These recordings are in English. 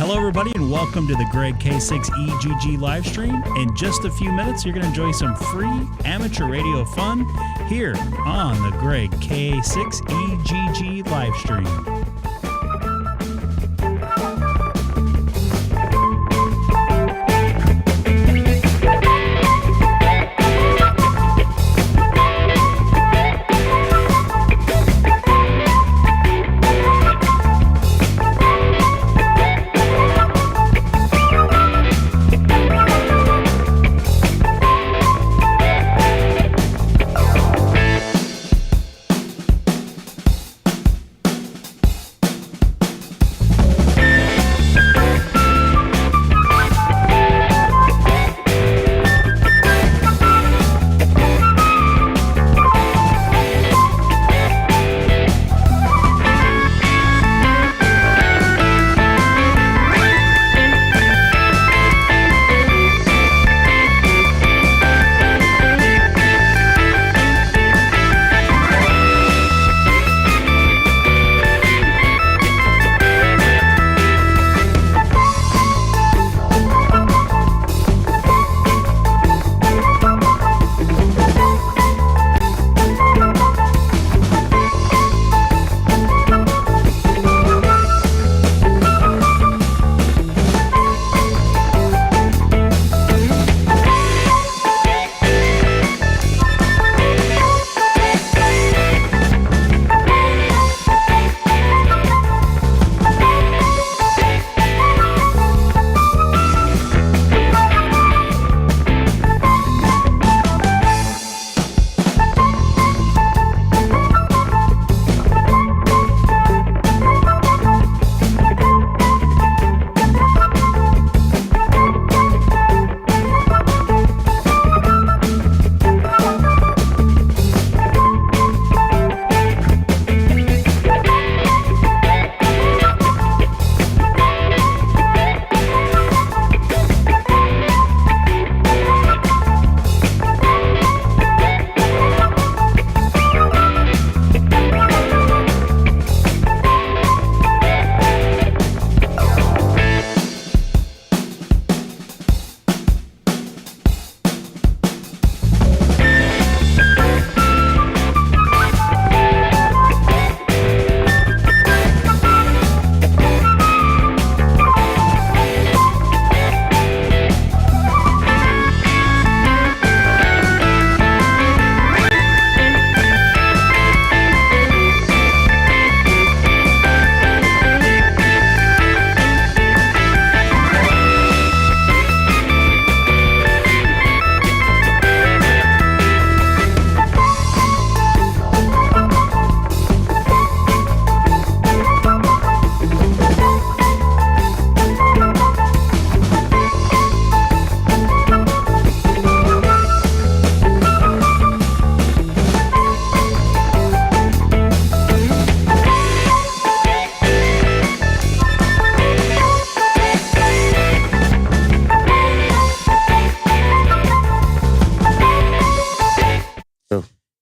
Hello, everybody, and welcome to the Greg K6EGG live stream. In just a few minutes, you're going to enjoy some free amateur radio fun here on the Greg K6EGG live stream.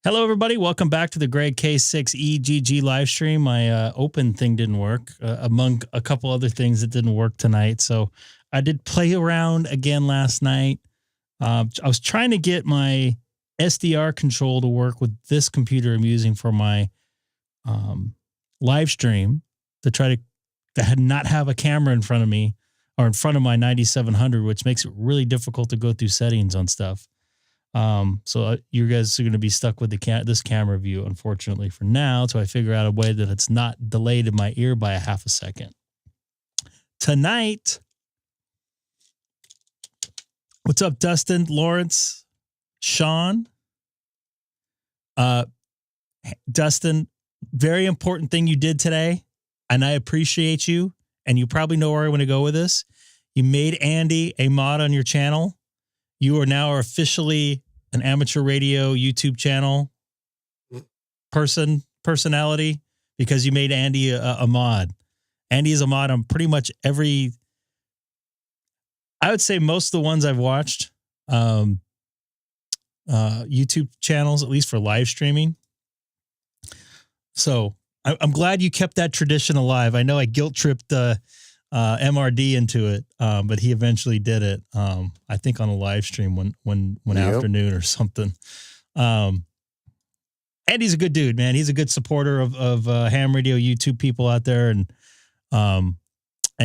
Hello, everybody. Welcome back to the Greg K6EGG live stream. My open thing didn't work, among a couple other things that didn't work tonight. So I did play around again last night. I was trying to get my SDR control to work with this computer I'm using for my live stream to try to not have a camera in front of me or in front of my 9700, which makes it really difficult to go through settings on stuff. So you guys are going to be stuck with this camera view, unfortunately, for now, until I figure out a way that it's not delayed in my ear by a half a second. Tonight, what's up, Dustin, Lawrence, Sean? Dustin, very important thing you did today, and I appreciate you, and you probably know where I want to go with this. You made Andy a mod on your channel. You are now officially an amateur radio YouTube channel personality because you made Andy a mod. Andy is a mod on pretty much every, I would say most of the ones I've watched, YouTube channels, at least for live streaming. So I'm glad you kept that tradition alive. I know I guilt tripped MRD into it, but he eventually did it. I think on a live stream one afternoon or something. And he's a good dude, man. He's a good supporter of ham radio YouTube people out there, and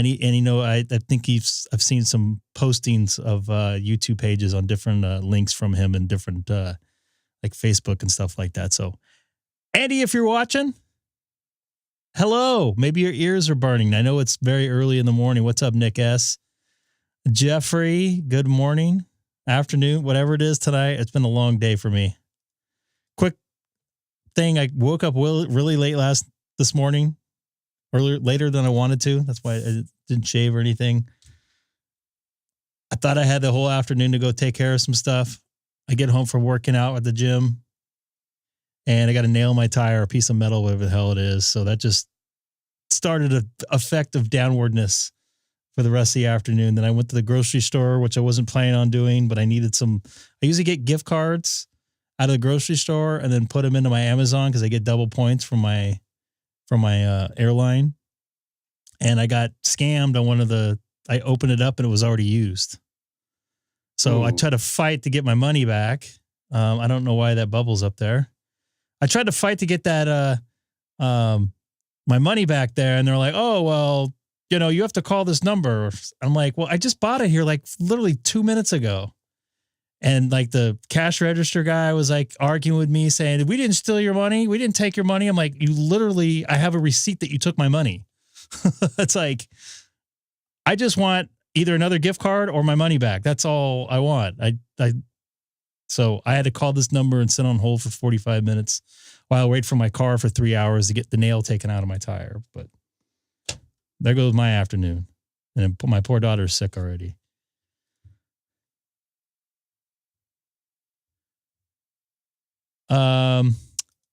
you know, I think I've seen some postings of YouTube pages on different links from him and different like Facebook and stuff like that. So, Andy, if you're watching, hello. Maybe your ears are burning. I know it's very early in the morning. What's up, Nick S? Jeffrey, good morning, afternoon, whatever it is tonight. It's been a long day for me. Quick thing, I woke up really late this morning. Later than I wanted to. That's why I didn't shave or anything. I thought I had the whole afternoon to go take care of some stuff. I get home from working out at the gym, and I got to nail my tire, a piece of metal, whatever the hell it is. So that just started an effect of downwardness for the rest of the afternoon. Then I went to the grocery store, which I wasn't planning on doing, but I needed some. I usually get gift cards out of the grocery store and then put them into my Amazon because I get double points from my airline, and I got scammed on one of I opened it up and it was already used. So I tried to fight to get my money back. I don't know why that bubble's up there. I tried to fight to get that, my money back there. And they're like, oh, well, you know, you have to call this number. I'm like, well, I just bought it here like literally 2 minutes ago. And like the cash register guy was like arguing with me saying, we didn't steal your money. We didn't take your money. I'm like, I have a receipt that you took my money. It's like, I just want either another gift card or my money back. That's all I want. So I had to call this number and sit on hold for 45 minutes while I wait for my car for 3 hours to get the nail taken out of my tire. But there goes my afternoon. And my poor daughter's sick already.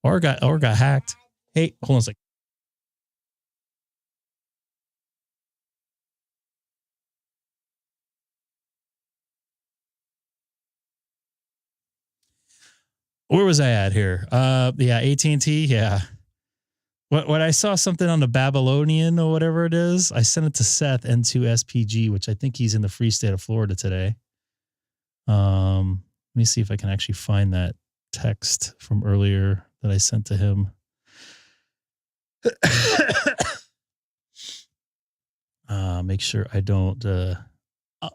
Or got hacked. Hey, hold on a second. Where was I at here? Yeah, AT&T. Yeah. When I saw something on the Babylonian or whatever it is, I sent it to Seth N2SPG, which I think he's in the free state of Florida today. Let me see if I can actually find that text from earlier that I sent to him. Make sure I don't.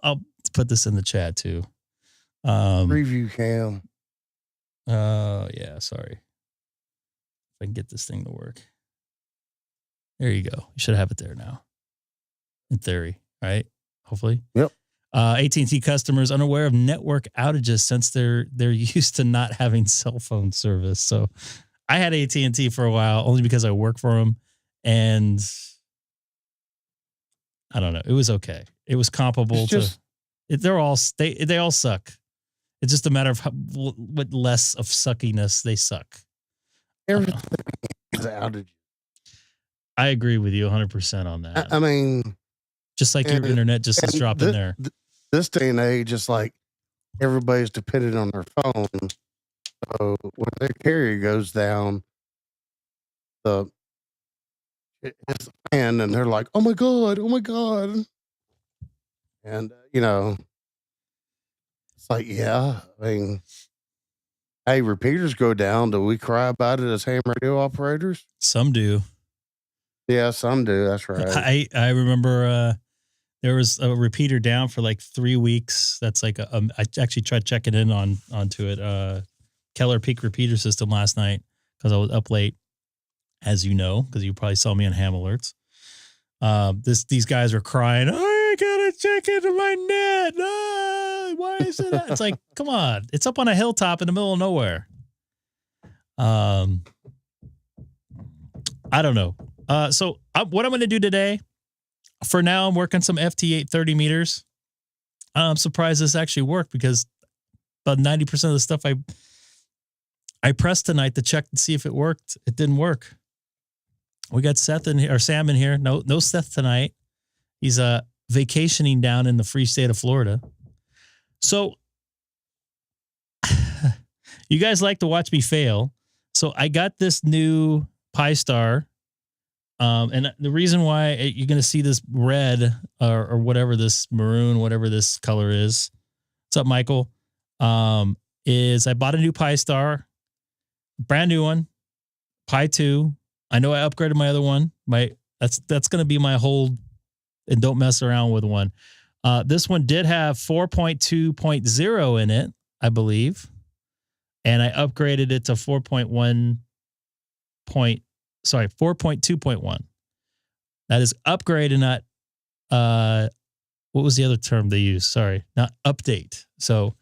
I'll put this in the chat too. Preview cam. Yeah, sorry. If I can get this thing to work. There you go. You should have it there now. In theory, right? Hopefully. Yep. AT&T customers unaware of network outages since they're used to not having cell phone service. So I had AT&T for a while only because I work for them, and I don't know. It was okay. It was comparable they all suck. It's just a matter of what less of suckiness they suck. Everything is outage. I agree with you 100% on that. I mean, just like your internet just is dropping there. This day and age, it's like everybody's dependent on their phone. So when their carrier goes down, it's and they're like, oh my God. And, you know, it's like, yeah, I mean, hey, repeaters go down. Do we cry about it as ham radio operators? Some do. Yeah, some do. That's right. I remember there was a repeater down for like 3 weeks. That's like I actually tried checking in onto it. Keller Peak repeater system last night because I was up late, as you know, because you probably saw me on Ham Alerts. These guys were crying, oh, I gotta check into my net. Why is it that? It's like, come on. It's up on a hilltop in the middle of nowhere. I don't know. So what I'm going to do today, for now, I'm working some FT8 30 meters. I'm surprised this actually worked because about 90% of the stuff I pressed tonight to check to see if it worked. It didn't work. We got Seth in here, or Sam in here. No Seth tonight. He's vacationing down in the free state of Florida. So you guys like to watch me fail. So I got this new Pi Star And the reason why you're going to see this red or whatever, this maroon, whatever this color is. What's up, Michael? Is I bought a new Pi Star, brand new one, Pi 2. I know I upgraded my other one. That's going to be my hold and don't mess around with one. This one did have 4.2.0 in it, I believe. And I upgraded it to 4.2.1. That is upgrade and not, what was the other term they used? Sorry, not update. So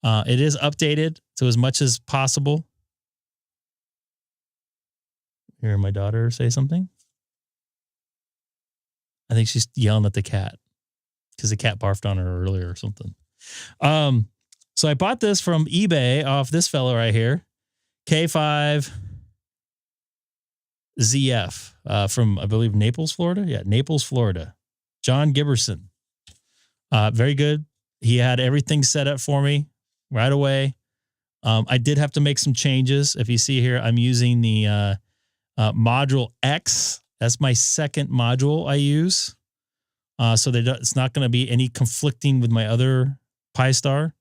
it is updated to as much as possible. Hear my daughter say something. I think she's yelling at the cat because the cat barfed on her earlier or something. So I bought this from eBay off this fellow right here, K5ZF from, I believe, Naples, Florida. Yeah, Naples, Florida. John Giberson. Very good. He had everything set up for me right away. I did have to make some changes. If you see here, I'm using the module X. That's my second module I use. So it's not going to be any conflicting with my other Pi Star.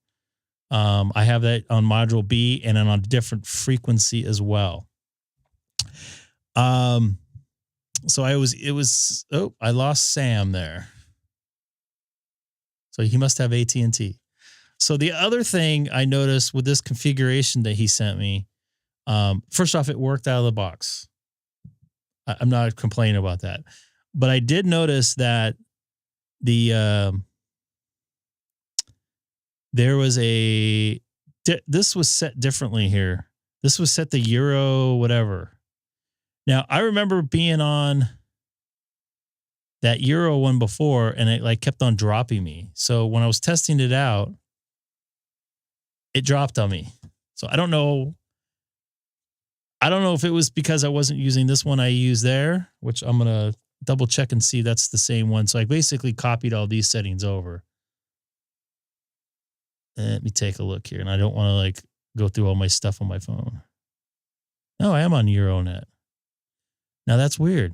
I have that on module B and then on a different frequency as well. So I lost Sam there. So he must have AT&T. So the other thing I noticed with this configuration that he sent me, first off, it worked out of the box. I'm not complaining about that, but I did notice that there was this was set differently here. This was set to Euro, whatever. Now I remember being on that Euro one before and it like kept on dropping me. So when I was testing it out, it dropped on me. So I don't know if it was because I wasn't using this one I used there, which I'm going to double check and see that's the same one. So I basically copied all these settings over. Let me take a look here. And I don't want to like go through all my stuff on my phone. No, I am on Euronet. Now that's weird.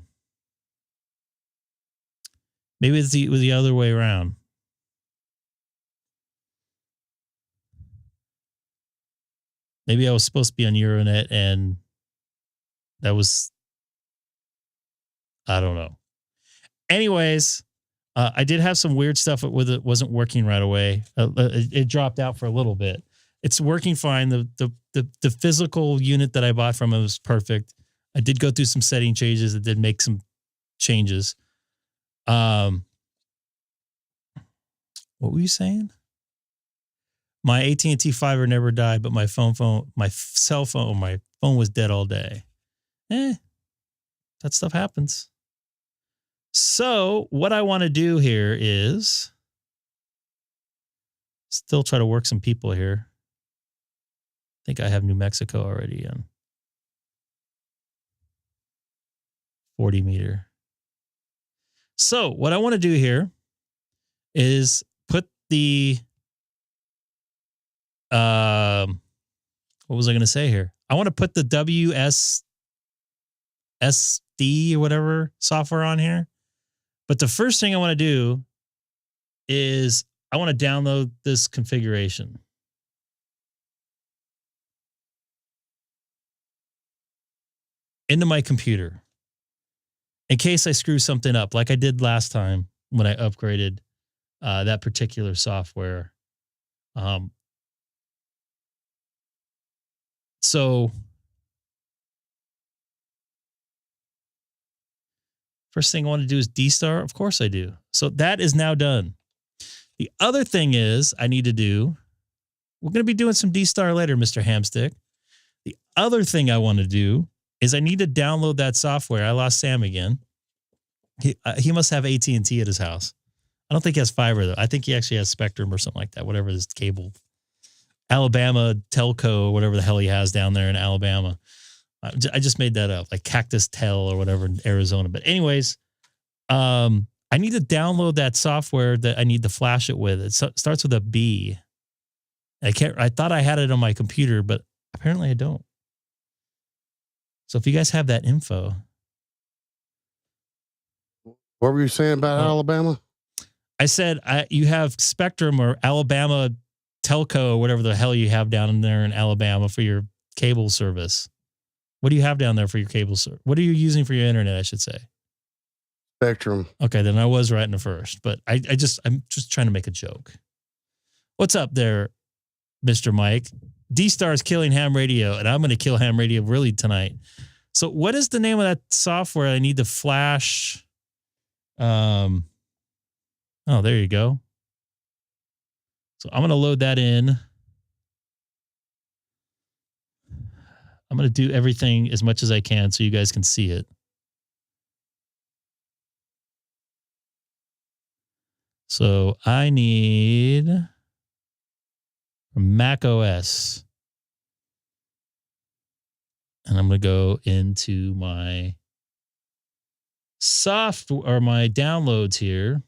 Maybe it's the other way around. Maybe I was supposed to be on Euronet and that was, I don't know. Anyways, I did have some weird stuff with it. Wasn't working right away. It dropped out for a little bit. It's working fine. The physical unit that I bought from it was perfect. I did go through some setting changes. It did make some changes. What were you saying? My AT&T fiber never died, but my cell phone was dead all day. That stuff happens. So what I want to do here is still try to work some people here. I think I have New Mexico already in 40 meter. So what I want to do here is put the, what was I going to say here? I want to put the WSSD or whatever software on here. But the first thing I want to do is I want to download this configuration. Into my computer. In case I screw something up like I did last time when I upgraded that particular software. So first thing I want to do is DStar. Of course I do. So that is now done. The other thing is I need to do, we're going to be doing some DStar later, Mr. Hamstick. The other thing I want to do is I need to download that software. I lost Sam again. He must have AT&T at his house. I don't think he has fiber, though. I think he actually has Spectrum or something like that, whatever this cable. Alabama Telco, or whatever the hell he has down there in Alabama. I just made that up, like Cactus Tel or whatever in Arizona. But anyways, I need to download that software that I need to flash it with. It starts with a B. I thought I had it on my computer, but apparently I don't. So if you guys have that info, What were you saying about Alabama? I said you have Spectrum or Alabama Telco or whatever the hell you have down there in Alabama for your cable service. What do you have down there for your cable service? What are you using for your internet, I should say? Spectrum. Okay, then I was right in the first, but I'm just trying to make a joke. What's up there, Mr. Mike? DStar is killing ham radio, and I'm going to kill ham radio really tonight. So what is the name of that software I need to flash? Oh, there you go. So I'm going to load that in. I'm going to do everything as much as I can so you guys can see it. So I need Mac OS. And I'm going to go into my software or my downloads here.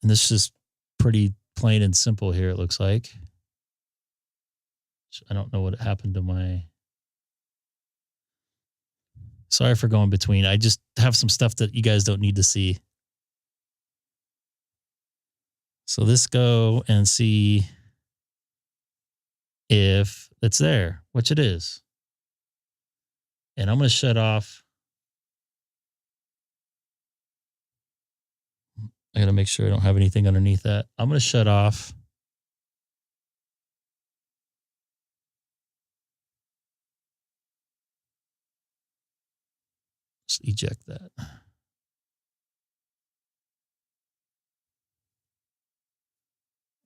And this is pretty plain and simple here, it looks like. I don't know what happened to my... Sorry for going between. I just have some stuff that you guys don't need to see. So let's go and see if it's there, which it is. And I'm going to shut off. I got to make sure I don't have anything underneath that. I'm going to shut off. Just eject that.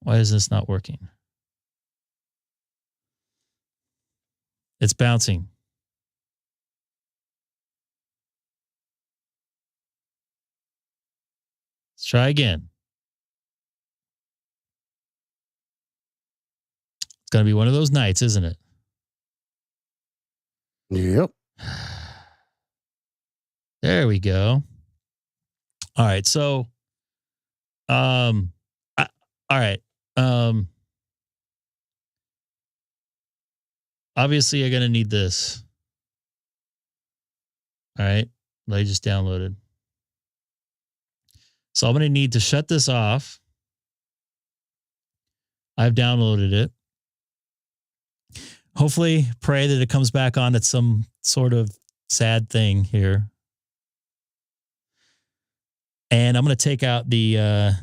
Why is this not working? It's bouncing. Let's try again. It's going to be one of those nights, isn't it? Yep. There we go. All right. So, all right. Obviously, you're going to need this. All right. I just downloaded. So I'm going to need to shut this off. I've downloaded it. Hopefully, pray that it comes back on at some sort of sad thing here. And I'm going to take out the...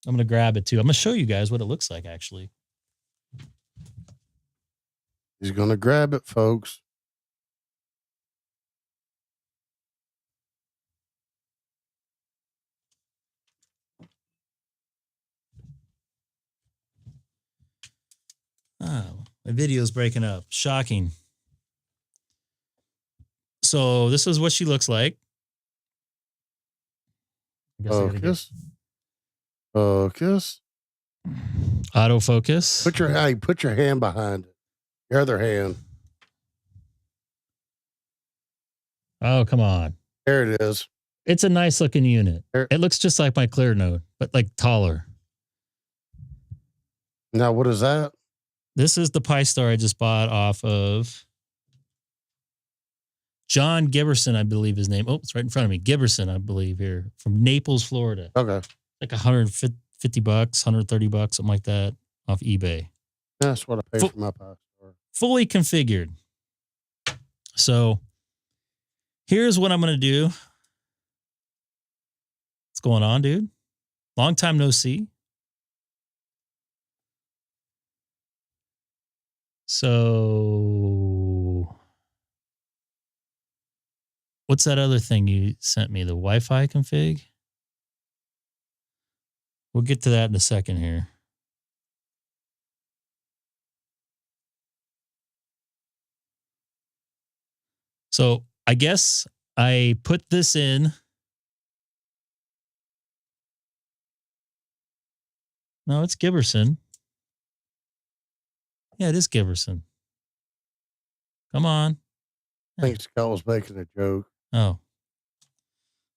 I'm going to grab it too. I'm going to show you guys what it looks like, actually. He's going to grab it, folks. Oh, my video's breaking up. Shocking. So this is what she looks like. Focus. Focus. Autofocus. Put your hand behind it. Your other hand. Oh, come on. There it is. It's a nice looking unit. It looks just like my Clear Node, but like taller. Now, what is that? This is the Pi-Star I just bought off of John Giberson, I believe his name. Oh, it's right in front of me. Giberson, I believe, here from Naples, Florida. Okay. Like $150, $130, something like that off eBay. That's what I paid for my Pi-Star. Fully configured. So here's what I'm going to do. What's going on, dude? Long time no see. So what's that other thing you sent me? The Wi-Fi config? We'll get to that in a second here. So I guess I put this in. No, it's Giberson. Yeah, it is Giberson. Come on. I think Scott was making a joke. Oh.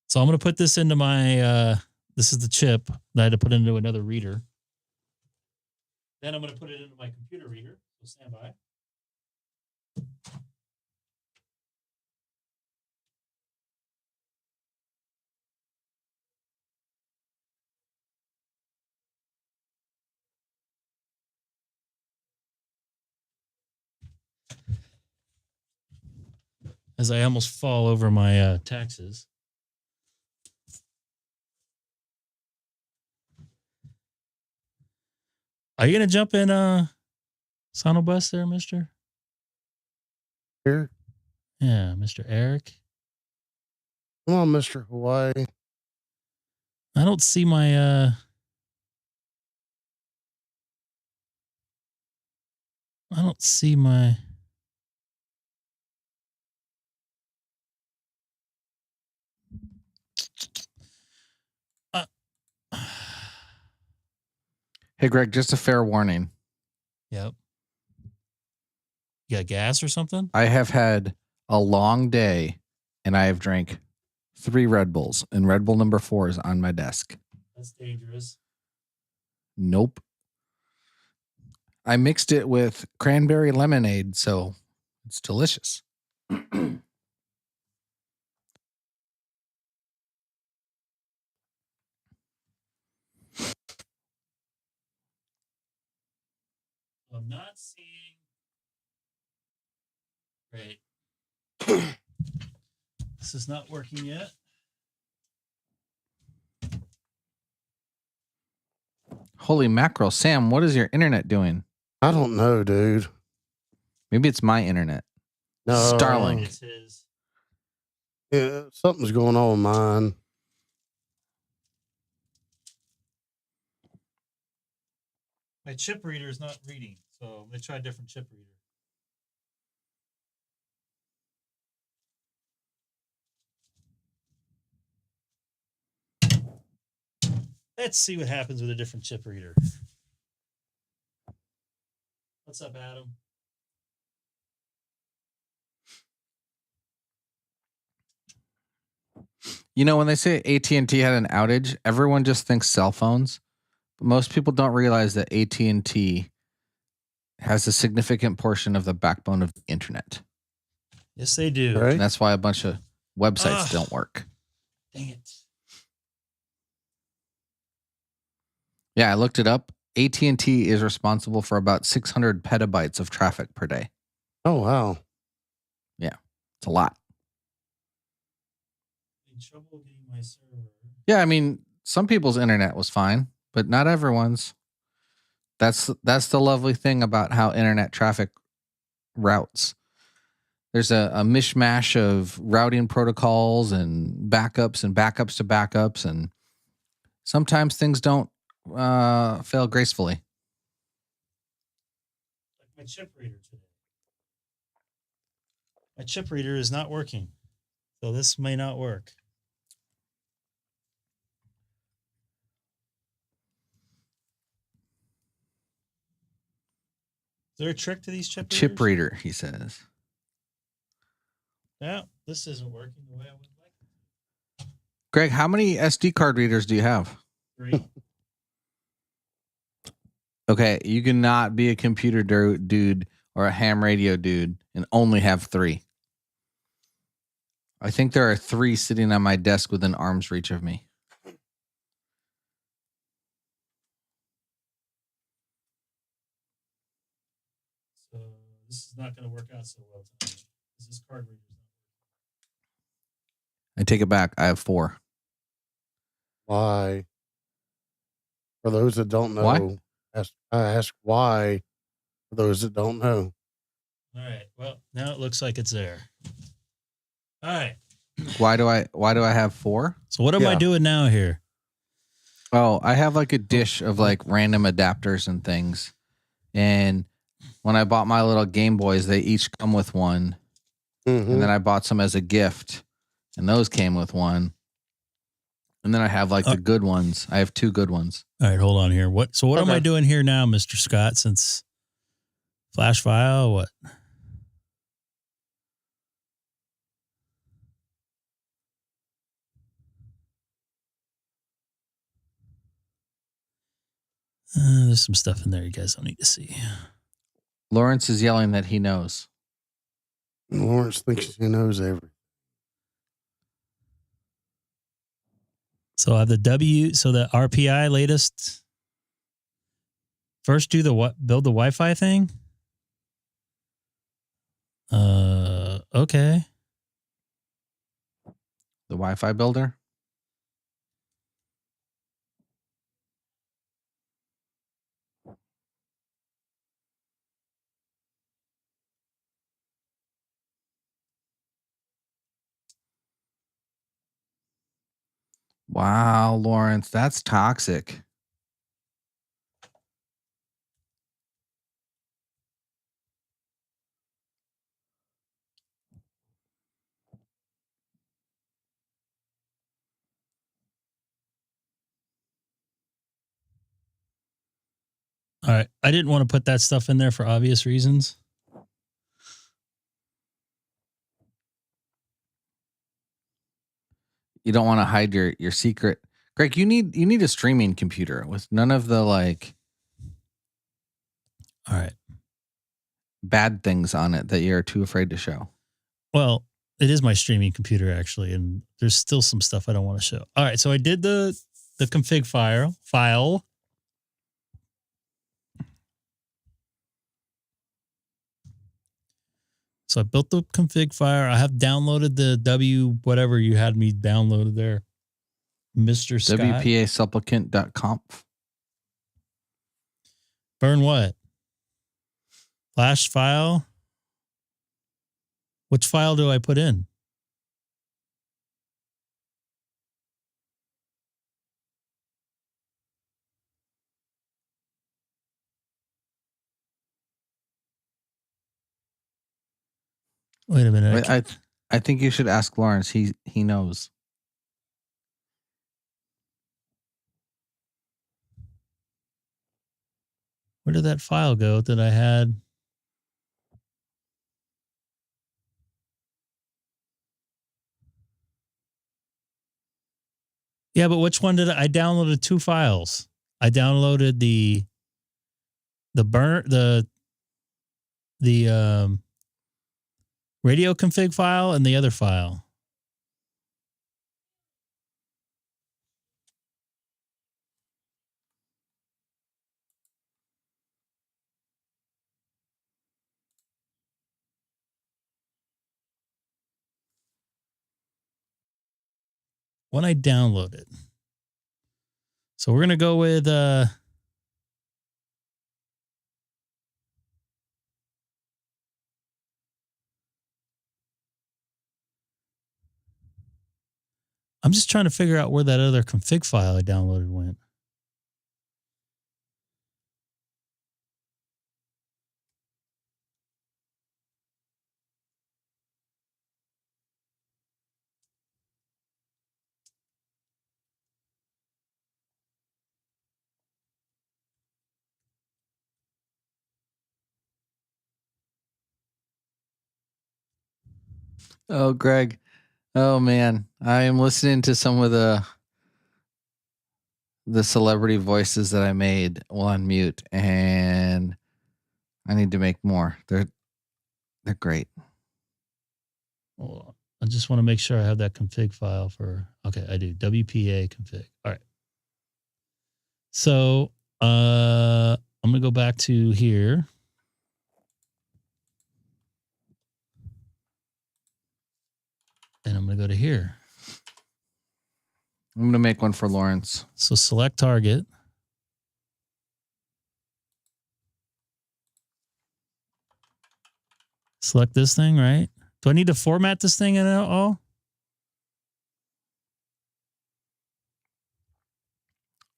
So I'm going to put this into my, this is the chip that I had to put into another reader. Then I'm going to put it into my computer reader. So stand by. As I almost fall over my taxes. Are you going to jump in SonoBus there, mister? Here. Yeah, Mr. Eric. Come on, Mr. Hawaii. I don't see my I don't see my Hey, Greg, just a fair warning. Yep. You got gas or something? I have had a long day and I have drank 3 Red Bulls, and Red Bull number 4 is on my desk. That's dangerous. Nope. I mixed it with cranberry lemonade, so it's delicious. I'm not seeing. Great. This is not working yet. Holy mackerel. Sam, what is your internet doing? I don't know, dude. Maybe it's my internet. No. Starlink. It's his. Yeah, something's going on with mine. My chip reader is not reading, so I'm going to try a different chip reader. Let's see what happens with a different chip reader. What's up, Adam? You know, when they say AT&T had an outage, everyone just thinks cell phones. But most people don't realize that AT&T has a significant portion of the backbone of the internet. Yes, they do. Right? And that's why a bunch of websites don't work. Dang it. Yeah, I looked it up. AT&T is responsible for about 600 petabytes of traffic per day. Oh, wow. Yeah, it's a lot. In trouble getting my server. Yeah, I mean, some people's internet was fine, but not everyone's. That's the lovely thing about how internet traffic routes. There's a mishmash of routing protocols and backups to backups, and sometimes things don't fail gracefully. Like my chip reader today. My chip reader is not working, so this may not work. Is there a trick to these chip readers? Chip reader, he says. Yeah, this isn't working the way I would like it to. Greg, how many SD card readers do you have? 3. Okay, you cannot be a computer dude or a ham radio dude and only have 3. I think there are 3 sitting on my desk within arm's reach of me. So this is not going to work out so well tonight. This card reader is not working. I take it back. I have 4. Why? For those that don't know, Why? I ask why for those that don't know. All right. Well, now it looks like it's there. All right. Why do I have 4? So what am I doing now here? Oh, I have like a dish of like random adapters and things. And when I bought my little Game Boys, they each come with one. Mm-hmm. And then I bought some as a gift, and those came with one. And then I have like the good ones. I have 2 good ones. All right, hold on here. What am I doing here now, Mr. Scott, since flash file, what? There's some stuff in there you guys don't need to see. Lawrence is yelling that he knows. Lawrence thinks he knows everything. So I have the the RPI latest. First, do the build the Wi-Fi thing. Okay. The Wi-Fi builder. Wow, Lawrence, that's toxic. All right. I didn't want to put that stuff in there for obvious reasons. You don't want to hide your secret. Greg, you need a streaming computer with none of the like All right. bad things on it that you're too afraid to show. Well, it is my streaming computer actually, and there's still some stuff I don't want to show. All right, so I did the config file. So I built the config file. I have downloaded the whatever you had me downloaded there. Mr. Scott. WPAsupplicant.conf. Burn what? Flash file? Which file do I put in? Wait a minute. I think you should ask Lawrence. He knows. Where did that file go that I had? Yeah, but which one did I downloaded two files? I downloaded the radio config file and the other file. When I download it. So we're going to go with I'm just trying to figure out where that other config file I downloaded went. Oh, Greg. Oh man, I am listening to some of the celebrity voices that I made while on mute, and I need to make more. They're great. Well, I just want to make sure I have that config file for. Okay, I do WPA config. All right. So I'm gonna go back to here. And I'm going to go to here. I'm going to make one for Lawrence. So select target. Select this thing, right? Do I need to format this thing at all?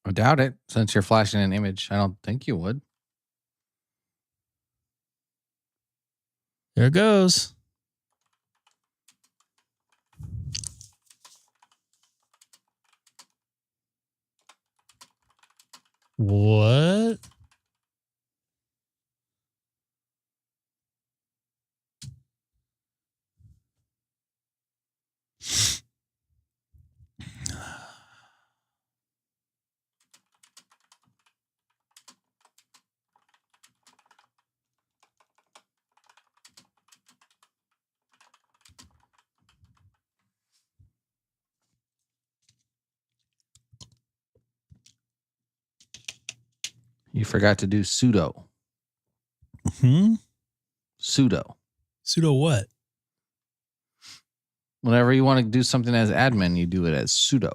I doubt it, since you're flashing an image. I don't think you would. There it goes. What? You forgot to do sudo. Sudo. Sudo what? Whenever you want to do something as admin, you do it as sudo.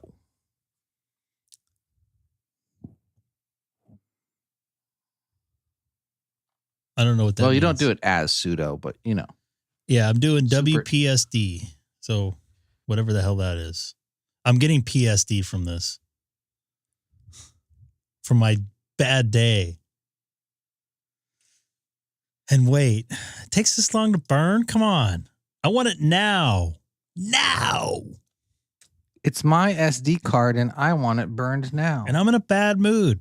I don't know what that means. Well, you don't do it as sudo, but you know. Yeah, I'm doing WPSD. So whatever the hell that is. I'm getting PSD from this. From my bad day. And wait, it takes this long to burn? Come on. I want it now. Now. It's my SD card and I want it burned now. And I'm in a bad mood.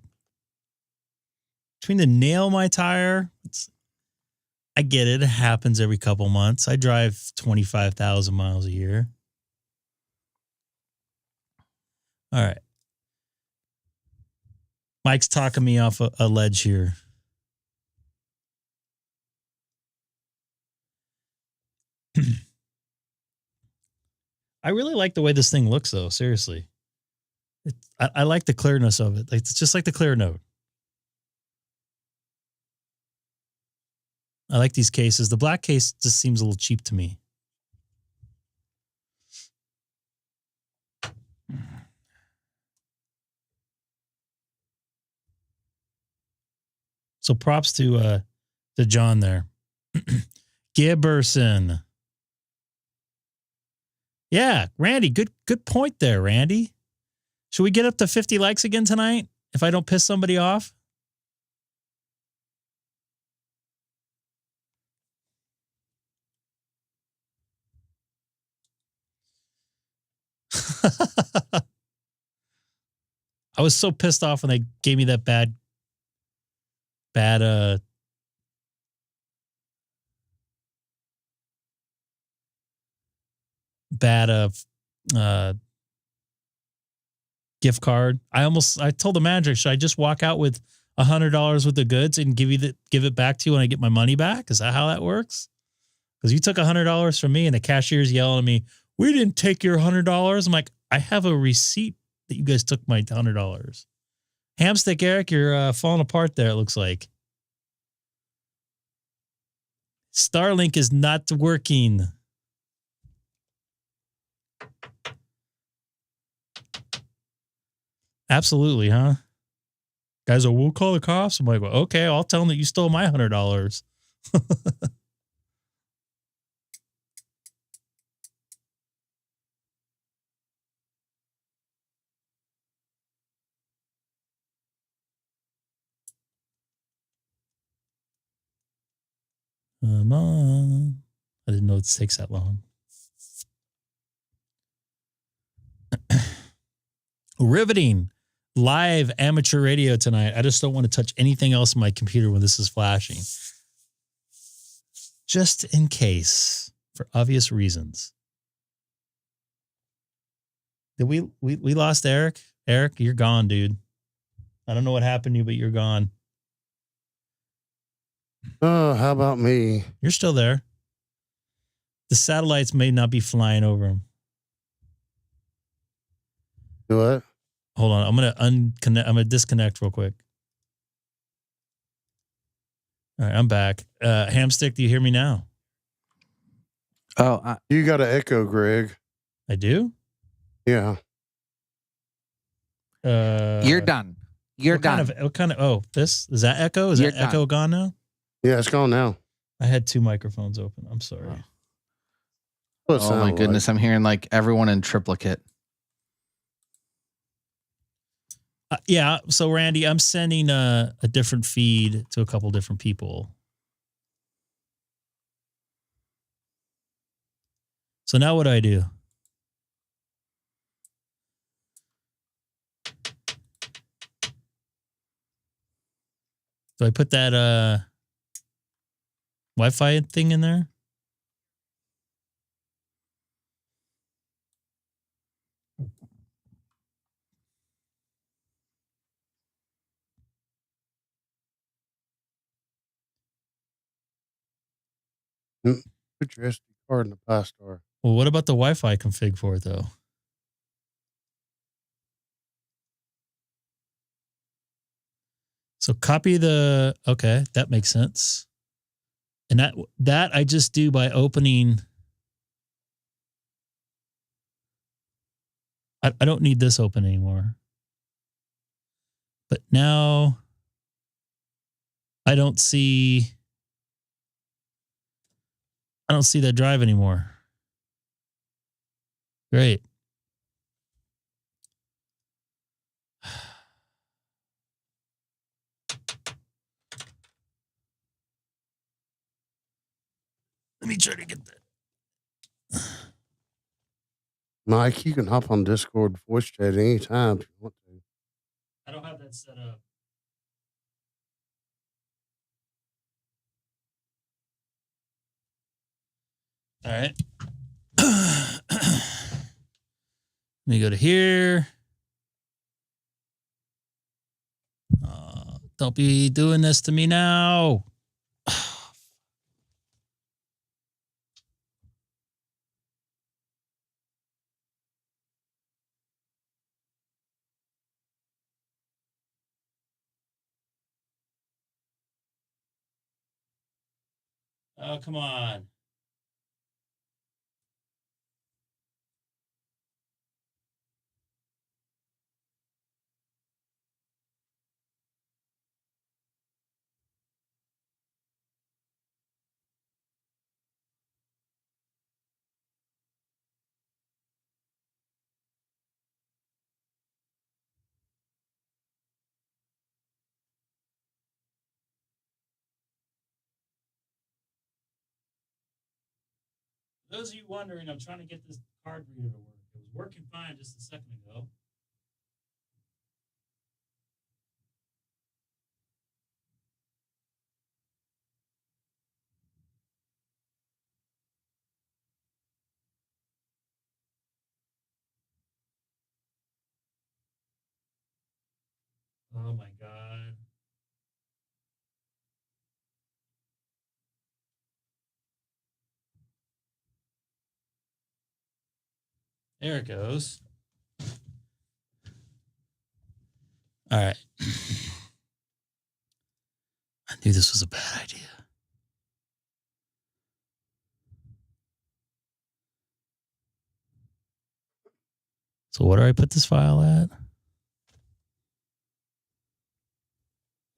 Between the nail my tire, I get it. It happens every couple months. I drive 25,000 miles a year. All right. Mike's talking me off a ledge here. I really like the way this thing looks, though. Seriously. I like the clearness of it. It's just like the clear note. I like these cases. The black case just seems a little cheap to me. So props to John there. Gibberson. Yeah, Randy, good point there, Randy. Should we get up to 50 likes again tonight if I don't piss somebody off? I was so pissed off when they gave me that bad gift card. I told the manager, should I just walk out with $100 worth of goods and give it back to you when I get my money back? Is that how that works? Because you took $100 from me and the cashier's yelling at me, we didn't take your $100. I'm like, I have a receipt that you guys took my $100. Hamstick Eric, you're falling apart there, it looks like. Starlink is not working. Absolutely, huh? Guys, we'll call the cops. I'm like, well, okay, I'll tell them that you stole my $100. Come on. I didn't know it takes that long. Riveting. Live amateur radio tonight. I just don't want to touch anything else on my computer when this is flashing. Just in case, for obvious reasons. Did we lost Eric? Eric, you're gone, dude. I don't know what happened to you, but you're gone. Oh, how about me? You're still there. The satellites may not be flying over him. Do what? Hold on. I'm gonna disconnect real quick. All right, I'm back. Hamstick, do you hear me now? Oh, You got an echo, Greg. I do? Yeah. you're done. You're done. What kind of this? Is that echo? Is You're that echo gone now? Yeah, it's gone now. I had two microphones open. I'm sorry. Oh my goodness. I'm hearing like everyone in triplicate. Yeah. So Randy, I'm sending a different feed to a couple different people. So now what do I do? Do I put that Wi-Fi thing in there? Put your SD card in the DStar. Well, what about the Wi-Fi config for it, though? So copy the, okay, that makes sense. And that I just do by opening. I don't need this open anymore. But now I don't see that drive anymore. Great. Let me try to get that. Mike, you can hop on Discord voice chat anytime if you want to. I don't have that set up. All right. Let me go to here. Don't be doing this to me now. Oh, come on. For those of you wondering, I'm trying to get this card reader to work. It was working fine just a second ago. Oh my God. There it goes. All right. I knew this was a bad idea. So what do I put this file at?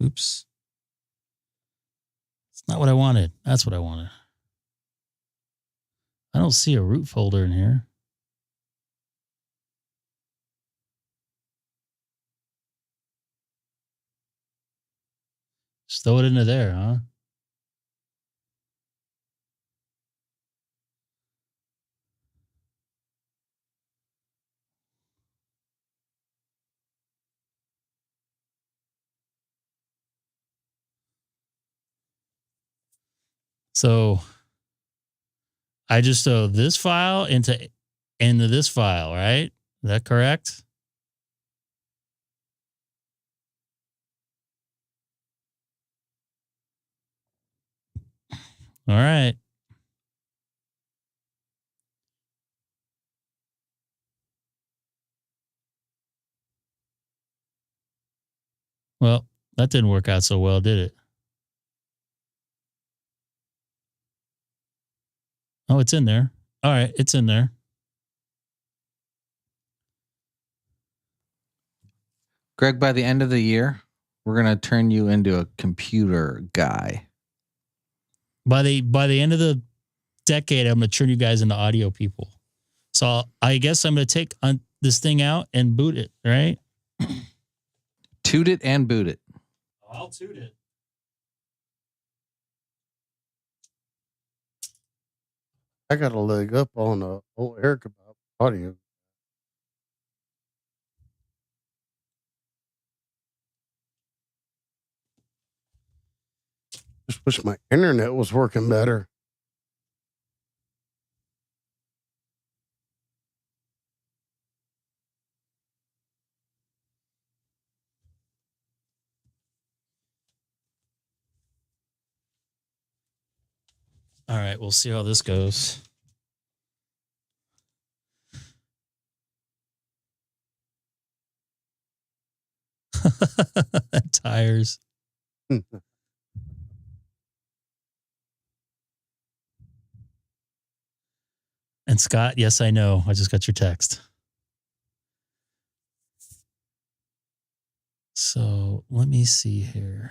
Oops. It's not what I wanted. That's what I wanted. I don't see a root folder in here. Just throw it into there, huh? So I just throw this file into this file, right? Is that correct? All right. Well, that didn't work out so well, did it? Oh, it's in there. All right, it's in there. Greg, by the end of the year, we're going to turn you into a computer guy. By the end of the decade, I'm going to turn you guys into audio people. So I guess I'm going to take this thing out and boot it, right? Toot it and boot it. I'll toot it. I got a leg up on old Eric about audio. Just wish my internet was working better. All right, we'll see how this goes. Tires. And Scott, yes, I know. I just got your text. So let me see here.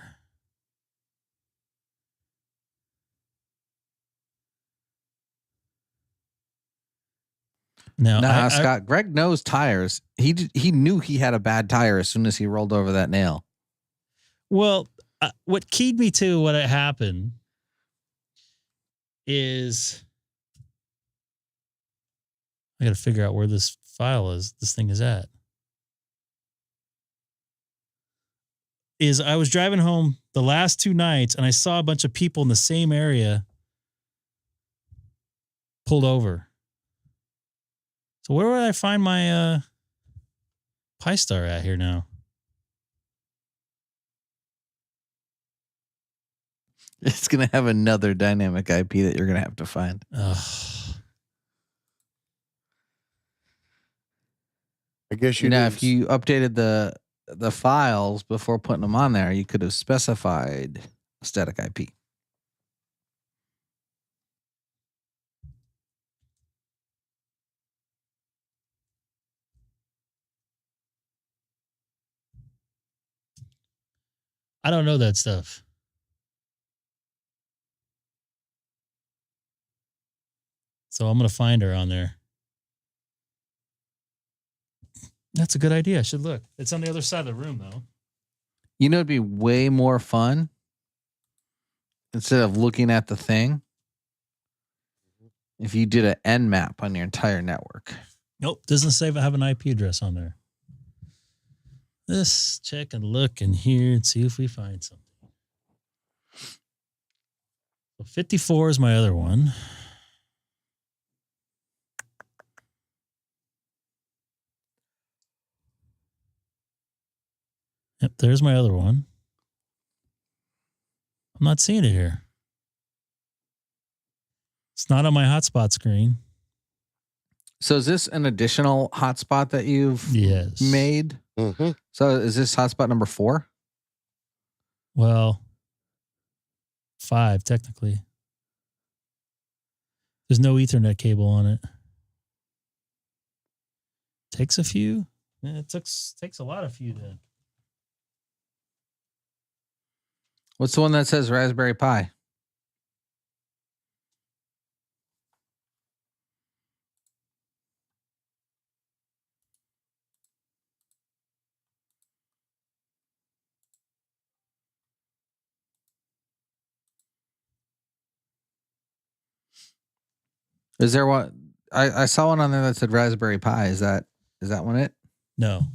Now, Scott, Greg knows tires. He knew he had a bad tire as soon as he rolled over that nail. Well, what keyed me to what had happened is I got to figure out where this thing is at. Is I was driving home the last 2 nights and I saw a bunch of people in the same area pulled over. So where would I find my Pi-Star at here now? It's going to have another dynamic IP that you're going to have to find. I guess you if you updated the files before putting them on there, you could have specified a static IP. I don't know that stuff. So I'm going to find her on there. That's a good idea. I should look. It's on the other side of the room, though. You know, it'd be way more fun instead of looking at the thing if you did an Nmap on your entire network. Nope. Doesn't say if I have an IP address on there. Let's check and look in here and see if we find something. So 54 is my other one. Yep, there's my other one. I'm not seeing it here. It's not on my hotspot screen. So is this an additional hotspot that you've made? Mm-hmm. So is this hotspot number 4? Well, 5 technically. There's no Ethernet cable on it. Takes a few. Yeah, it takes a lot of few then. What's the one that says Raspberry Pi? Is there one? I saw one on there that said Raspberry Pi. Is that one it? No.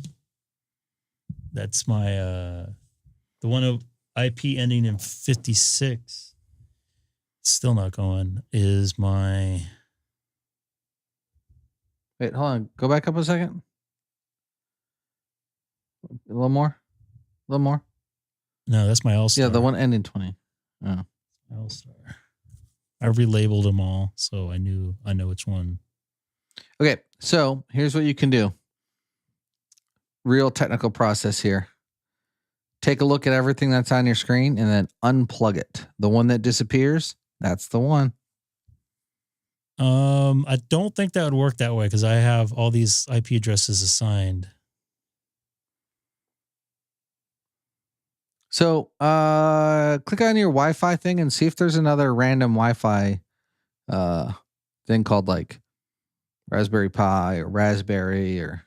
That's my the one of IP ending in 56. Still not going. Is my Wait, hold on. Go back up a second. A little more. No, that's my Allstar. Yeah, the one ending 20. Oh. Allstar. I relabeled them all, so I know which one. Okay, so here's what you can do. Real technical process here. Take a look at everything that's on your screen and then unplug it. The one that disappears, that's the one. I don't think that would work that way because I have all these IP addresses assigned. So click on your Wi-Fi thing and see if there's another random Wi-Fi thing called like Raspberry Pi or Raspberry or...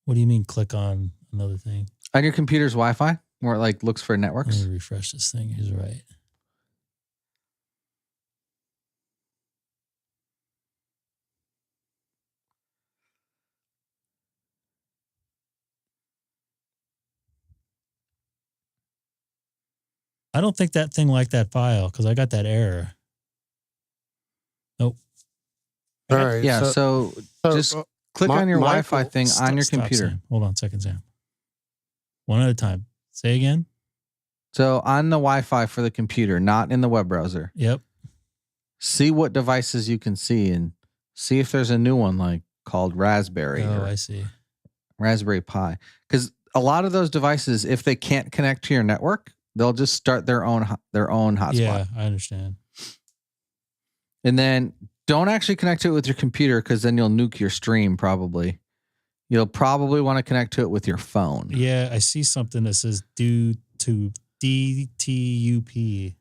What do you mean click on another thing? On your computer's Wi-Fi where it like looks for networks? Let me refresh this thing. He's right. I don't think that thing liked that file because I got that error. Nope. All right. Yeah, so just click on your Wi-Fi thing on your computer. Sam. Hold on a second, Sam. One at a time. Say again. So on the Wi-Fi for the computer, not in the web browser. Yep. See what devices you can see and see if there's a new one like called Raspberry. Oh, or I see. Raspberry Pi. Because a lot of those devices, if they can't connect to your network, they'll just start their own hotspot. Yeah, I understand. And then don't actually connect to it with your computer because then you'll nuke your stream probably. You'll probably want to connect to it with your phone. Yeah, I see something that says due to DTUP.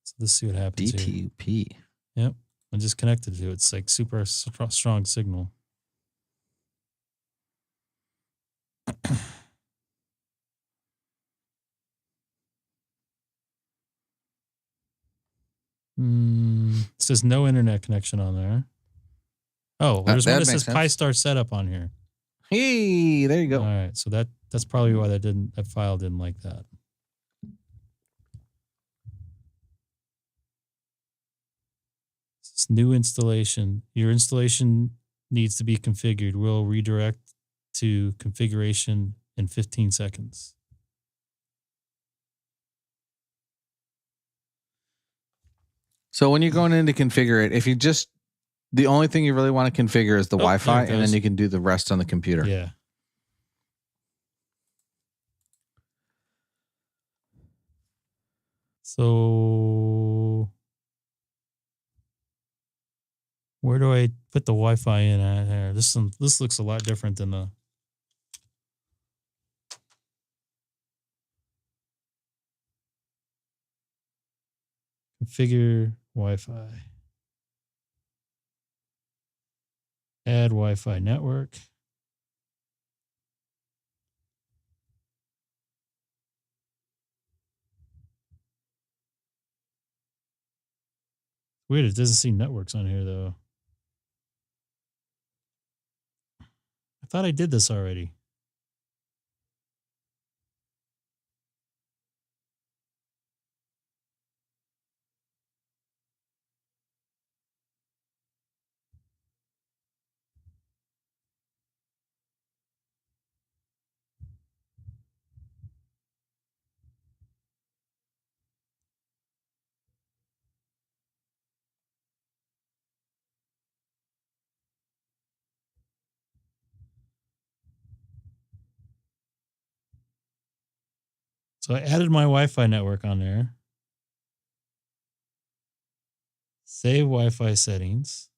So let's see what happens here. DTUP. Yep. I just connected to it. It's like super strong signal. It says no internet connection on there. Oh, there's one that says PyStar setup on here. Hey, there you go. All right, so that's probably why that file didn't like that. This new installation. Your installation needs to be configured. We'll redirect to configuration in 15 seconds. So when you're going in to configure it, if you just, the only thing you really want to configure is the Wi-Fi, and then you can do the rest on the computer. Yeah. So where do I put the Wi-Fi in at here? This looks a lot different than the. Configure Wi-Fi. Add Wi-Fi network. Weird, it doesn't see networks on here though. I thought I did this already. So I added my Wi-Fi network on there. Save Wi-Fi settings.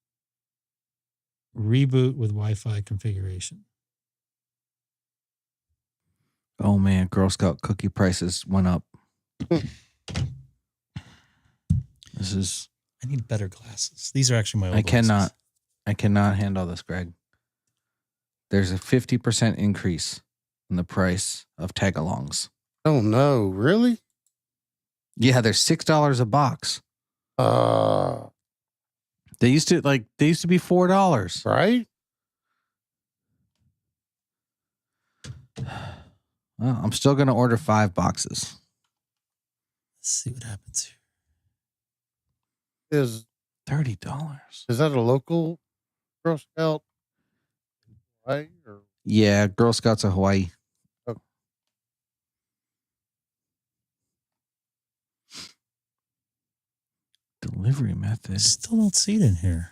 Reboot with Wi-Fi configuration. Oh man, Girl Scout cookie prices went up. This is. I need better glasses. These are actually my old glasses. I cannot handle this, Greg. There's a 50% increase in the price of tag-alongs. Oh no, really? Yeah, they're $6 a box. They used to be $4. Right? Well, I'm still gonna order 5 boxes. Let's see what happens here. Is $30. Is that a local Girl Scout? Right? Or? Yeah, Girl Scouts of Hawaii. Okay. Delivery method. Still don't see it in here.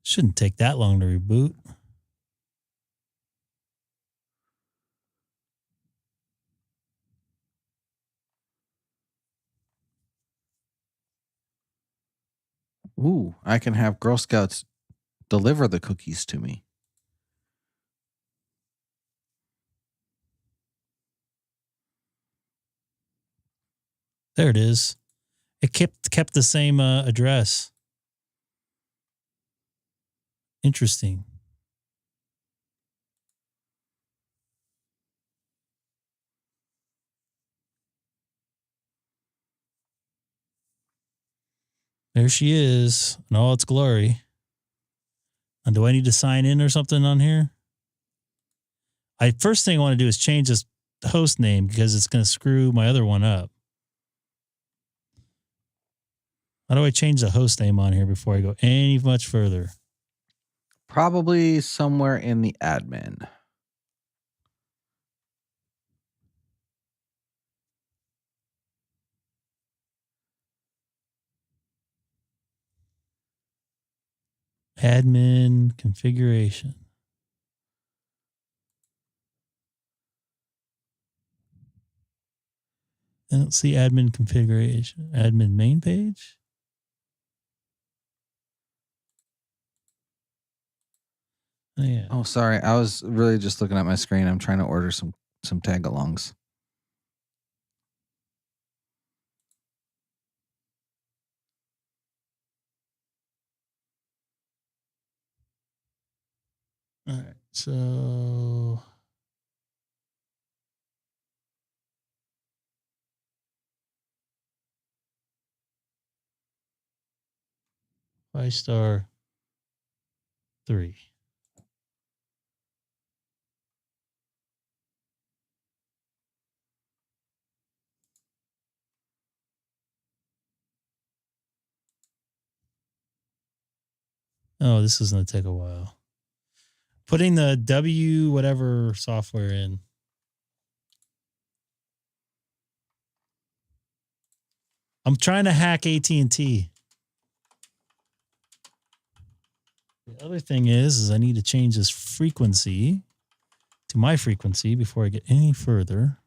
Shouldn't take that long to reboot. Ooh, I can have Girl Scouts deliver the cookies to me. There it is. It kept the same address. Interesting. There she is in all its glory. And do I need to sign in or something on here? First thing I want to do is change this host name because it's going to screw my other one up. How do I change the host name on here before I go any much further? Probably somewhere in the admin. Admin configuration. I don't see admin configuration. Admin main page. Oh, yeah. Oh, sorry. I was really just looking at my screen. I'm trying to order some tag-alongs. All right. So Star 3. Oh, this is going to take a while. Putting the W whatever software in. I'm trying to hack AT&T. The other thing is I need to change this frequency to my frequency before I get any further.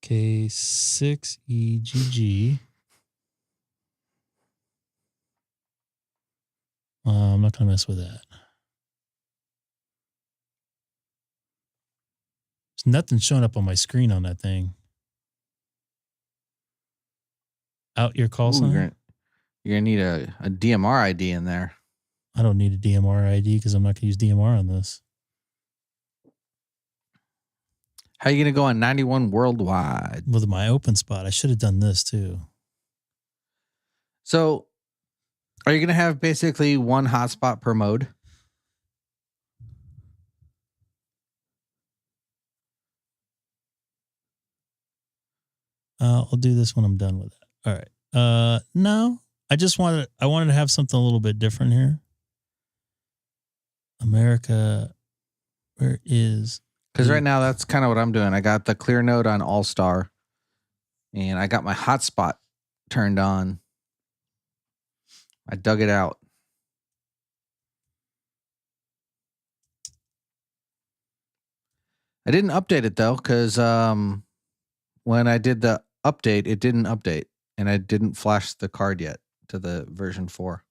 K6EGG. I'm not going to mess with that. There's nothing showing up on my screen on that thing. Out your call sign? You're going to need a DMR ID in there. I don't need a DMR ID because I'm not going to use DMR on this. How are you going to go on 91 worldwide? With my openspot. I should have done this too. So are you going to have basically one hotspot per mode? I'll do this when I'm done with it. All right. No, I wanted to have something a little bit different here. America, where is? Because right now that's kind of what I'm doing. I got the clear node on Allstar, and I got my hotspot turned on. I dug it out. I didn't update it though, because when I did the update, it didn't update, and I didn't flash the card yet to the version 4.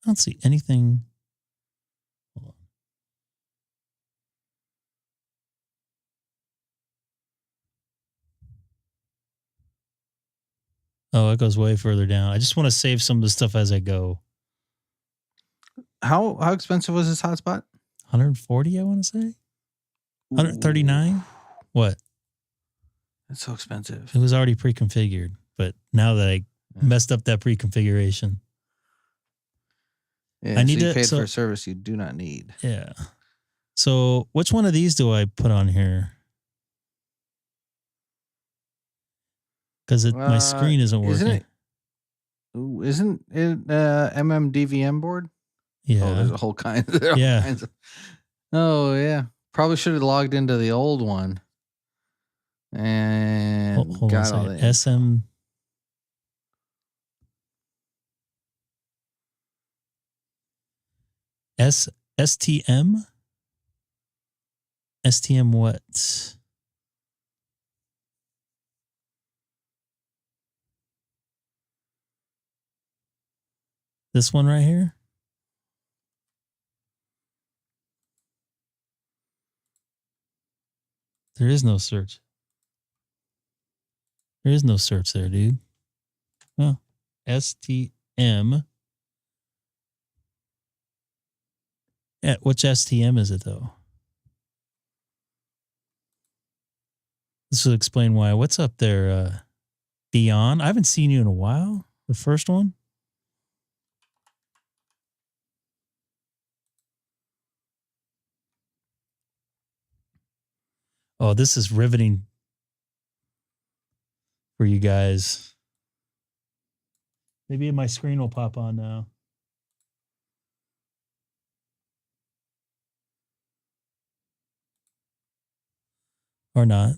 I don't see anything. Hold on. Oh, it goes way further down. I just want to save some of the stuff as I go. How expensive was this hotspot? 140, I want to say. 139. What? That's so expensive. It was already pre-configured, but now that I messed up that pre-configuration, yeah, I need you to paid for a service you do not need. Yeah. So which one of these do I put on here? Because my screen isn't working. Isn't it MMDVM board? Yeah. Oh, there's a whole kind. Yeah. Oh yeah. Probably should have logged into the old one. And hold got on all a second. STM? STM what? This one right here? There is no search. There is no search there, dude. Oh, STM. Yeah, which STM is it, though? This will explain why. What's up there, Dion? I haven't seen you in a while. The first one? Oh, this is riveting for you guys. Maybe my screen will pop on now. Or not.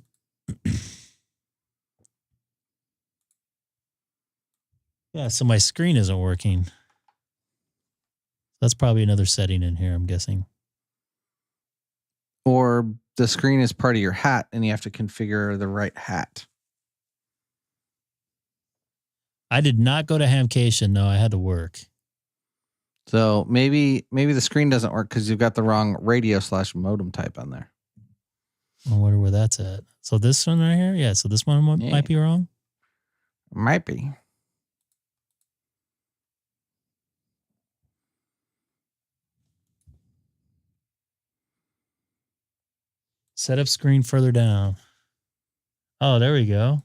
Yeah, so my screen isn't working. That's probably another setting in here, I'm guessing. Or the screen is part of your hat and you have to configure the right hat. I did not go to Hamcation. No, I had to work. So maybe the screen doesn't work because you've got the wrong radio/modem type on there. I wonder where that's at. So this one right here? Yeah, so this one might be wrong? Might be. Set up screen further down. Oh, there we go.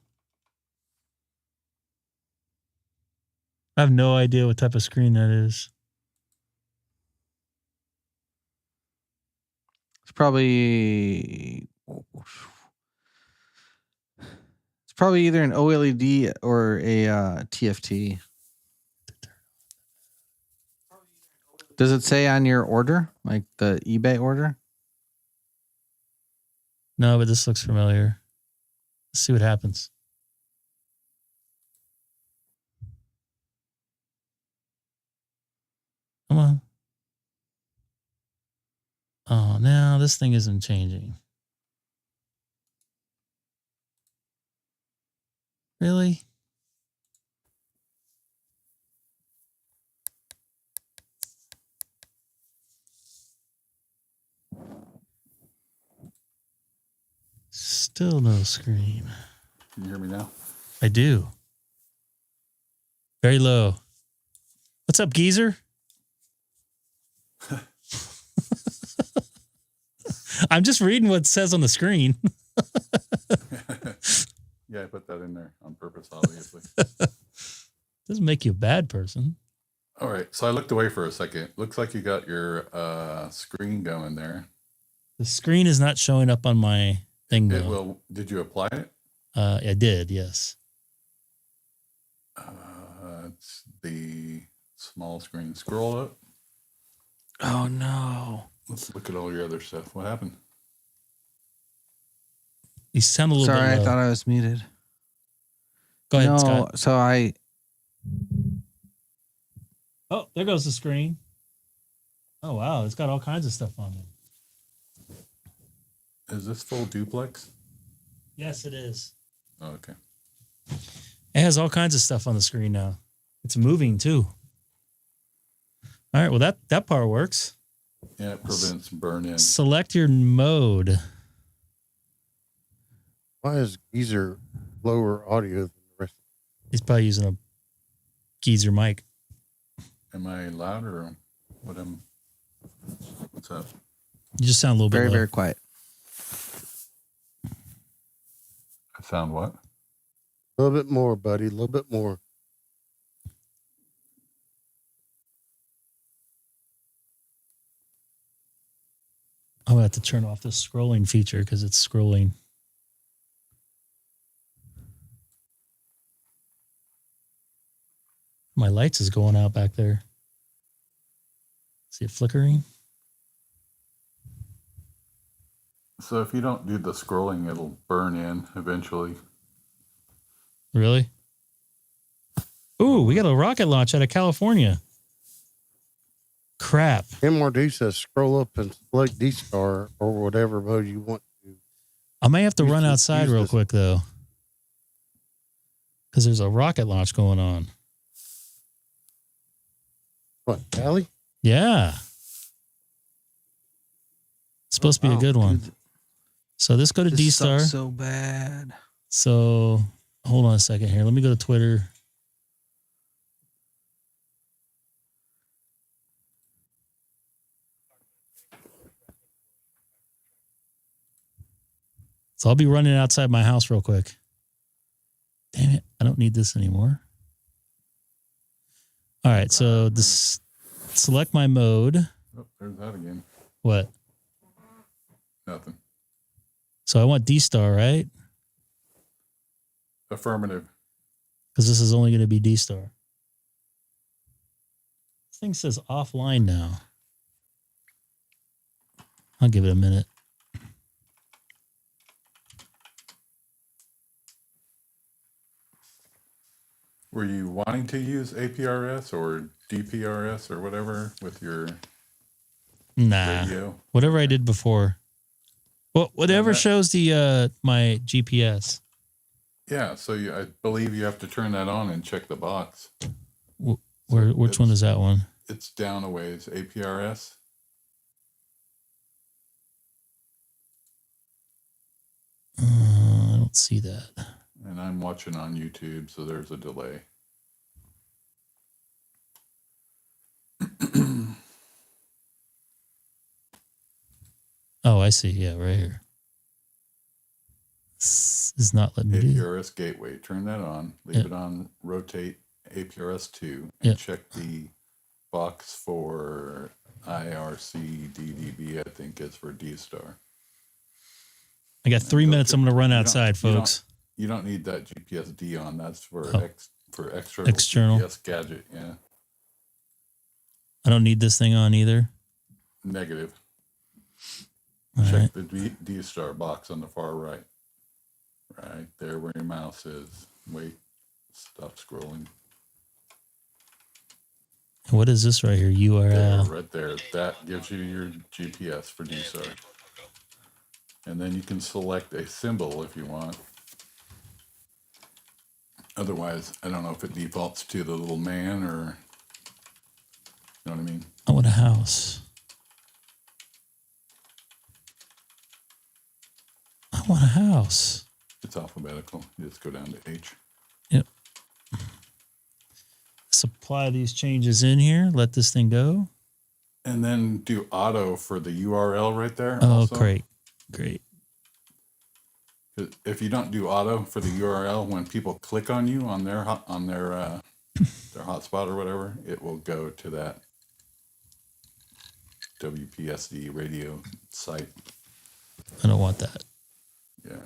I have no idea what type of screen that is. It's probably either an OLED or a TFT. Does it say on your order, like the eBay order? No, but this looks familiar. Let's see what happens. Come on. Oh, now this thing isn't changing. Really? Still no screen. Can you hear me now? I do. Very low. What's up, geezer? I'm just reading what it says on the screen. Yeah, I put that in there on purpose, obviously. Doesn't make you a bad person. All right, so I looked away for a second. Looks like you got your screen going there. The screen is not showing up on my thing, though. It will. Did you apply it? I did, yes. It's the small screen. Scroll up. Oh no! Let's look at all your other stuff. What happened? You sound a little bit Sorry, low. I thought I was muted. Go ahead, No, Scott. so Oh, there goes the screen. Oh, wow. It's got all kinds of stuff on it. Is this full duplex? Yes, it is. Oh, okay. It has all kinds of stuff on the screen now. It's moving, too. All right, well, that part works. Yeah, it prevents burn-in. Select your mode. Why is Geezer lower audio than the rest? He's probably using a geezer mic. Am I loud or what's up? You just sound a little bit very, low. very quiet. I sound what? A little bit more, buddy. A little bit more. I'm going to have to turn off the scrolling feature because it's scrolling. My lights is going out back there. See it flickering? So if you don't do the scrolling, it'll burn in eventually. Really? Ooh, we got a rocket launch out of California. Crap. MRD says scroll up and select DStar or whatever mode you want to. I may have to Use run this- outside use real this. quick, though. Because there's a rocket launch going on. What, Allie? Yeah. It's supposed to be a good one. Dude, So this go to this DStar. sucks so bad. So hold on a second here. Let me go to Twitter. So I'll be running outside my house real quick. Damn it. I don't need this anymore. All right. So this select my mode. Oh, there's that again. What? Nothing. So I want DStar, right? Affirmative. Because this is only going to be DStar. This thing says offline now. I'll give it a minute. Were you wanting to use APRS or DPRS or whatever with your Nah. radio? Whatever I did before. Well, whatever shows the my GPS. Yeah, so I believe you have to turn that on and check the box. Which one is that one? It's down a ways. APRS. I don't see that. And I'm watching on YouTube, so there's a delay. Oh, I see. Yeah, right here. This is not letting me do that. APRS gateway. Turn that on. Leave it on. Rotate APRS 2 and check the box for IRC DDB. I think is for DStar. I got 3 minutes. I'm going to run outside, folks. You don't need that GPS D on. That's for external GPS gadget. Yeah. I don't need this thing on either. Negative. All Check the DStar box on the far right. Right there where your mouse is. Wait. Stop scrolling. What is this right here? URL. There, right there. That gives you your GPS for DStar. And then you can select a symbol if you want. Otherwise, I don't know if it defaults to the little man or, you know what I mean? I want a house. I want a house. It's alphabetical. You just go down to H. Yep. Supply these changes in here. Let this thing go. And then do auto for the URL right there. Oh, also. great. Great. If you don't do auto for the URL, when people click on you on their their hotspot or whatever, it will go to that WPSD radio site. I don't want that. Yeah.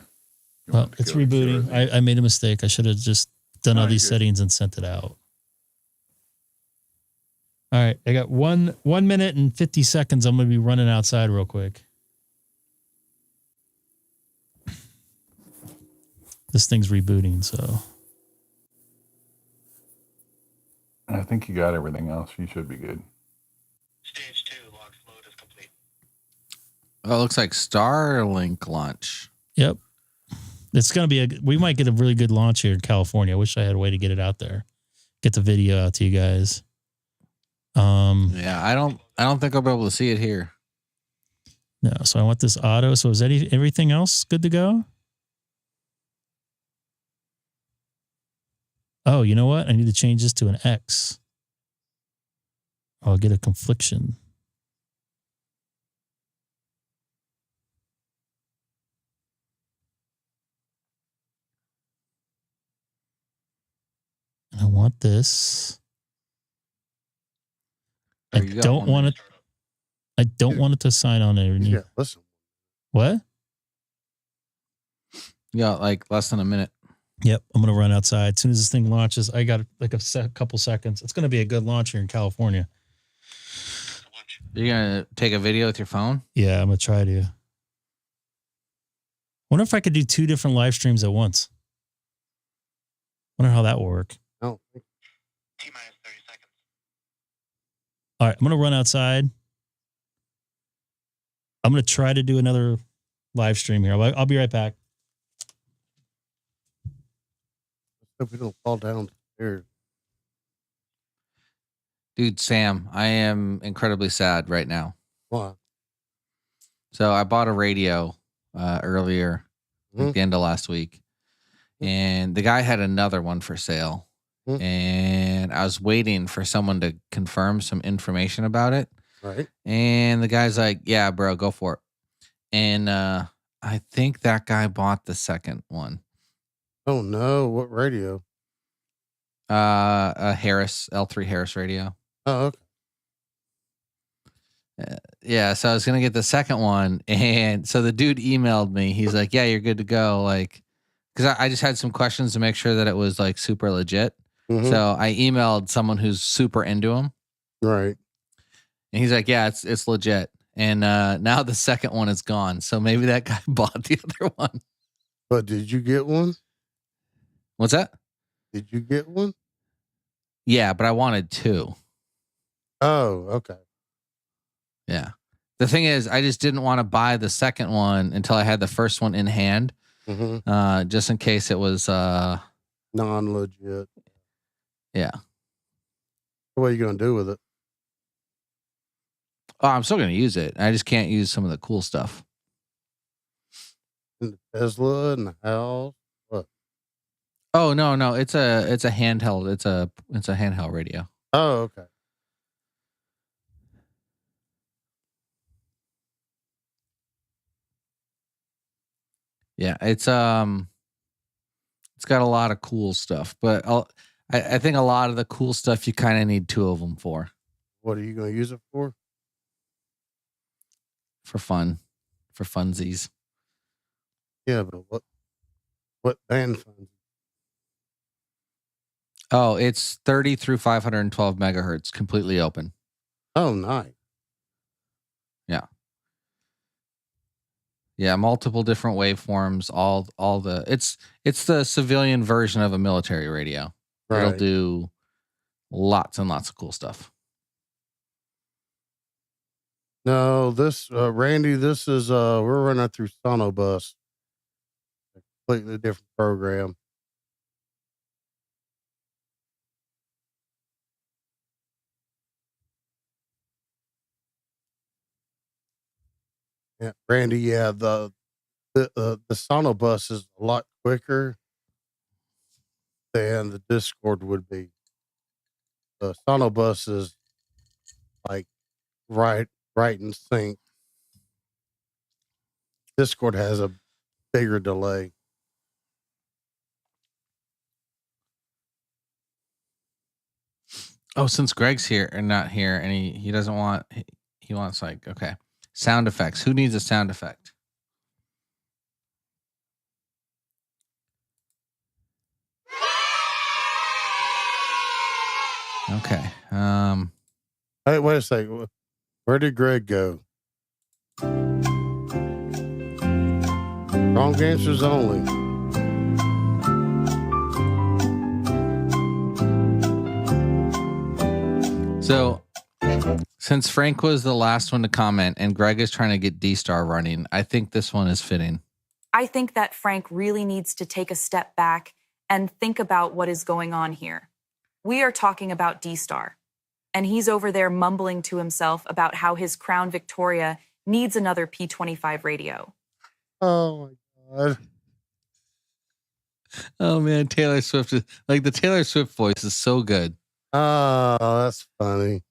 Well, it's rebooting. I made a mistake. I should have just done all these settings and sent it out. All right. I got 1 minute and 50 seconds. I'm going to be running outside real quick. This thing's rebooting, so. I think you got everything else. You should be good. Stage 2 launch mode is complete. Oh, it looks like Starlink launch. Yep. It's going to be we might get a really good launch here in California. I wish I had a way to get it out there. Get the video out to you guys. Yeah, I don't think I'll be able to see it here. No, so I want this auto. So is everything else good to go? Oh, you know what? I need to change this to an X. I'll get a confliction. And I want this. I don't want it. I don't want it to sign on underneath. Yeah, listen. What? Yeah, like less than a minute. Yep, I'm going to run outside. As soon as this thing launches, I got like a couple seconds. It's going to be a good launch here in California. You're going to take a video with your phone? Yeah, I'm going to try to. Wonder if I could do 2 different live streams at once. Wonder how that will work. Oh. T-minus 30 seconds. All right, I'm going to run outside. I'm going to try to do another live stream here. I'll be right back. Hope we don't fall down here. Dude, Sam, I am incredibly sad right now. Why? So I bought a radio earlier, like the end of last week. And the guy had another one for sale. And I was waiting for someone to confirm some information about it. Right. And the guy's like, yeah, bro, go for it. And I think that guy bought the second one. Oh, no. What radio? A Harris, L3 Harris radio. Oh, okay. Yeah, so I was going to get the second one. And so the dude emailed me. He's like, yeah, you're good to go. Like, because I just had some questions to make sure that it was like super legit. So I emailed someone who's super into him. Right. And he's like, yeah, it's legit. And now the second one is gone. So maybe that guy bought the other one. But did you get one? What's that? Did you get one? Yeah, but I wanted two. Oh, okay. Yeah. The thing is, I just didn't want to buy the second one until I had the first one in hand, just in case it was non-legit. Yeah. What are you going to do with it? Oh, I'm still going to use it. I just can't use some of the cool stuff. In the Tesla in the house? What? Oh, no. It's a handheld. It's a handheld radio. Oh, okay. Yeah, it's got a lot of cool stuff, but I think a lot of the cool stuff you kind of need two of them for. What are you going to use it for? For fun, for funsies. Yeah, but what band fun? Oh, it's 30 through 512 megahertz, completely open. Oh, nice. Yeah, multiple different waveforms. All the it's the civilian version of a military radio. Right. It'll do lots and lots of cool stuff. No, this Randy, this is we're running through SonoBus. A completely different program. Yeah, Randy, yeah, the SonoBus is a lot quicker than the Discord would be. The SonoBus is like right in sync. Discord has a bigger delay. Oh, since Greg's here or not here, and he doesn't want, he wants like, okay, sound effects. Who needs a sound effect? Okay. Hey, wait a second. Where did Greg go? Wrong answers only. So, since Frank was the last one to comment and Greg is trying to get DStar running, I think this one is fitting. I think that Frank really needs to take a step back and think about what is going on here. We are talking about DStar, and he's over there mumbling to himself about how his Crown Victoria needs another P25 radio. Oh my God. Oh man, Taylor Swift is like, the Taylor Swift voice is so good. Oh, that's funny.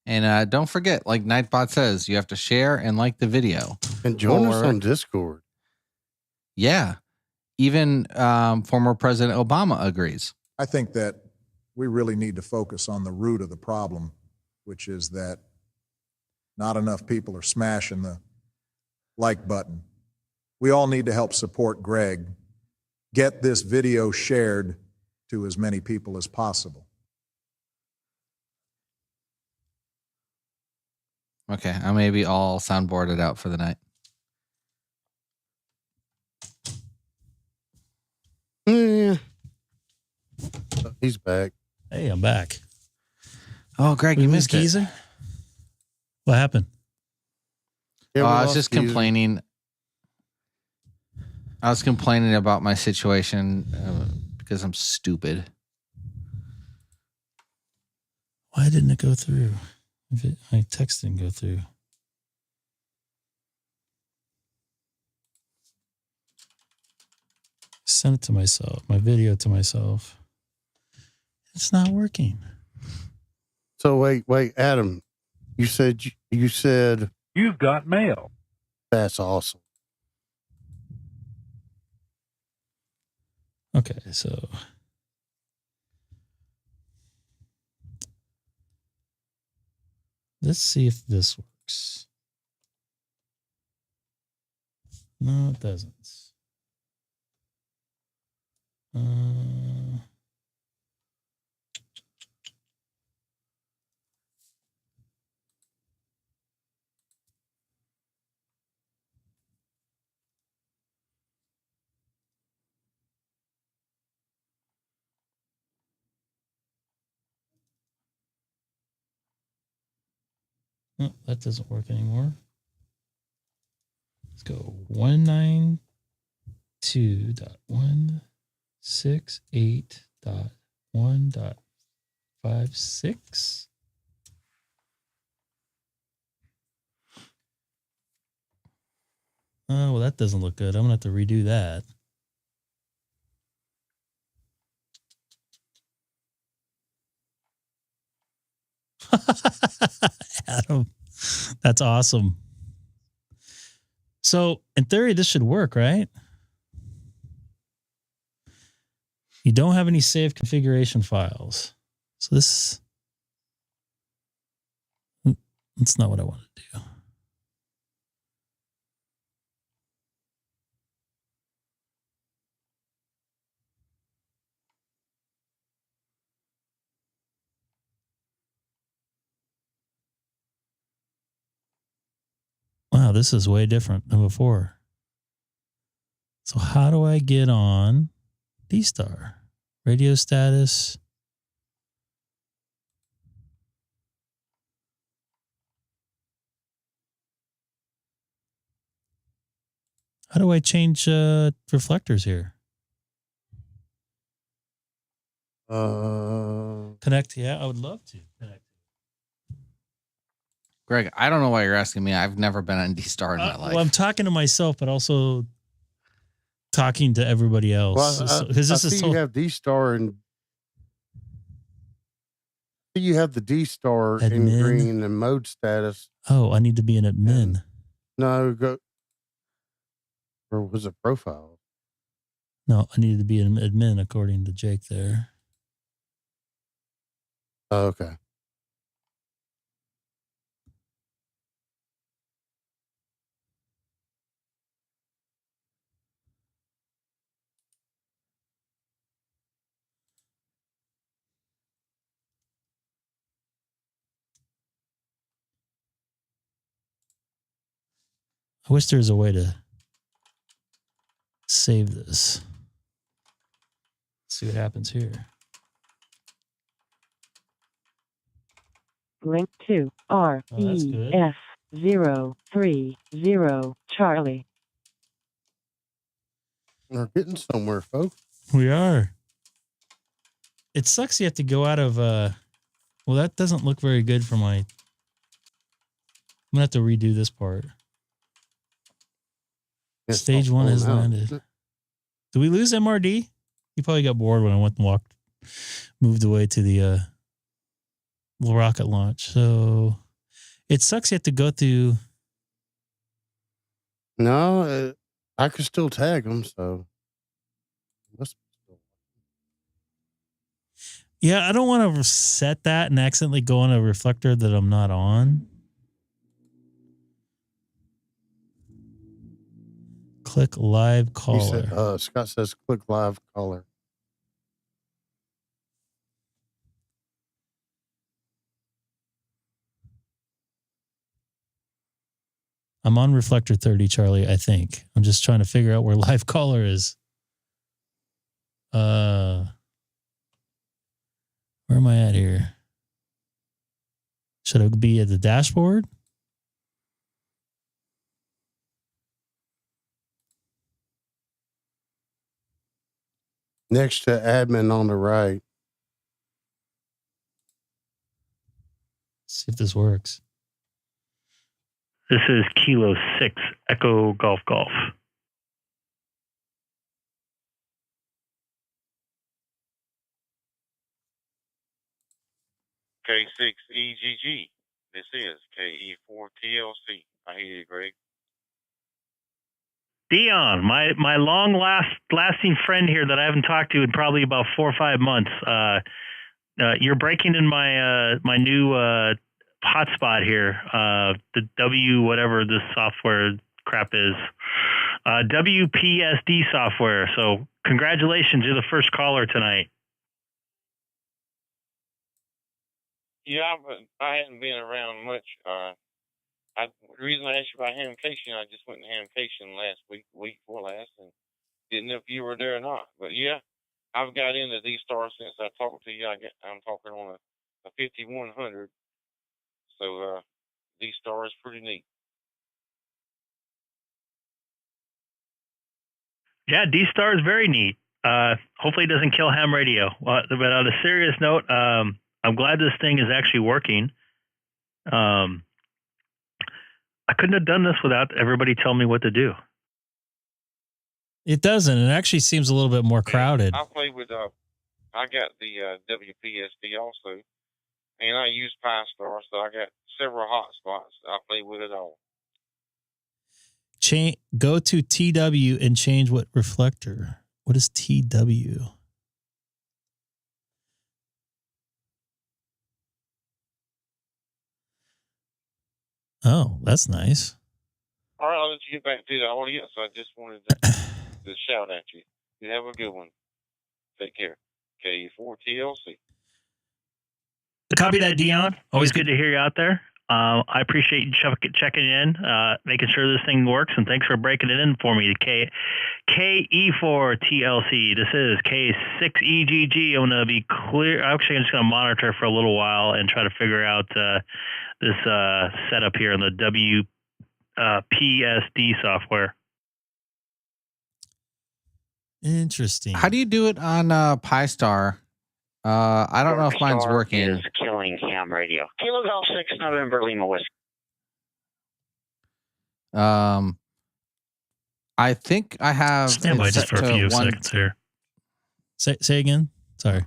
And don't forget, like Nightbot says, you have to share and like the video. And join us on Discord. Yeah. Even former President Obama agrees. I think that we really need to focus on the root of the problem, which is that not enough people are smashing the like button. We all need to help support Greg. Get this video shared to as many people as possible. Okay, I may be all soundboarded out for the night. Yeah. He's back. Hey, I'm back. Oh, Greg, you missed it. Geezer? What happened? Yeah, we I was lost just Geezer. complaining. I was complaining about my situation because I'm stupid. Why didn't it go through? My text didn't go through. Sent it to myself, my video to myself. It's not working. So wait, Adam, you said You've got mail. That's awesome. Okay, so let's see if this works. No, it doesn't. Oh, that doesn't work anymore. Let's go 192.168.1.56. Oh, well, that doesn't look good. I'm going to have to redo that. Adam, that's awesome. So, in theory, this should work, right? You don't have any saved configuration files. So this, that's not what I want to do. Wow, this is way different than before. So how do I get on DStar? Radio status. How do I change reflectors here? Connect, yeah, I would love to connect. Greg, I don't know why you're asking me. I've never been on DStar in my life. Well, I'm talking to myself, but also talking to everybody else. Well, Because I this is see you have DStar and you have the DStar in Admin. green and mode status. Oh, I need to be an admin. No, go. Or was it profile? No, I needed to be an admin according to Jake there. Oh, okay. I wish there was a way to save this. Let's see what happens here. Link to REF030 Charlie. We're getting somewhere, folks. We are. It sucks you have to go out of well, that doesn't look very good for my. I'm gonna have to redo this part. It's Stage one has falling out. landed. Did we lose MRD? He probably got bored when I went and moved away to the rocket launch. So it sucks you have to go through. No, I could still tag them, so. Yeah, I don't want to reset that and accidentally go on a reflector that I'm not on. Click live caller. Scott says click live caller. I'm on reflector 30, Charlie, I think. I'm just trying to figure out where live caller is. Where am I at here? Should I be at the dashboard? Next to admin on the right. Let's see if this works. This is Kilo 6 Echo Golf Golf. K6EGG. This is KE4TLC. I hear you, Greg. Dion, my lasting friend here that I haven't talked to in probably about 4 or 5 months. You're breaking in my new hotspot here. The W whatever this software crap is. WPSD software. So congratulations, you're the first caller tonight. Yeah, but I hadn't been around much. The reason I asked you about hamcation, I just went to hamcation last week before last, and didn't know if you were there or not. But yeah, I've got into DStar since I talked to you. I'm talking on a 5100. So DStar is pretty neat. Yeah, DStar is very neat. Hopefully it doesn't kill ham radio. But on a serious note, I'm glad this thing is actually working. I couldn't have done this without everybody telling me what to do. It doesn't. It actually seems a little bit more crowded. I play with, I got the WPSD also, and I use PyStar, so I got several hotspots. I play with it all. Go to TW and change what reflector. What is TW? Oh, that's nice. All right, I'll let you get back to the audience. I just wanted to shout at you. You have a good one. Take care. K4TLC. Copy that, Dion. Always good to hear you out there. I appreciate you checking in, making sure this thing works, and thanks for breaking it in for me. KE4TLC. This is K6EGG. I'm going to be clear. Actually, I'm just going to monitor for a little while and try to figure out this setup here in the WPSD software. Interesting. How do you do it on PyStar? I don't know if mine's working. Is killing ham radio. Kilo Golf 6 November Lima Whiskey. I think I have. Stand by just for a few seconds here. Say again. Sorry.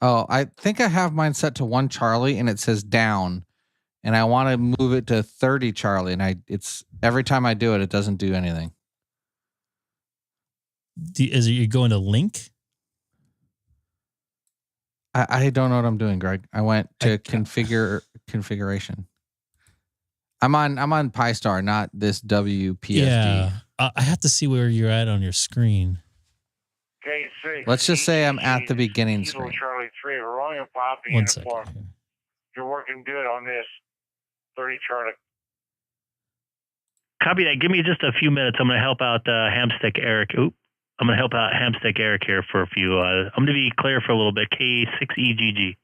Oh, I think I have mine set to 1 Charlie, and it says down, and I want to move it to 30 Charlie, and it's every time I do it, it doesn't do anything. Is it you going to link? I don't know what I'm doing, Greg. I went to configuration. I'm on PyStar, not this WPSD. Yeah, I have to see where you're at on your screen. K6. Let's just say I'm at the beginning Kilo screen. Charlie 3, Royal Poppy 1 uniform. second. You're working good on this. 30 Charlie. Copy that. Give me just a few minutes. I'm going to help out Hamstick Eric. I'm going to help out Hamstick Eric here for a few. I'm going to be clear for a little bit. K6EGG.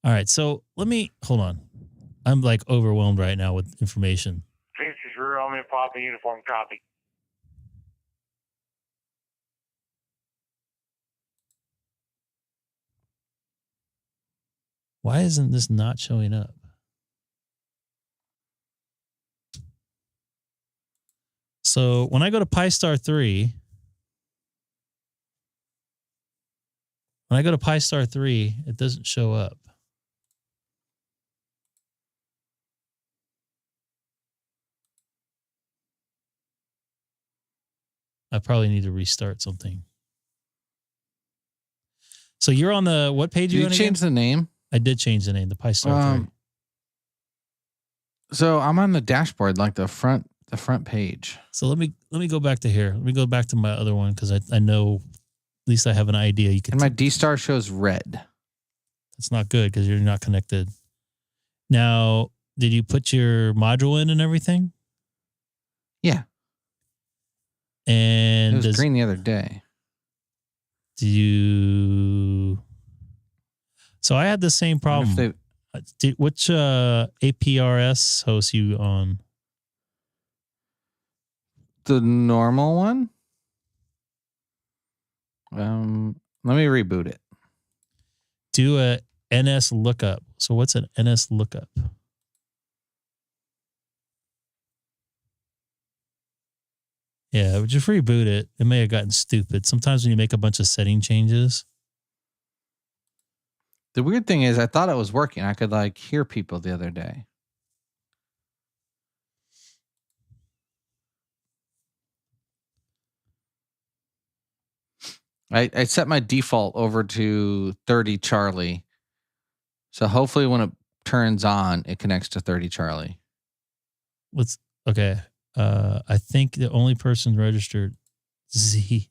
All right, so let me hold on. I'm like overwhelmed right now with information. This is Royal Poppy uniform copy. Why isn't this not showing up? So when I go to PyStar 3, it doesn't show up. I probably need to restart something. So you're on the what page? Did you change the name? I did change the name. The PyStar 3. So I'm on the dashboard, like the front page. So let me go back to here. Let me go back to my other one because I know at least I have an idea. You can. And my DStar shows red. That's not good because you're not connected. Now, did you put your module in and everything? Yeah. And it was green the other day. Do you? So I had the same problem. Which APRS host you on? The normal one. Let me reboot it. Do a NS lookup. So what's an NS lookup? Yeah, just reboot it. It may have gotten stupid. Sometimes when you make a bunch of setting changes. The weird thing is I thought it was working. I could like hear people the other day. I set my default over to 30 Charlie. So hopefully when it turns on, it connects to 30 Charlie. Okay. I think the only person registered Z.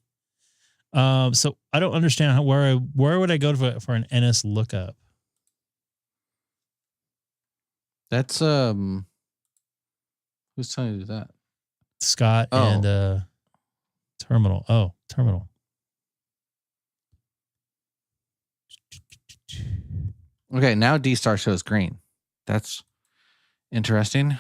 So I don't understand where would I go for an NS lookup? That's who's telling you to do that? Scott and Terminal. Oh, Terminal. Okay, now DStar shows green. That's interesting.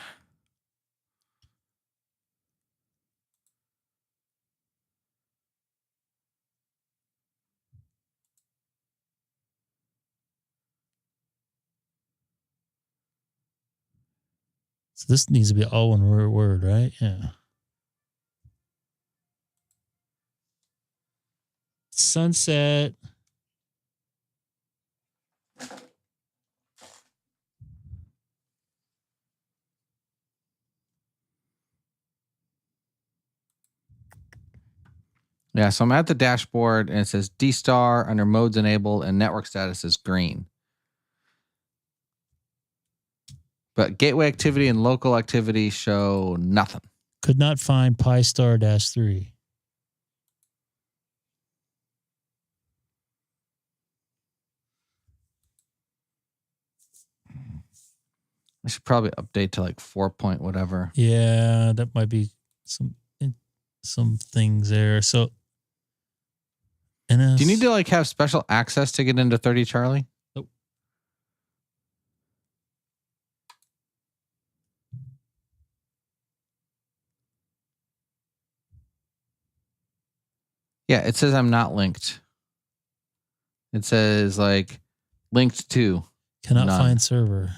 So this needs to be all one word, right? Yeah. Sunset. Yeah, so I'm at the dashboard and it says DStar under modes enabled and network status is green. But gateway activity and local activity show nothing. Could not find Pi-Star-3. I should probably update to like 4 point whatever. Yeah, that might be some things there. So NS. Do you need to like have special access to get into 30 Charlie? Nope. Yeah, it says I'm not linked. It says like linked to. Cannot none. find server.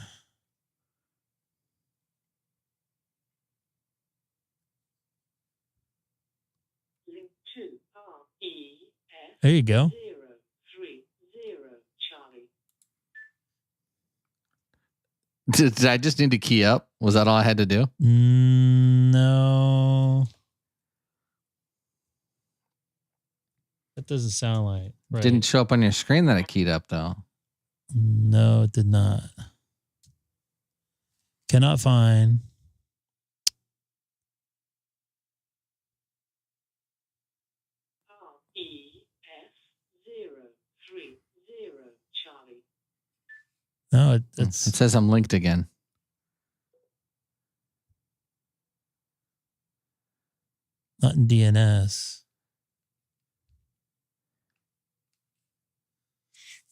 Link to REF. There you go. 030 Charlie. Did I just need to key up? Was that all I had to do? No. That doesn't sound like right. Didn't show up on your screen that I keyed up though. No, it did not. Cannot find. REF 030 Charlie. No, It it's says I'm linked again. not in DNS.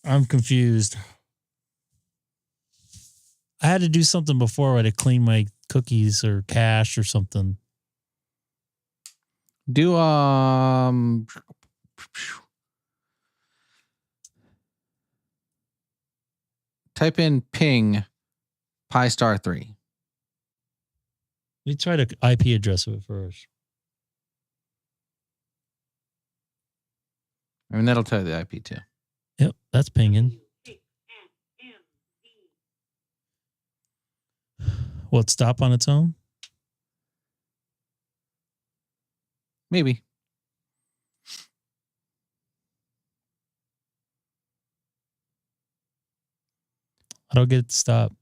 I'm confused. I had to do something before where to clean my cookies or cache or something. Do type in ping Pi-Star-3. Let me try to IP address of it first. I mean, that'll tell you the IP too. Yep, that's pinging. Will it stop on its own? Maybe. I don't get it to stop.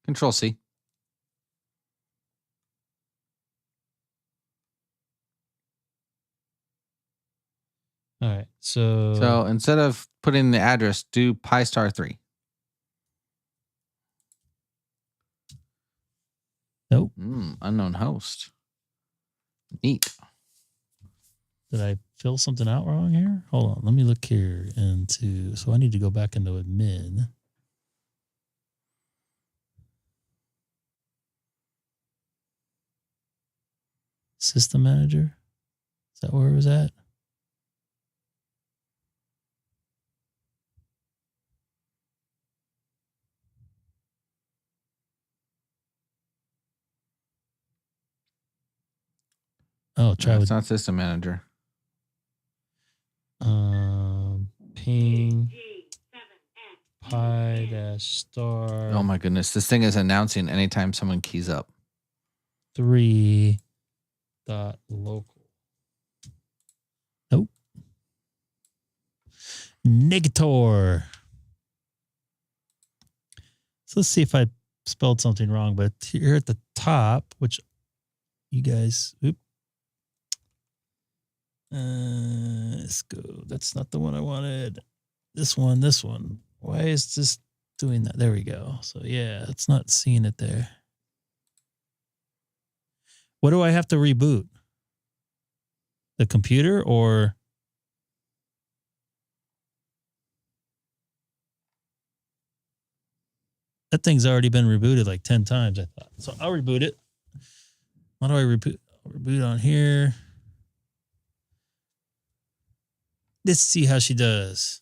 Control C. All right. So So instead of putting the address, do Pi-Star-3. nope. Unknown host. Neat. Did I fill something out wrong here? Hold on. Let me look here into. So I need to go back into admin. System manager. Is that where it was at? Oh, try No, with it's not system manager. ping Pi-Star. Oh my goodness. This thing is announcing anytime someone keys up. 3 dot local. Nope. Negator. So let's see if I spelled something wrong, but here at the top, which you guys. Oop. Let's go. That's not the one I wanted. This one. Why is this doing that? There we go. So yeah, it's not seeing it there. What do I have to reboot? The computer or? That thing's already been rebooted like 10 times, I thought. So I'll reboot it. How do I reboot? I'll reboot on here. Let's see how she does.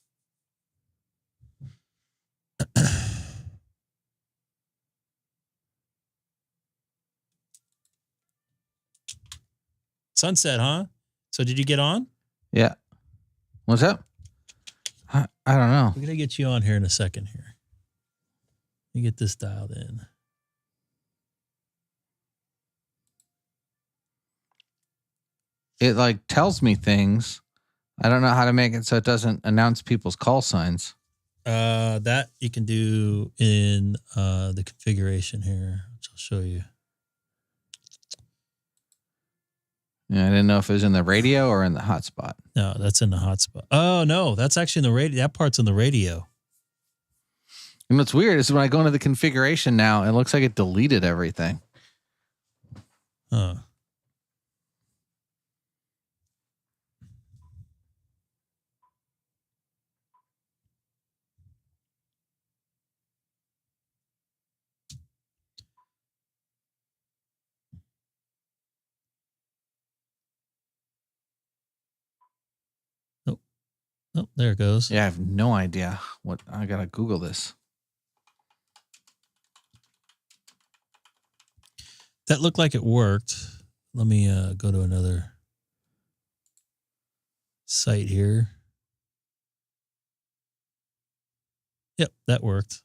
Sunset, huh? So did you get on? Yeah. What's up? I don't know. We're going to get you on here in a second here. Let me get this dialed in. It like tells me things. I don't know how to make it so it doesn't announce people's call signs. That you can do in the configuration here, which I'll show you. Yeah, I didn't know if it was in the radio or in the hotspot. No, that's in the hotspot. Oh no, that's actually in the radio. That part's in the radio. And what's weird is when I go into the configuration now, it looks like it deleted everything. Huh. Oh, there it goes. Yeah, I have no idea what I gotta Google this. That looked like it worked. Let me go to another site here. Yep, that worked.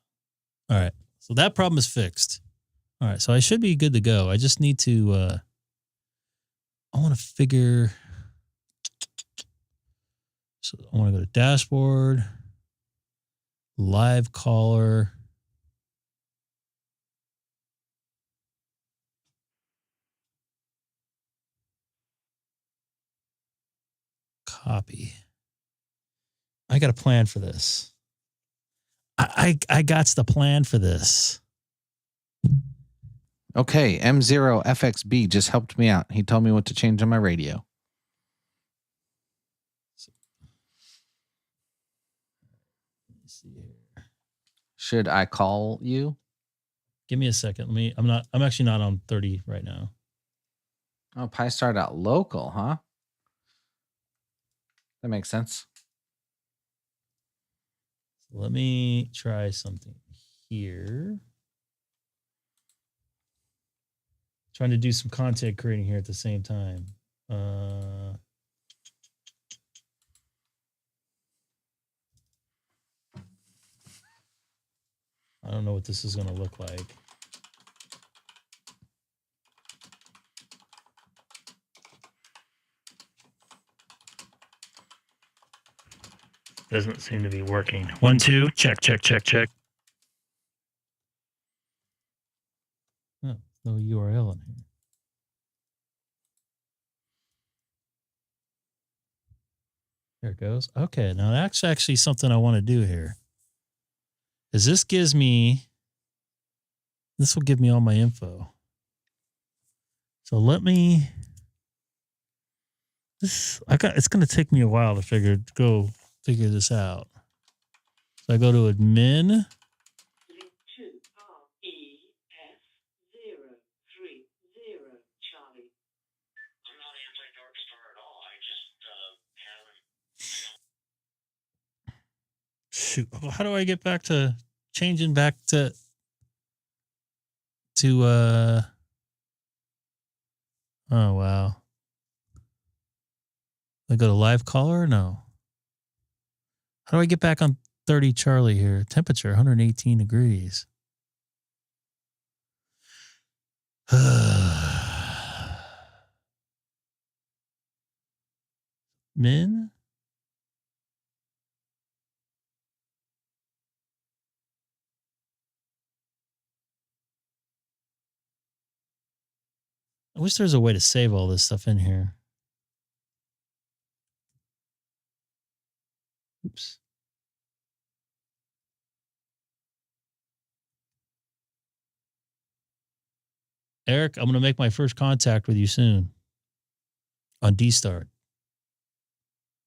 All right. So that problem is fixed. All right. So I should be good to go. I just need to, I want to figure. So I want to go to dashboard, live caller. Copy. I got a plan for this. I got the plan for this. Okay, M0FXB just helped me out. He told me what to change on my radio. Should I call you? Give me a second. I'm actually not on 30 right now. Oh, Pi-Star.local, huh? That makes sense. Let me try something here. Trying to do some content creating here at the same time. I don't know what this is going to look like. Doesn't seem to be working. 1, 2, check. Oh, no URL in here. There it goes. Okay, now that's actually something I want to do here. Is this will give me all my info. So let me, it's going to take me a while to figure this out. So I go to admin. Link to RES030 Charlie. I'm not anti-DarkStar at all. I just haven't. Shoot, how do I get back to changing back to oh wow. I go to live caller? No. How do I get back on 30 Charlie here? Temperature 118 degrees. Min? I wish there's a way to save all this stuff in here. Oops. Eric, I'm going to make my first contact with you soon on DStar.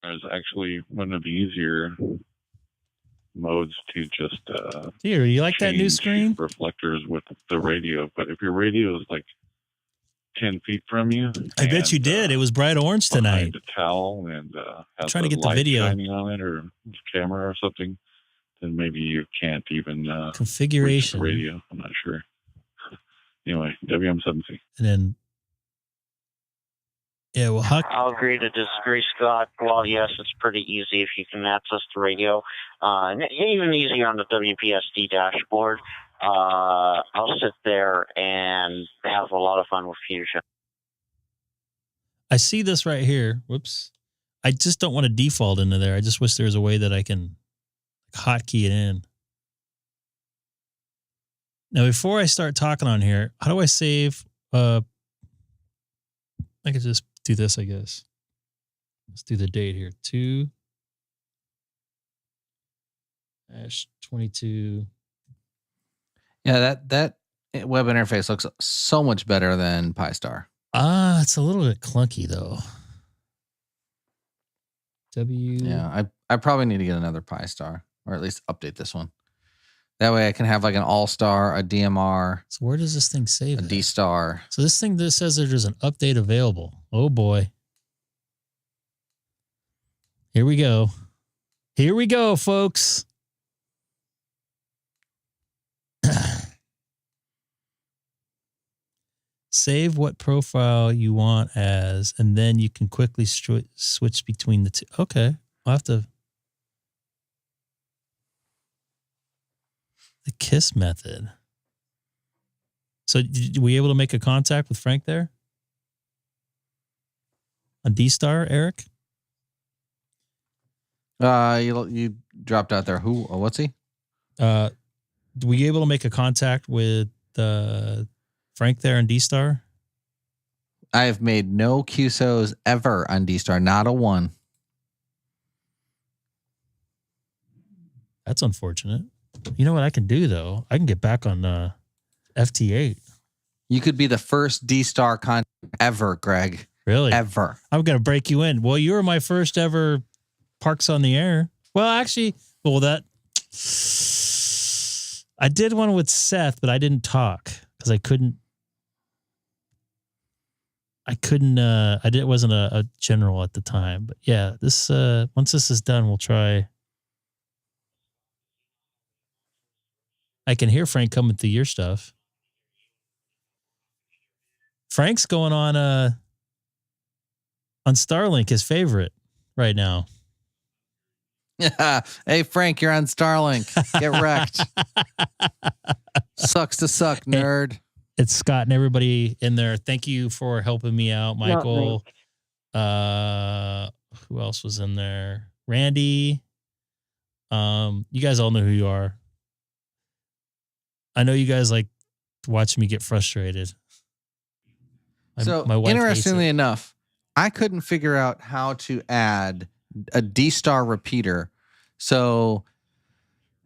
It's actually one of the easier modes to just Here, you like that new change screen? reflectors with the radio. But if your radio is like 10 feet from you, I bet you did. It was bright orange tonight. behind a towel and has trying to a get the light video. shining on it or camera or something, then maybe you can't even Configuration. reach the radio. I'm not sure. Anyway, WM7C. And then, yeah, well, Huck. I'll agree to disagree, Scott. Well, yes, it's pretty easy if you can access the radio. And even easier on the WPSD dashboard. I'll sit there and have a lot of fun with Fusion. I see this right here. Whoops. I just don't want to default into there. I just wish there was a way that I can hotkey it in. Now, before I start talking on here, how do I save? I could just do this, I guess. Let's do the date here. 2-22. Yeah, that web interface looks so much better than PyStar. It's a little bit clunky though. Yeah, I probably need to get another PyStar, or at least update this one. That way I can have like an Allstar, a DMR. So where does this thing save? A DStar. So this thing that says there's an update available. Oh boy. Here we go. Here we go, folks. Save what profile you want as, and then you can quickly switch between the two. Okay. I'll have to. The KISS method. So were you able to make a contact with Frank there? On DStar, Eric? You dropped out there. Who? What's he? Were you able to make a contact with Frank there on DStar? I have made no QSOs ever on DStar, not a one. That's unfortunate. You know what I can do though? I can get back on FT8. You could be the first DStar contact ever, Greg. Really? Ever. I'm gonna break you in. Well, you were my first ever Parks on the Air. Well, actually, that I did one with Seth, but I didn't talk because I couldn't. Wasn't a general at the time. But yeah, this once this is done, we'll try. I can hear Frank coming through your stuff. Frank's going on Starlink, his favorite right now. Yeah. Hey, Frank, you're on Starlink. Get wrecked. Sucks to suck, nerd. It's Scott and everybody in there. Thank you for helping me out, Michael. Who else was in there? Randy. You guys all know who you are. I know you guys like watching me get frustrated. My wife interestingly enough, I couldn't figure out how to add a DStar repeater. So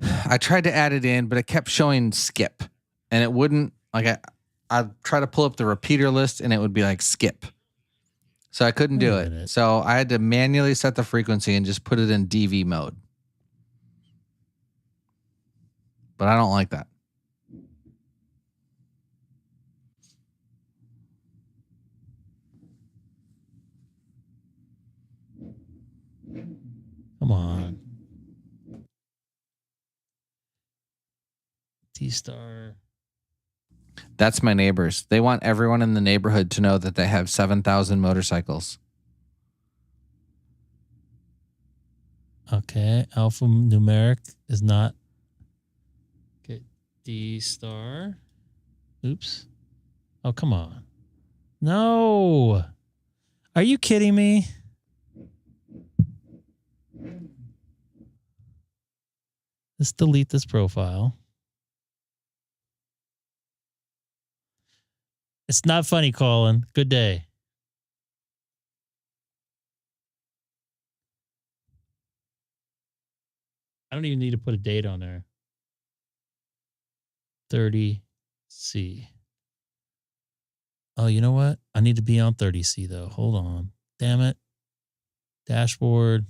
I tried to add it in, but it kept showing skip. And it wouldn't, like I'd try to pull up the repeater list and it would be like skip. So I couldn't do it. So I had to manually set the frequency and just put it in DV mode. But I don't like that. Come on. DStar. That's my neighbors. They want everyone in the neighborhood to know that they have 7,000 motorcycles. Okay. Alphanumeric is not. Okay. DStar. Oops. Oh, come on. No. Are you kidding me? Let's delete this profile. It's not funny, Colin. Good day. I don't even need to put a date on there. 30C. Oh, you know what? I need to be on 30C though. Hold on. Damn it. Dashboard.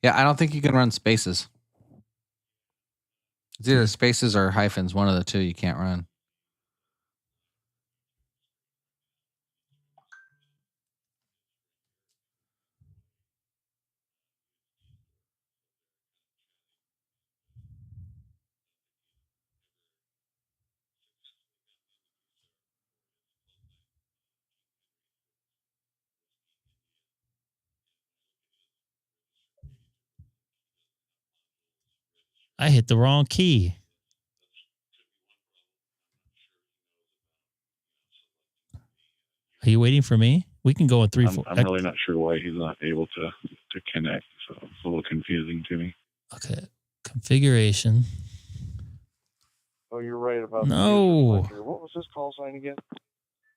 Yeah, I don't think you can run spaces. It's either spaces or hyphens, one of the two you can't run. I hit the wrong key. Are you waiting for me? We can go in 3, 4. I'm really not sure why he's not able to connect, so it's a little confusing to me. Okay. Configuration. Oh, you're right about No. the reflector. What was his call sign again?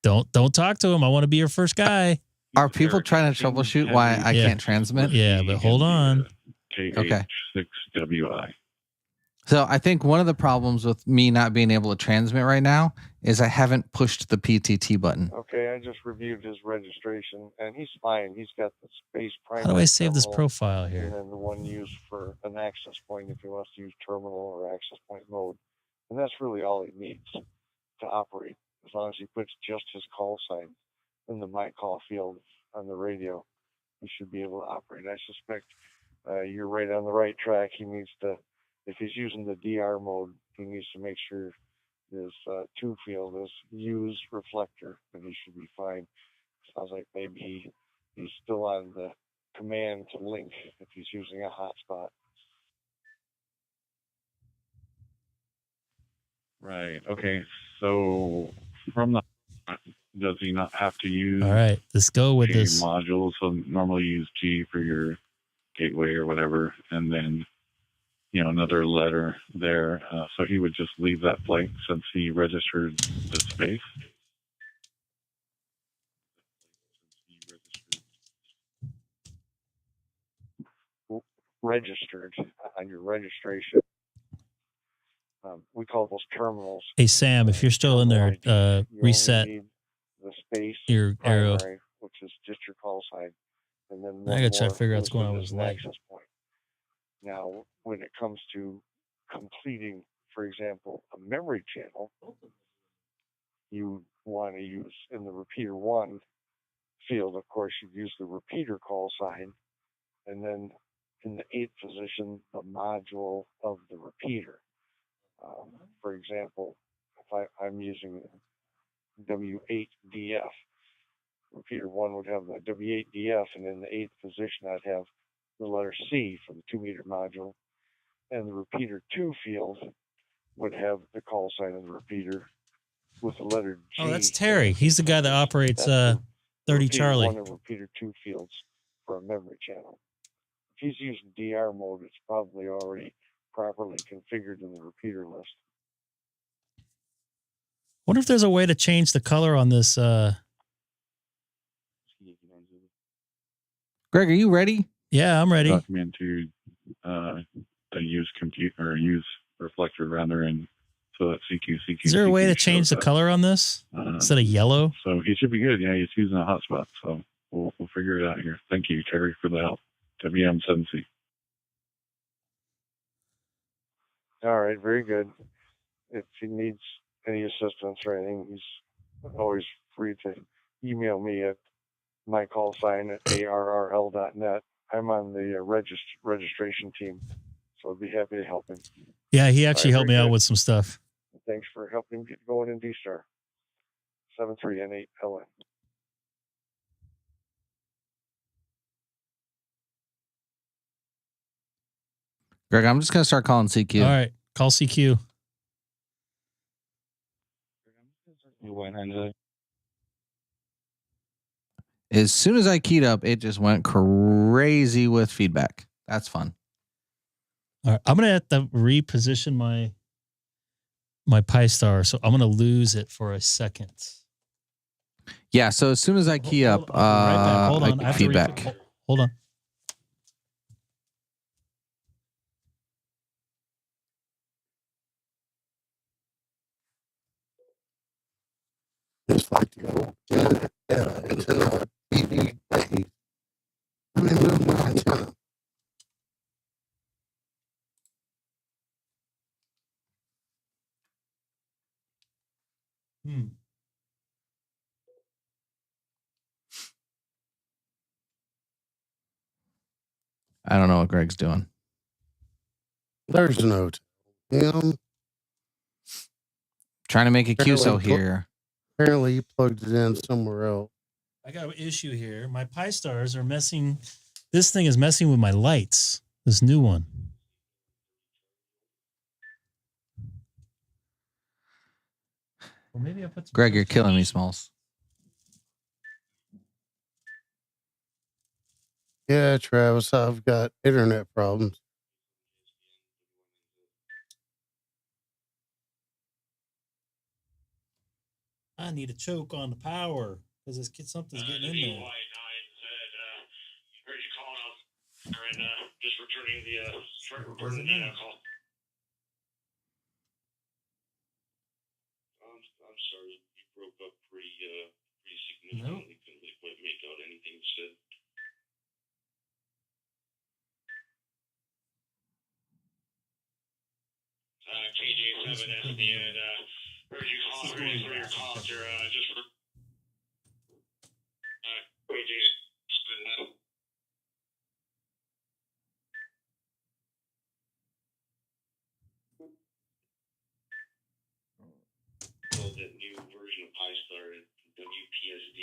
Don't talk to him. I want to be your first guy. Are people trying to troubleshoot why I can't transmit? Yeah, but hold on. K6EGG. So I think one of the problems with me not being able to transmit right now is I haven't pushed the PTT button. Okay, I just reviewed his registration, and he's fine. He's got the space primary. How do I save this terminal, profile and here? then the one used for an access point if he wants to use terminal or access point mode. And that's really all he needs to operate. As long as he puts just his call sign in the my call field on the radio, he should be able to operate. I suspect you're right on the right track. He needs to, if he's using the DR mode, he needs to make sure his two field is use reflector, and he should be fine. Sounds like maybe he's still on the command to link if he's using a hotspot. Right. Okay. So from the, does he not have to use? All right, let's go with this module. So normally use G for your gateway or whatever, and then another letter there. So he would just leave that blank since he registered the space. Registered on your registration. We call those terminals. Hey, Sam, if you're still in there, reset the space your arrow. primary, which is just your call sign. And then I got to try to figure out what's going on with his leg. access point. Now, when it comes to completing, for example, a memory channel, you want to use in the repeater 1 field, of course, you use the repeater call sign, and then in the 8th position, the module of the repeater. For example, if I'm using W8DF, repeater 1 would have the W8DF, and in the 8th position, I'd have the letter C for the 2-meter module, and the repeater 2 field would have the call sign of the repeater with the letter G. Oh, that's Terry. He's the guy that operates 30 Charlie. One of repeater 2 fields for a memory channel. If he's using DR mode, it's probably already properly configured in the repeater list. Wonder if there's a way to change the color on this. Greg, are you ready? Yeah, I'm ready. Document to use compute or use reflector rather, and so that CQ. Is there a way to change the color on this instead of yellow? So he should be good. Yeah, he's using a hotspot. So we'll figure it out here. Thank you, Terry, for the help. WM7C. All right, very good. If he needs any assistance or anything, he's always free to email me at mycallsign@arrl.net. I'm on the registration team, so I'd be happy to help him. Yeah, he actually helped me out with some stuff. Thanks for helping him get going in DStar. 73N8LN. Greg, I'm just going to start calling CQ. All right, call CQ. As soon as I keyed up, it just went crazy with feedback. That's fun. All right, I'm gonna have to reposition my Pi Star, so I'm gonna lose it for a second. Yeah. So as soon as I key up, I'll be right back. Hold I on. I get have to feedback. hold on. It's like the old antenna TV days. I mean, move my antenna. I don't know what Greg's doing. There's no him. Trying to make a QSO Apparently- here. Apparently, he plugged it in somewhere else. I got an issue here. My Pi Stars are messing. This thing is messing with my lights. This new one. Well, maybe I put. Greg, you're killing me, Smalls. Yeah, Travis, I've got internet problems. I need a choke on the power because something's getting in there. Heard you calling out and just returning the Doesn't matter. call. I'm sorry, you broke up pretty significantly. Nope. Couldn't really quite make out anything you said. KJ7 at the end. Heard you calling for your call after just for KJ7. Build that new version of Pi-Star WPSD,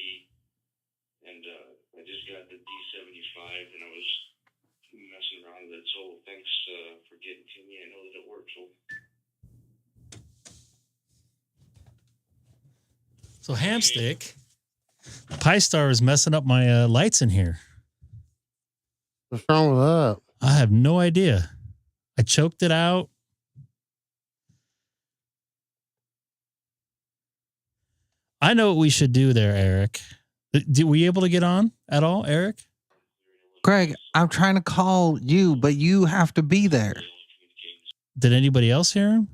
and I just got the D75, and I was messing around with it. So thanks for getting to me. I know that it works. So Hamstick, Pi Star is messing up my lights in here. What's wrong with that? I have no idea. I choked it out. I know what we should do there, Eric. Were you able to get on at all, Eric? Greg, I'm trying to call you, but you have to be there. Did anybody else hear him?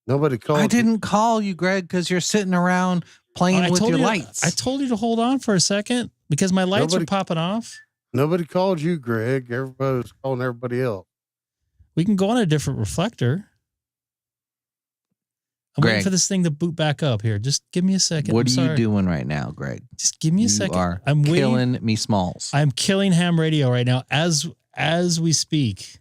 Nobody called. I didn't call you, Greg, because you're sitting around playing with your lights. I told you to hold on for a second because my lights are popping off. Nobody called you, Greg. Everybody was calling everybody else. We can go on a different reflector. I'm waiting for this thing to boot back up here. Just give me a second. What are you doing right now, Greg? Just give me a second. Are I'm killing me, Smalls. I'm killing ham radio right now as we speak.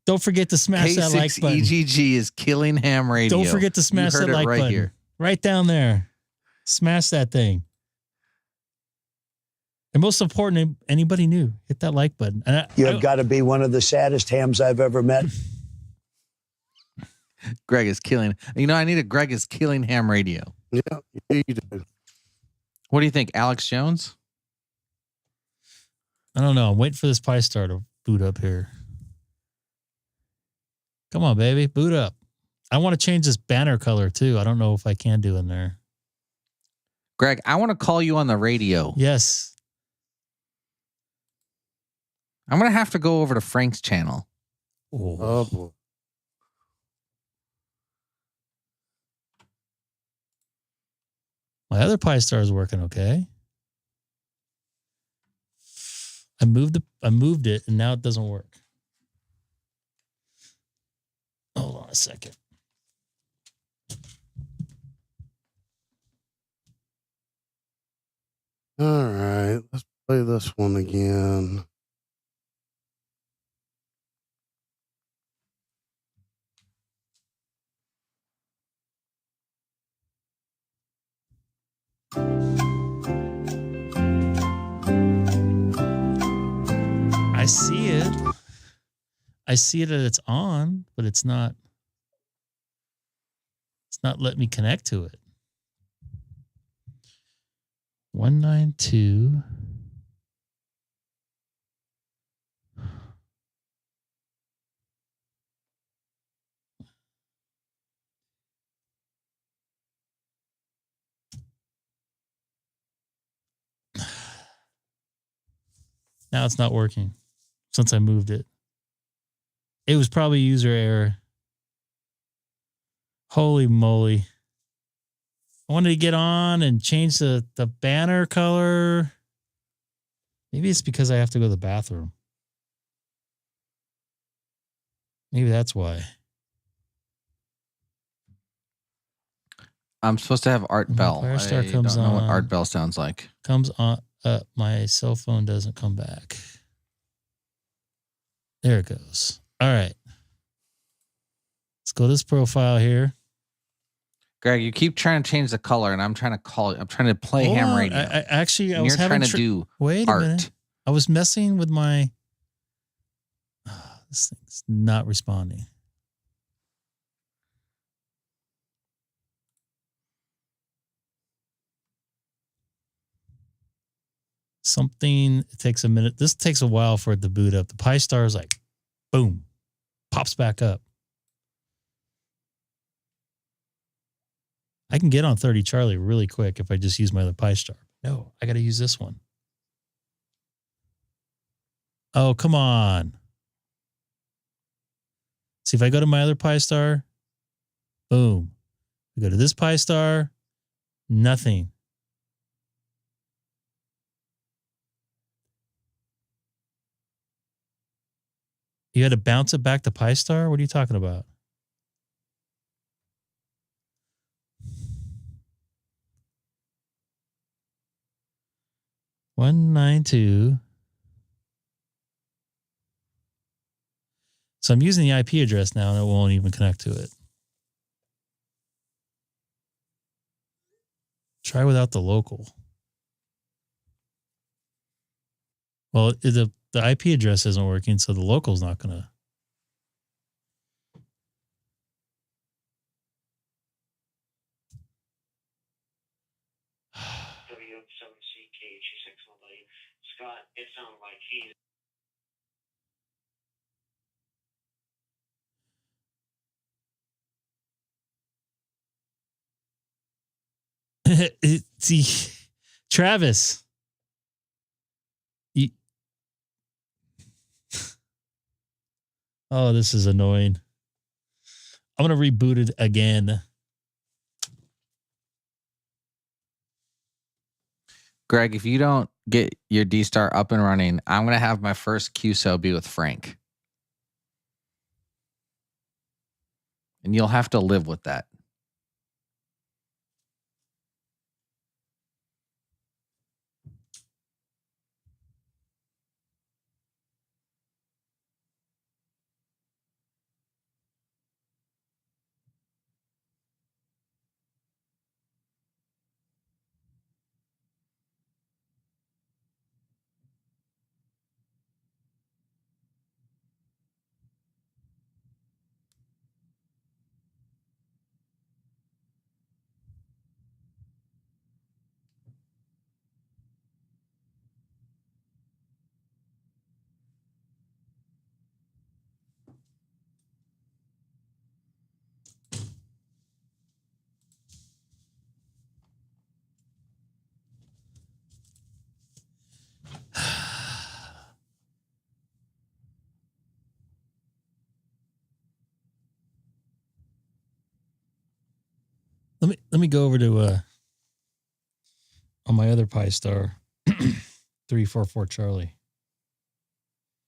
Don't forget to smash that like button. K6EGG is killing ham radio. Don't forget to smash that like button. Here. Right down there. Smash that thing. And most important, anybody new, hit that like button. And you have got to be one of the saddest hams I've ever met. Greg is killing. You know, I need a Greg is killing ham radio. Yeah, you do. What do you think, Alex Jones? I don't know. I'm waiting for this Pi Star to boot up here. Come on, baby. Boot up. I want to change this banner color, too. I don't know if I can do in there. Greg, I want to call you on the radio. Yes. I'm going to have to go over to Frank's channel. Oh boy. My other Pi Star is working okay. I moved it, and now it doesn't work. Hold on a second. All right, let's play this one again. I see it. I see it that it's on, but it's not letting me connect to it. 192. Now it's not working since I moved it. It was probably user error. Holy moly. I wanted to get on and change the banner color. Maybe it's because I have to go to the bathroom. Maybe that's why. I'm supposed to have Art Bell. Firestar I comes don't know on. what Art Bell sounds like. Comes on. My cell phone doesn't come back. There it goes. All right. Let's go to this profile here. Greg, you keep trying to change the color, and I'm trying to call it. I'm trying to play Hold ham on. radio. I was you're having trying to do Wait art. a minute. I was messing with my. This thing's not responding. Something, it takes a minute. This takes a while for it to boot up. The Pi-Star is like, boom, pops back up. I can get on 30 Charlie really quick if I just use my other Pi-Star. No, I got to use this one. Oh, come on. See, if I go to my other Pi-Star, boom. I go to this Pi-Star, nothing. You had to bounce it back to Pi-Star? What are you talking about? One 192. So I'm using the IP address now and it won't even connect to it. Try without the local. Well, the IP address isn't working, so the local's not going to. Scott, it sounds like he's. See, Travis. Oh, this is annoying. I'm going to reboot it again. Greg, if you don't get your DStar up and running, I'm going to have my first QSO be with Frank. And you'll have to live with that. Let me go over to on my other Pi-Star 344 Charlie.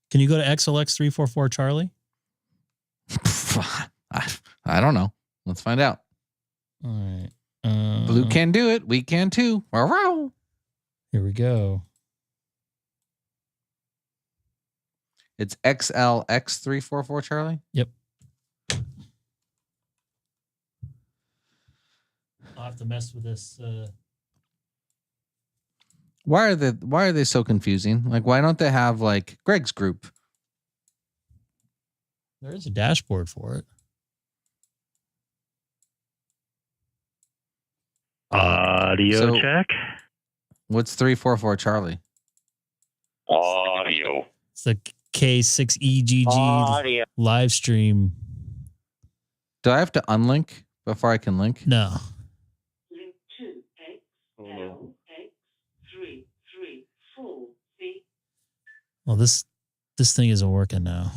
Can you go to XLX 344 Charlie? I don't know. Let's find out. All right. Blue can do it. We can too. Here we go. It's XLX 344 Charlie. Yep. I'll have to mess with this. Why are they so confusing? Like, why don't they have like Greg's group? There is a dashboard for it. Audio check. What's 344 Charlie? Audio. It's the K6EGG Audio. live stream. Do I have to unlink before I can link? No. Link 2 X L X 3 3 4 C. Well, this thing isn't working now.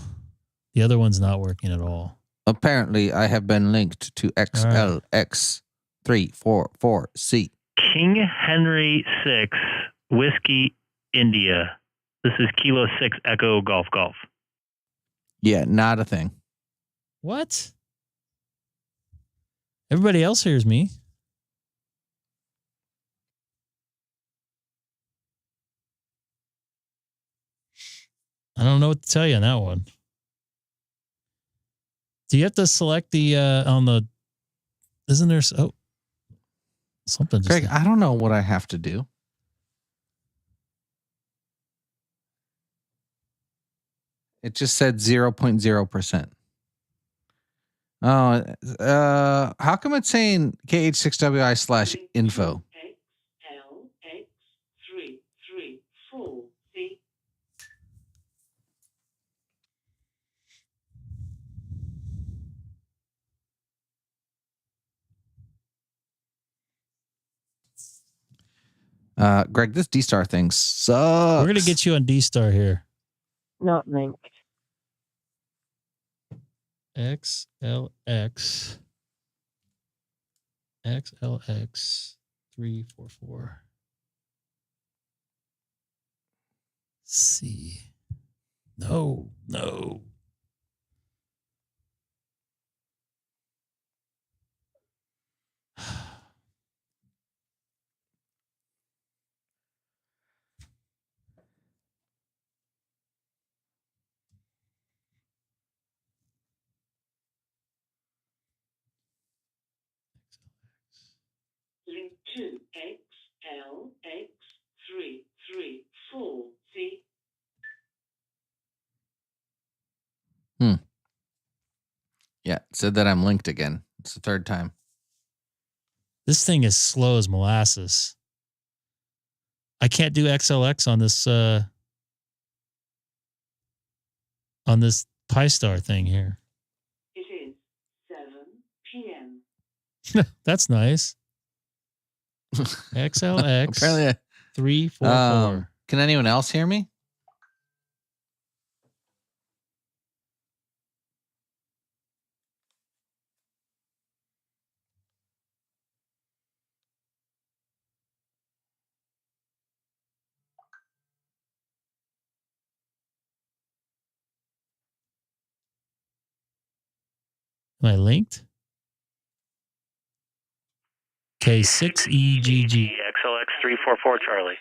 The other one's not working at all. Apparently, I have been linked to XLX344C. King Henry 6, Whiskey, India. This is Kilo 6 Echo Golf Golf. Yeah, not a thing. What? Everybody else hears me. I don't know what to tell you on that one. Do you have to select the on the? Isn't there? Oh, something. Greg, I don't know what I have to do. It just said 0.0%. Oh, how come it's saying KH6WI/info? XLX334C. Greg, this DStar thing sucks. We're gonna get you on DStar here. Not linked. XLX 344 C. No. Link 2 XLX334C. Yeah, it said that I'm linked again. It's the third time. This thing is slow as molasses. I can't do XLX on this Pi-Star thing here. It is 7 p.m. That's nice. XLX Apparently, 344. Can anyone else hear me? Am I linked? K6EGG. XLX344 Charlie.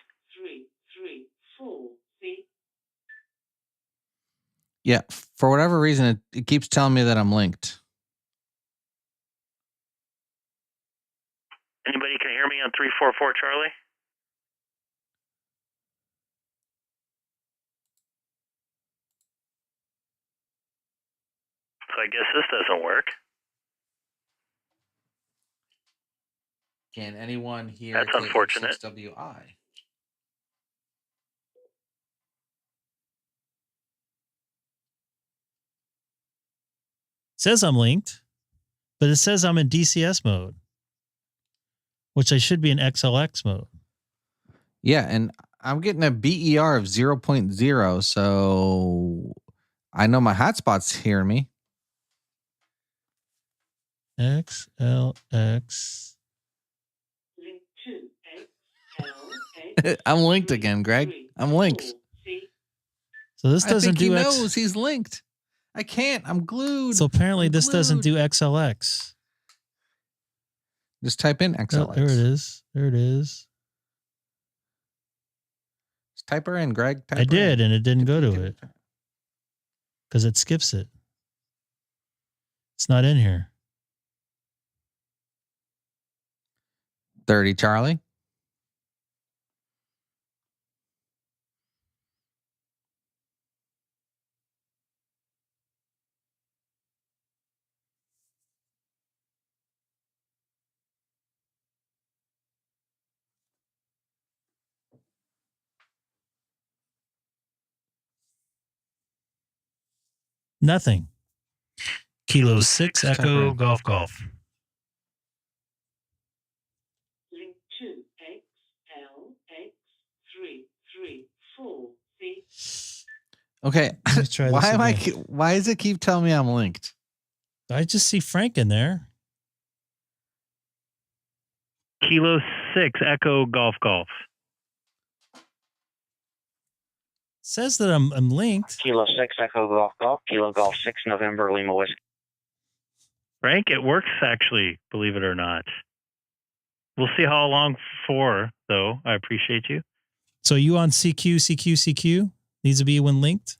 334C. Yeah, for whatever reason, it keeps telling me that I'm linked. Anybody can hear me on 344 Charlie? So I guess this doesn't work. Can anyone hear? That's unfortunate. KH6WI? Says I'm linked, but it says I'm in DCS mode, which I should be in XLX mode. Yeah, and I'm getting a BER of 0.0, so I know my hotspot's hearing me. XLX. Link 2 XLX. I'm linked again, Greg. I'm linked. So this doesn't do he knows he's linked. I can't. I'm glued. So apparently this doesn't do XLX. Just type in XLX. There it is. There it is. Just type her in, Greg. I did, and it didn't go to it because it skips it. It's not in here. 30 Charlie. Nothing. Kilo 6 Echo Golf Golf. Link 2 X L X 334 C. Okay. Let's try why this am again. why does it keep telling me I'm linked? I just see Frank in there. Kilo 6 Echo Golf Golf. Says that I'm linked. Kilo 6 Echo Golf Golf. Kilo Golf 6 November Lima Whiskey. Frank, it works actually, believe it or not. We'll see how long for, though. I appreciate you. So you on CQ? Needs to be when linked?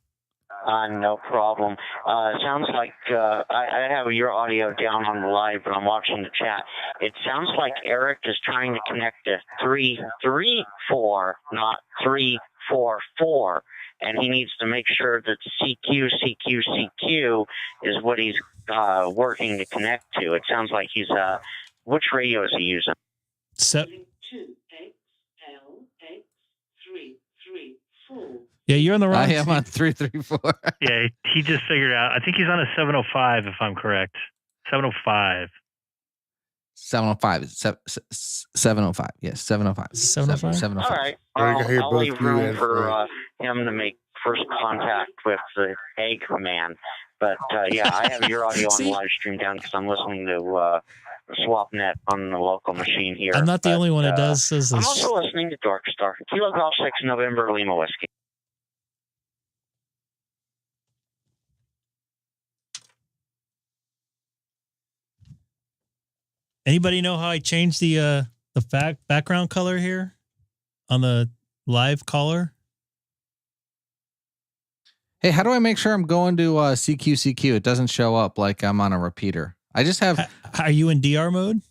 No problem. Sounds like I have your audio down on the live, but I'm watching the chat. It sounds like Eric is trying to connect to 334, not 344, and he needs to make sure that CQ is what he's working to connect to. It sounds like he's which radio is he using? Link 2 X L X 334. Yeah, you're on the wrong. I am on 334. Yeah, he just figured out. I think he's on a 705, if I'm correct. 705. 705. 705. Yes, 705. 705? 705. All right. Here, I'll both leave you room and for Frank. him to make first contact with the egg man. But yeah, I have your audio on the See? live stream down because I'm listening to SwapNet on the local machine here. I'm not the But, only one that does this. I'm also listening to Dorkstar. Kilo Golf 6 November Lima Whiskey. Anybody know how I changed the background color here on the live caller? Hey, how do I make sure I'm going to CQ? It doesn't show up like I'm on a repeater. I just have. Are you in DR mode?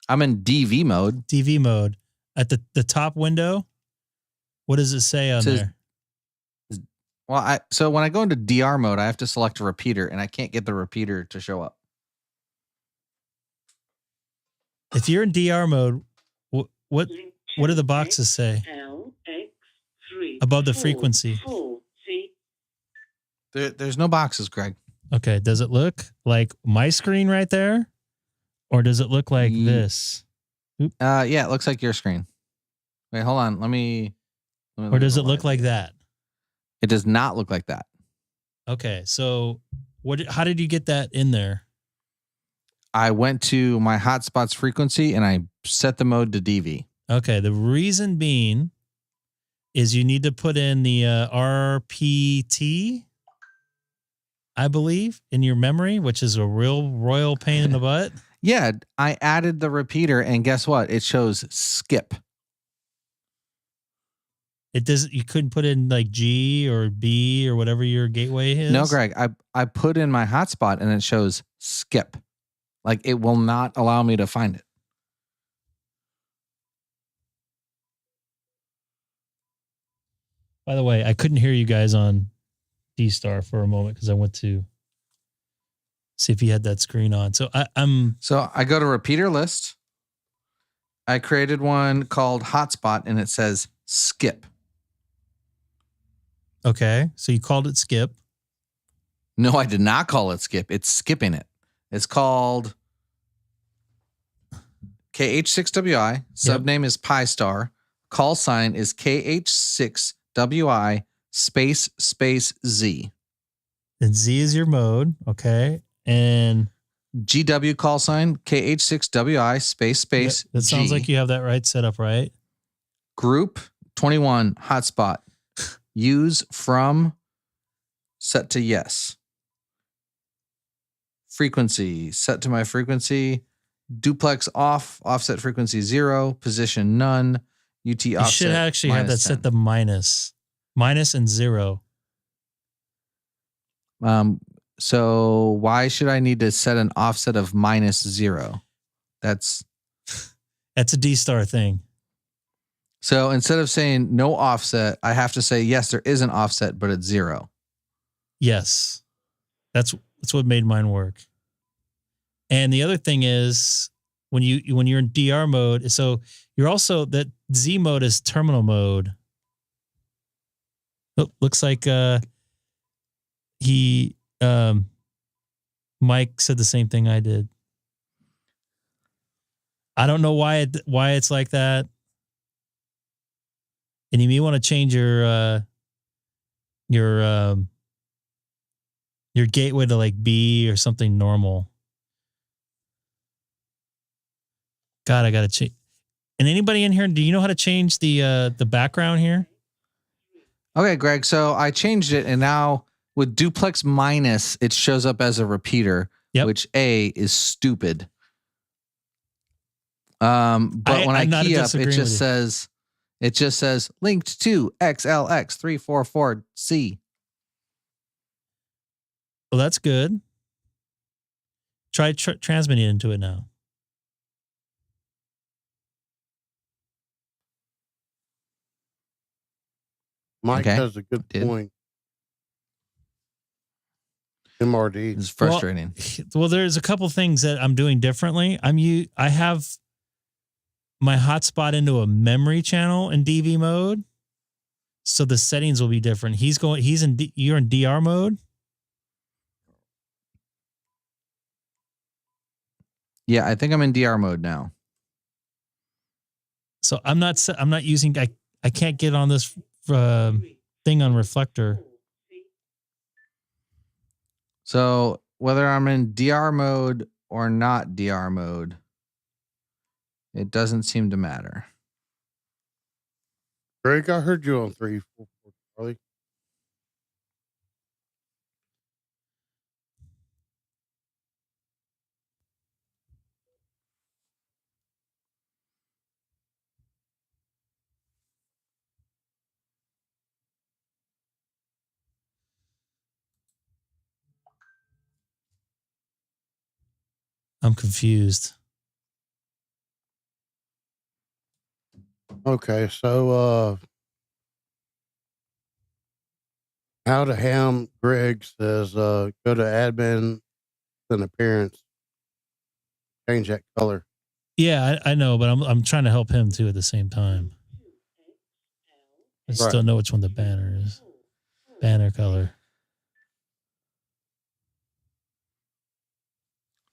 I'm in DV mode. DV mode. At the top window, what does it say on there? Well, so when I go into DR mode, I have to select a repeater, and I can't get the repeater to show up. If you're in DR mode, what do the boxes say above the frequency? There's no boxes, Greg. Okay, does it look like my screen right there, or does it look like this? Yeah, it looks like your screen. Wait, hold on. Let me or does it look like that? It does not look like that. Okay, so how did you get that in there? I went to my hotspots frequency and I set the mode to DV. Okay, the reason being is you need to put in the RPT, I believe, in your memory, which is a real royal pain in the butt. Yeah, I added the repeater and guess what? It shows skip. It doesn't. You couldn't put in like G or B or whatever your gateway is. No, Greg, I put in my hotspot and it shows skip. Like it will not allow me to find it. By the way, I couldn't hear you guys on DStar for a moment because I went to see if you had that screen on. So So I go to repeater list. I created one called hotspot and it says skip. Okay. So you called it skip. No, I did not call it skip. It's skipping it. It's called KH6WI. Subname is PiStar. Call sign is KH6WI space Z. And Z is your mode. Okay. And GW call sign KH6WI space that G. sounds like you have that right set up, right? Group 21 hotspot. Use from set to yes. Frequency set to my frequency. Duplex off, offset frequency 0, position none, UT offset. You should actually have that set to minus and 0. So why should I need to set an offset of -0? That's a DStar thing. So instead of saying no offset, I have to say, yes, there is an offset, but it's 0. Yes. That's what made mine work. And the other thing is when you're in DR mode, so you're also that Z mode is terminal mode. Looks like Mike said the same thing I did. I don't know why it's like that. And you may want to change your gateway to like B or something normal. God, I gotta change. And anybody in here, do you know how to change the background here? Okay, Greg. So I changed it, and now with duplex minus, it shows up as a repeater, which is stupid. But when I key up, it just says linked to XLX344C. Well, that's good. Try transmitting into it now. Mike has a good point. MRD. It's frustrating. Well, there's a couple things that I'm doing differently. I have my hotspot into a memory channel in DV mode, so the settings will be different. You're in DR mode. Yeah, I think I'm in DR mode now. So I'm not using. I can't get on this thing on reflector. So whether I'm in DR mode or not DR mode, it doesn't seem to matter. Greg, I heard you on 344, Charlie. I'm confused. Okay, so how to ham Greg says go to admin and appearance, change that color. Yeah, I know, but I'm trying to help him too at the same time. I just don't know which one the banner is. Banner color.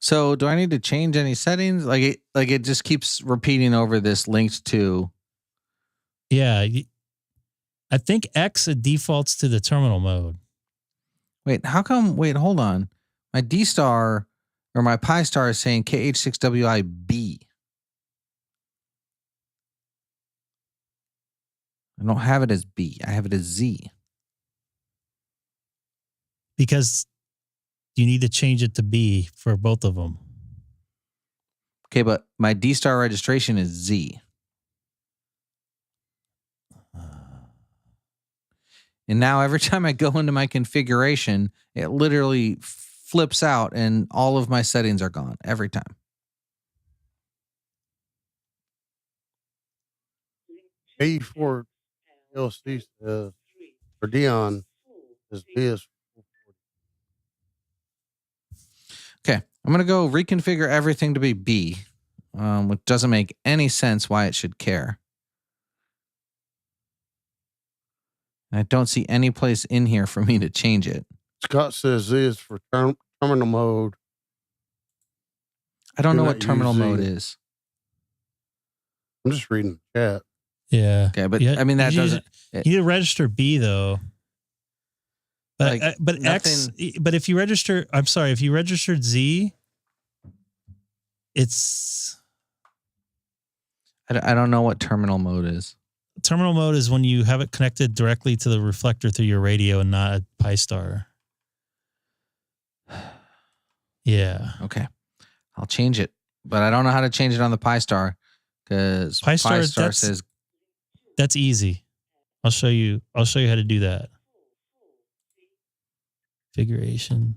So do I need to change any settings? Like it just keeps repeating over this linked to. Yeah. I think X defaults to the terminal mode. Wait, how come? Wait, hold on. My DStar or my Pi-Star is saying KH6WIB. I don't have it as B. I have it as Z. Because you need to change it to B for both of them. Okay, but my DStar registration is Z. And now every time I go into my configuration, it literally flips out and all of my settings are gone every time. A4 LC says, for Dion, is this. Okay, I'm going to go reconfigure everything to be B, which doesn't make any sense why it should care. I don't see any place in here for me to change it. Scott says this for terminal mode. I don't know what terminal mode is. I'm just reading the chat. Yeah. Okay, but I mean, that doesn't. You need to register B though. But Like, but X. But if you register, I'm sorry, if you registered Z, it's. I don't know what terminal mode is. Terminal mode is when you have it connected directly to the reflector through your radio and not a Pi-Star. Yeah. Okay. I'll change it, but I don't know how to change it on the Pi-Star because Pi-Star says that's easy. I'll show you how to do that. Configuration.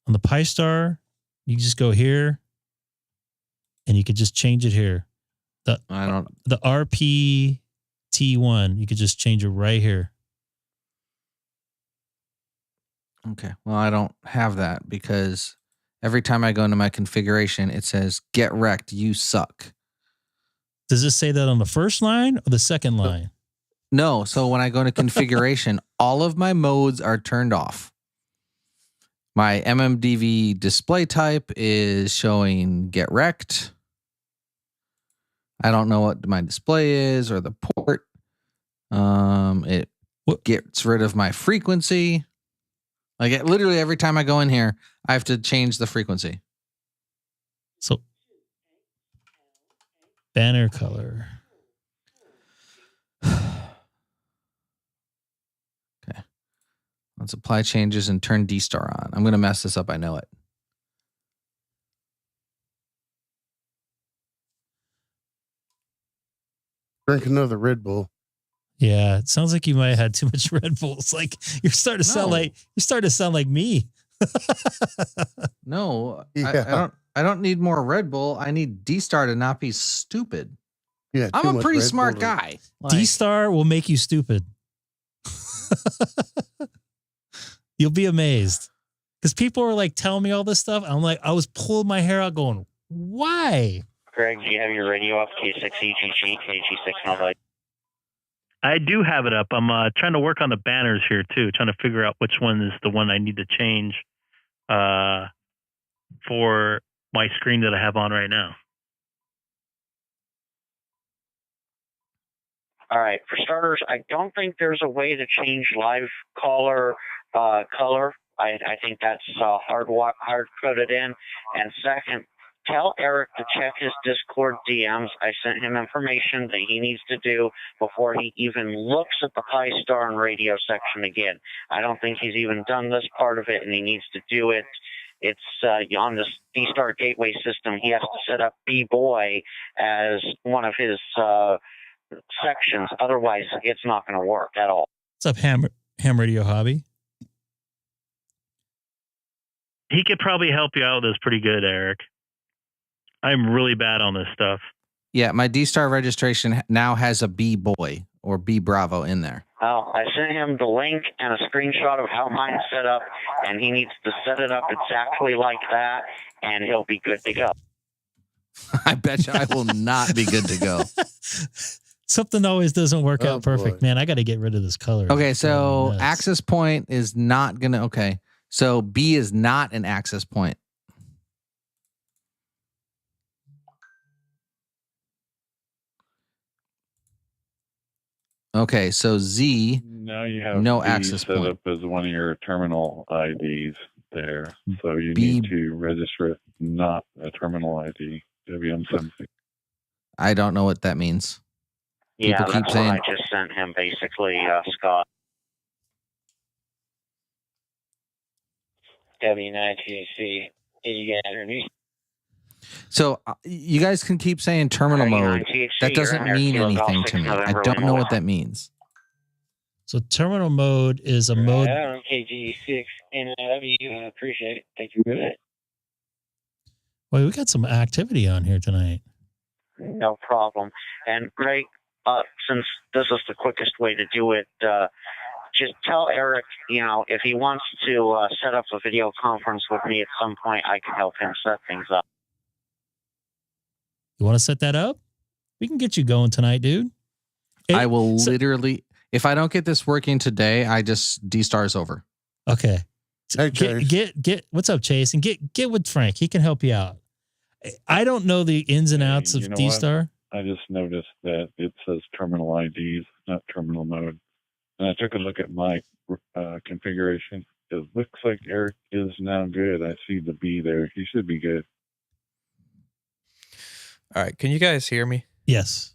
On the Pi-Star, you just go here and you could just change it here. The RPT1, you could just change it right here. Okay. Well, I don't have that because every time I go into my configuration, it says get wrecked, you suck. Does this say that on the first line or the second line? No, so when I go into configuration, all of my modes are turned off. My MMDV display type is showing get wrecked. I don't know what my display is or the port. It gets rid of my frequency. Like literally every time I go in here, I have to change the frequency. So banner color. Okay. Let's apply changes and turn DStar on. I'm going to mess this up. I know it. Drink another Red Bull. Yeah, it sounds like you might have had too much Red Bulls. Like you're starting to sound like me. No, Yeah. I don't need more Red Bull. I need DStar to not be stupid. Yeah, I'm too a much pretty Red smart Bull. guy. Like, DStar will make you stupid. You'll be amazed. Because people are like telling me all this stuff. I'm like, I was pulling my hair out going, why? Greg, do you have your radio off? K6EGG, KG600. I do have it up. I'm trying to work on the banners here too, trying to figure out which one is the one I need to change for my screen that I have on right now. All right. For starters, I don't think there's a way to change live caller color. I think that's hard coded in. And second, tell Eric to check his Discord DMs. I sent him information that he needs to do before he even looks at the Pi-Star and radio section again. I don't think he's even done this part of it, and he needs to do it. It's on this DStar gateway system. He has to set up B-Boy as one of his sections. Otherwise, it's not going to work at all. What's up, Ham Radio Hobby? He could probably help you out with this pretty good, Eric. I'm really bad on this stuff. Yeah, my DStar registration now has a B-Boy or B-Bravo in there. Well, I sent him the link and a screenshot of how mine's set up, and he needs to set it up exactly like that, and he'll be good to go. I bet you I will not be good to go. Something always doesn't work out perfect, man. I got to get rid of this color. Okay, so access point is not going to... Okay, so B is not an access point. Okay, so Z, now you have no B access set point. up as one of your terminal IDs there. So you need to register it not a terminal ID, WM76. I don't know what that means. Yeah, People keep that's saying, what I just sent him, basically, Scott. W9TC, underneath. so you guys can keep saying terminal mode. That doesn't mean anything to me. I don't know what that means. So terminal mode is a mode. KG6 and I appreciate it. Thank you for that. Well, we got some activity on here tonight. No problem. And Greg, since this is the quickest way to do it, just tell Eric, if he wants to set up a video conference with me at some point, I can help him set things up. You want to set that up? We can get you going tonight, dude. I will literally, if I don't get this working today, I just D-Star's over. Okay. Hey, Get what's up, Chase? And get with Frank. He can help you out. I don't know the ins and outs of D-Star. I just noticed that it says terminal IDs, not terminal mode. And I took a look at my configuration. It looks like Eric is now good. I see the B there. He should be good. All right. Can you guys hear me? Yes.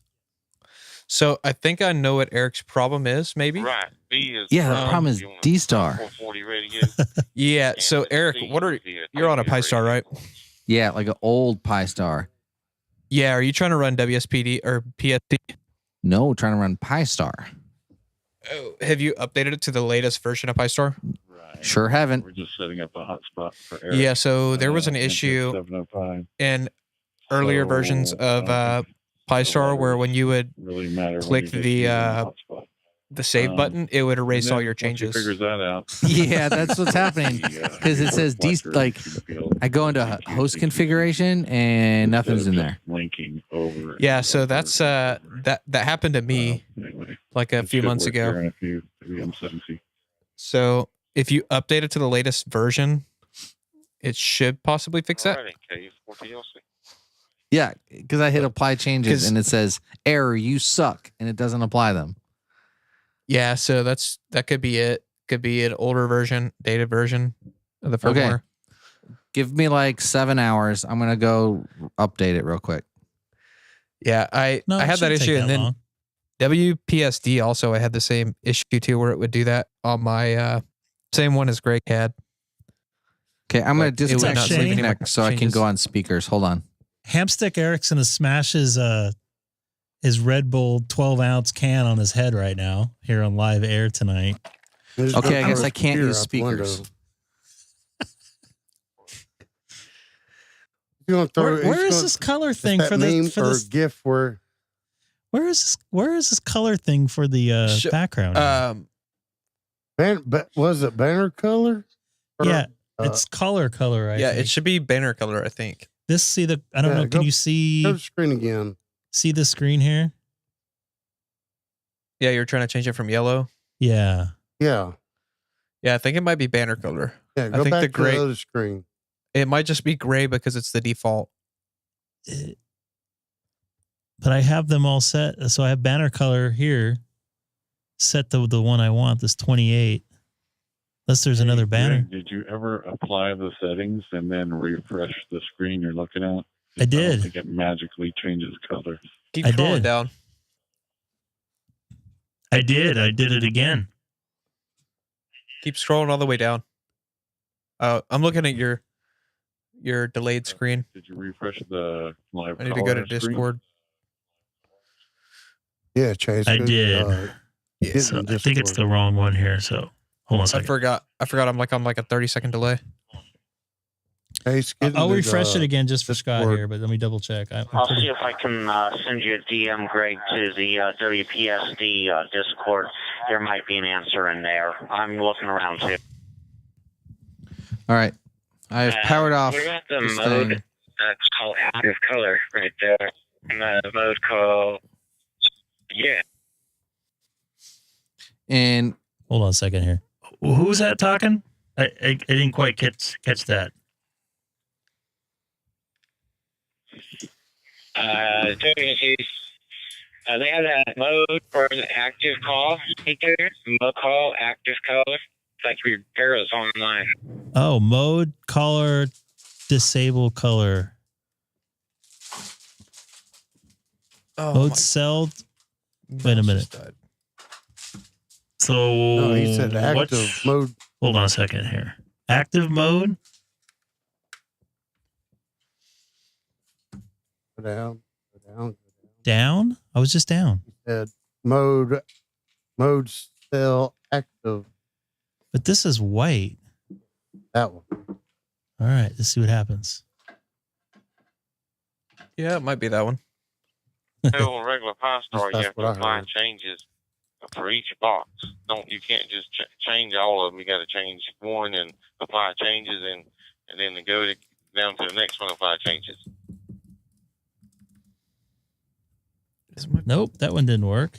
So I think I know what Eric's problem is, maybe? Right. B is Yeah, the problem is D-Star. 440 radio. Yeah. So Eric, you're on a Pi-Star, right? Yeah, like an old Pi-Star. Yeah. Are you trying to run WSPD or PSD? No, trying to run Pi-Star. Oh, have you updated it to the latest version of Pi-Star? Right. Sure haven't. We're just setting up a hotspot for Eric. Yeah. So there was an issue 705. in earlier versions of Pi-Star where when you would Really matter click the save button, it would erase all your changes. Figures that out. Yeah, that's what's happening. Because it says I go into host configuration and nothing's in there. Linking over. Yeah, so that's that happened to me. like a It few should months work ago. here in a few M7C. So if you update it to the latest version, it should possibly fix that. Alrighty, K4TLC. Yeah, because I hit apply changes and it says error, you suck, and it doesn't apply them. Yeah, so that could be it. Could be an older version, dated version of the firmware. Okay. Give me like 7 hours. I'm gonna go update it real quick. Yeah, I had that issue, and then long. WPSD also I had the same issue too, where it would do that on my same one as Greg had. Okay, I'm gonna But it would disconnect not save any next so I can changes. go on speakers. Hold on. Hamstick Eric's gonna smash his Red Bull 12-ounce can on his head right now here on live air tonight. Okay, I guess I can't use speakers. Where is this color thing for the for this GIF? Where is this color thing for the background? But was it banner color? Or, yeah, it's color. I Yeah, think. it should be banner color, I think. This I don't know. Can you see? Go to the screen again. See the screen here? Yeah, you're trying to change it from yellow. Yeah. Yeah. Yeah, I think it might be banner color. Yeah, I go think back the to gray. the other screen. It might just be gray because it's the default. But I have them all set. So I have banner color here set to the one I want, this 28. Unless there's another banner. Did you ever apply the settings and then refresh the screen you're looking at? I did. I don't think it magically changes colors. Keep I scrolling did. down. I did it again. Keep scrolling all the way down. I'm looking at your delayed screen. Did you refresh the live I need to go to caller screen? Discord. Yeah, Chase. I go, did. get So in I think it's Discord. the wrong one here. So hold on a I second. forgot I'm like on like a 30-second delay. Chase, get I'll into refresh the it again just for Scott Discord. here, but let me double check. I'll see if I can send you a DM, Greg, to the WPSD Discord. There might be an answer in there. I'm looking around too. All right. I've powered off. What about the this mode thing. that's called active color right there? And the mode called, yeah. And hold on a second here. Who's that talking? I didn't quite catch that. They have that mode for an active call right there. Mode call, active color. It's like your arrows online. Oh, mode, color, disable color. Oh, Mode cell. Wait a minute. So No, he said active mode. Hold on a second here. Active mode. Go down. Down? I was just down. He said mode cell active. But this is white. That one. All right, let's see what happens. Yeah, it might be that one. Still a regular Pi-Star, you That's have to what I apply heard. changes for each box. You can't just change all of them. You got to change one and apply changes, and then go down to the next one and apply changes. Nope, that one didn't work.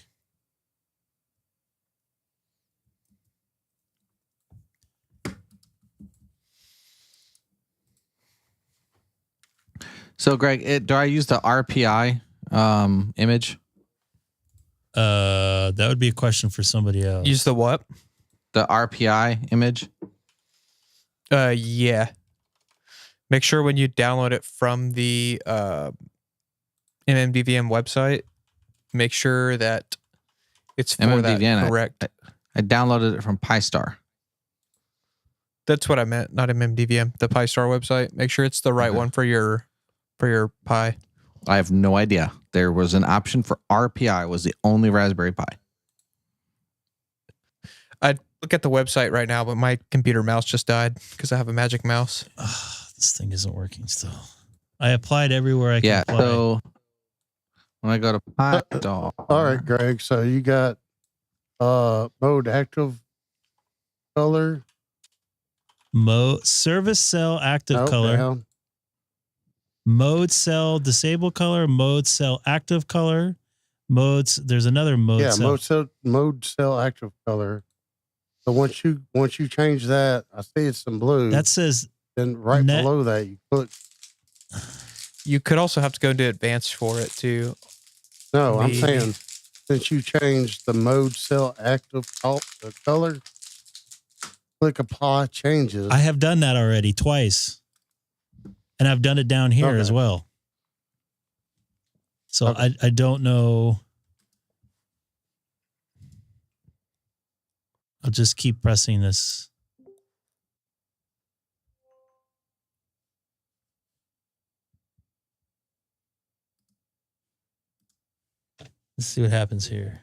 So, Greg, do I use the RPI image? That would be a question for somebody else. Use the what? The RPI image? Yeah. Make sure when you download it from the MMDVM website, make sure that it's for that correct. I downloaded it from Pi-Star. That's what I meant, not MMDVM, the Pi-Star website. Make sure it's the right one for your Pi. I have no idea. There was an option for RPI. It was the only Raspberry Pi. I'd look at the website right now, but my computer mouse just died because I have a magic mouse. This thing isn't working still. I applied everywhere I can Yeah, apply. so when I go to Pi-Star. All right, Greg. So you got mode active color. Mode service cell active Oh, color. down. Mode cell disable color, mode cell active color, Modes. There's another mode. Yeah, cell. mode cell active color. So once you change that, I see it's in blue. That says then right below that you put. You could also have to go into advanced for it too. No, I'm saying since you changed the mode cell active color, click apply changes. I have done that already twice, and I've done it down here as well. So I don't know. I'll just keep pressing this. Let's see what happens here.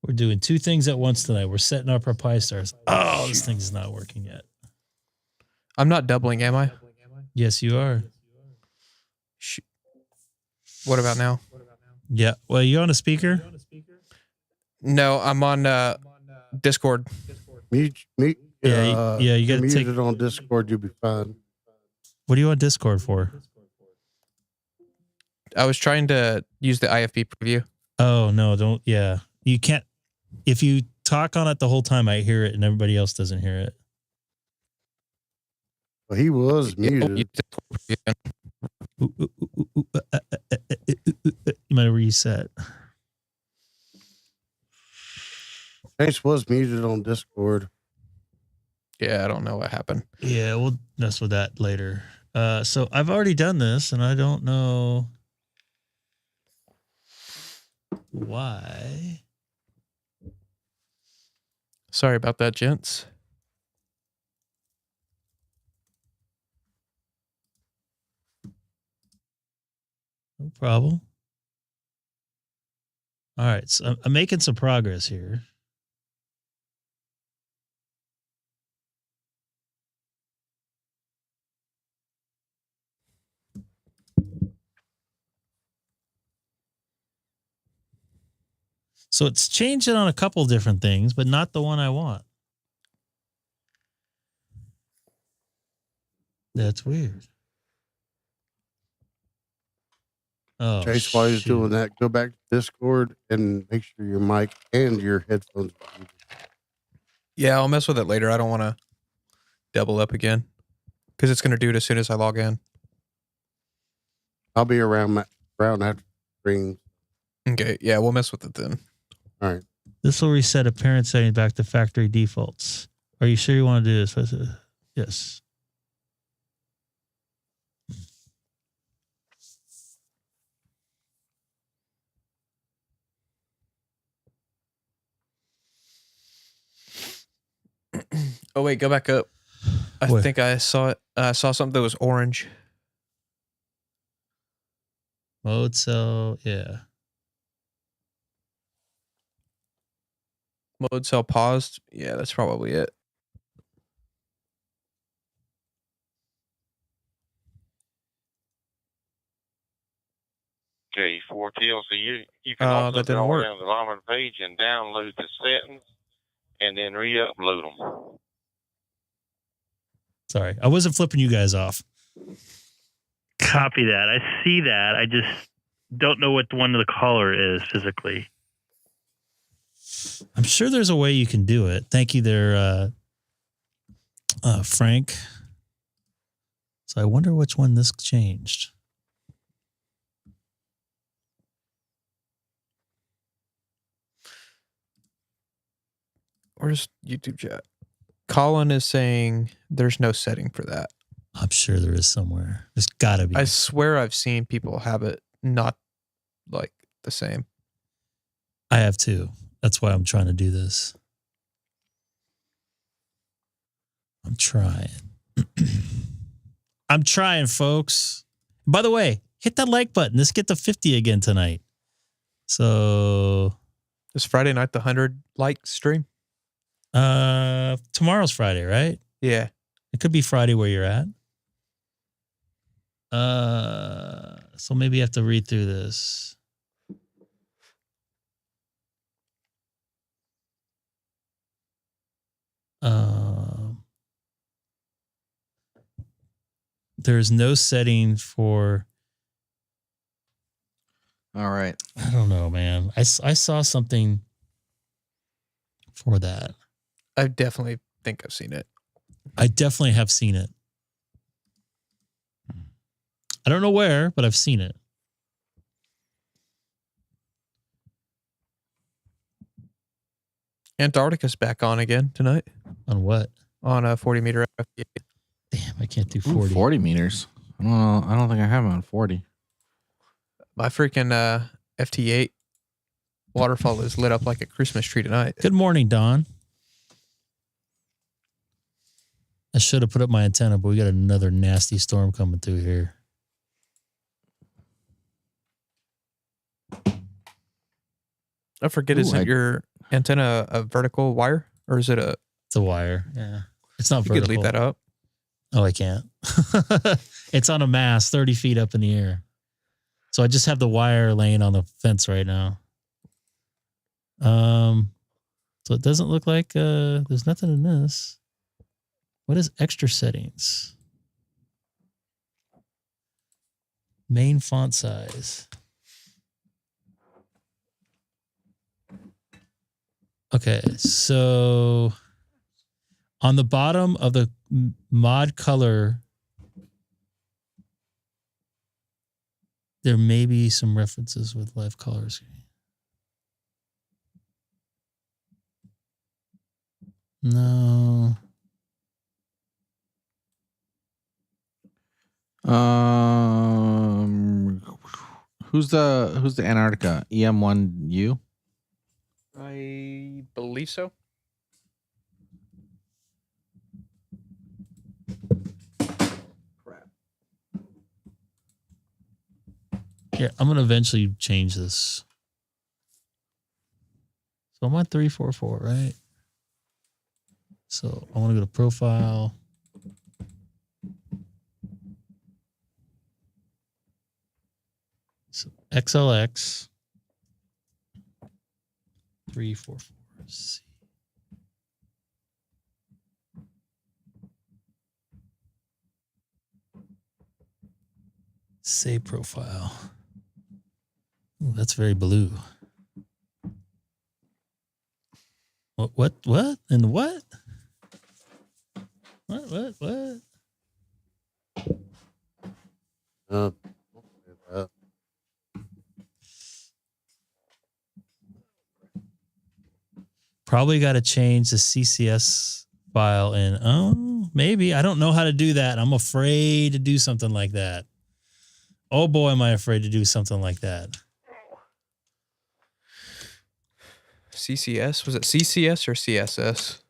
We're doing two things at once tonight. We're setting up our Pi Stars. Oh, this thing's not working yet. I'm not doubling, am I? Yes, you are. What about now? Yeah. Well, you on a speaker? No, I'm on Discord. Mute. Yeah, you got to take it on Discord. You'll be fine. What do you want Discord for? I was trying to use the IFB preview. Oh, no, don't. Yeah. You can't. If you talk on it the whole time, I hear it and everybody else doesn't hear it. Well, he was muted. You might reset. Chase was muted on Discord. Yeah, I don't know what happened. Yeah, we'll mess with that later. So I've already done this, and I don't know why. Sorry about that, gents. No problem. All right, so I'm making some progress here. So it's changing on a couple different things, but not the one I want. That's weird. Oh, Chase, while he's doing that, go back to Discord and make sure your mic and your headphones are muted. Yeah, I'll mess with it later. I don't want to double up again because it's going to do it as soon as I log in. I'll be around after stream. Okay, yeah, we'll mess with it then. All right. This will reset apparent settings back to factory defaults. Are you sure you want to do this? Yes. Oh wait, go back up. I What? think I saw it. I saw something that was orange. Mode cell, yeah. Mode cell paused. Yeah, that's probably it. Okay, 4T. So you can Oh, also that didn't go work. around the bottom of the page and download the settings and then re-upload them. Sorry, I wasn't flipping you guys off. Copy that. I see that. I just don't know what one of the caller is physically. I'm sure there's a way you can do it. Thank you there, Frank. So I wonder which one this changed. Where's YouTube chat? Colin is saying there's no setting for that. I'm sure there is somewhere. There's got to be. I swear I've seen people have it not like the same. I have too. That's why I'm trying to do this. I'm trying. I'm trying, folks. By the way, hit that like button. Let's get to 50 again tonight. So is Friday night the 100 like stream? Tomorrow's Friday, right? Yeah. It could be Friday where you're at. So maybe you have to read through this. there's no setting for. All right. I don't know, man. I saw something for that. I definitely think I've seen it. I definitely have seen it. I don't know where, but I've seen it. Antarctica's back on again tonight. On what? On a 40 meter FT8. Damn, I can't do 40. 40 meters. I don't know. I don't think I have it on 40. My freaking FT8 waterfall is lit up like a Christmas tree tonight. Good morning, Don. I should have put up my antenna, but we got another nasty storm coming through here. I forget, isn't your antenna a vertical wire? Or is it a... It's a wire, yeah. It's not you vertical. could leave that up. Oh, I can't. It's on a mast 30 feet up in the air. So I just have the wire laying on the fence right now. So it doesn't look like there's nothing in this. What is extra settings? Main font size. Okay, so on the bottom of the mod color, there may be some references with live colors. No. Who's the Antarctica? EM1U? I believe so. Yeah, I'm going to eventually change this. So I'm on 344, right? So I want to go to profile. So XLX 344C. Save profile. Ooh, that's very blue. What? And what? What? Probably got to change the CCS file in. Oh, maybe. I don't know how to do that. I'm afraid to do something like that. Oh boy, am I afraid to do something like that. CCS? Was it CCS or CSS?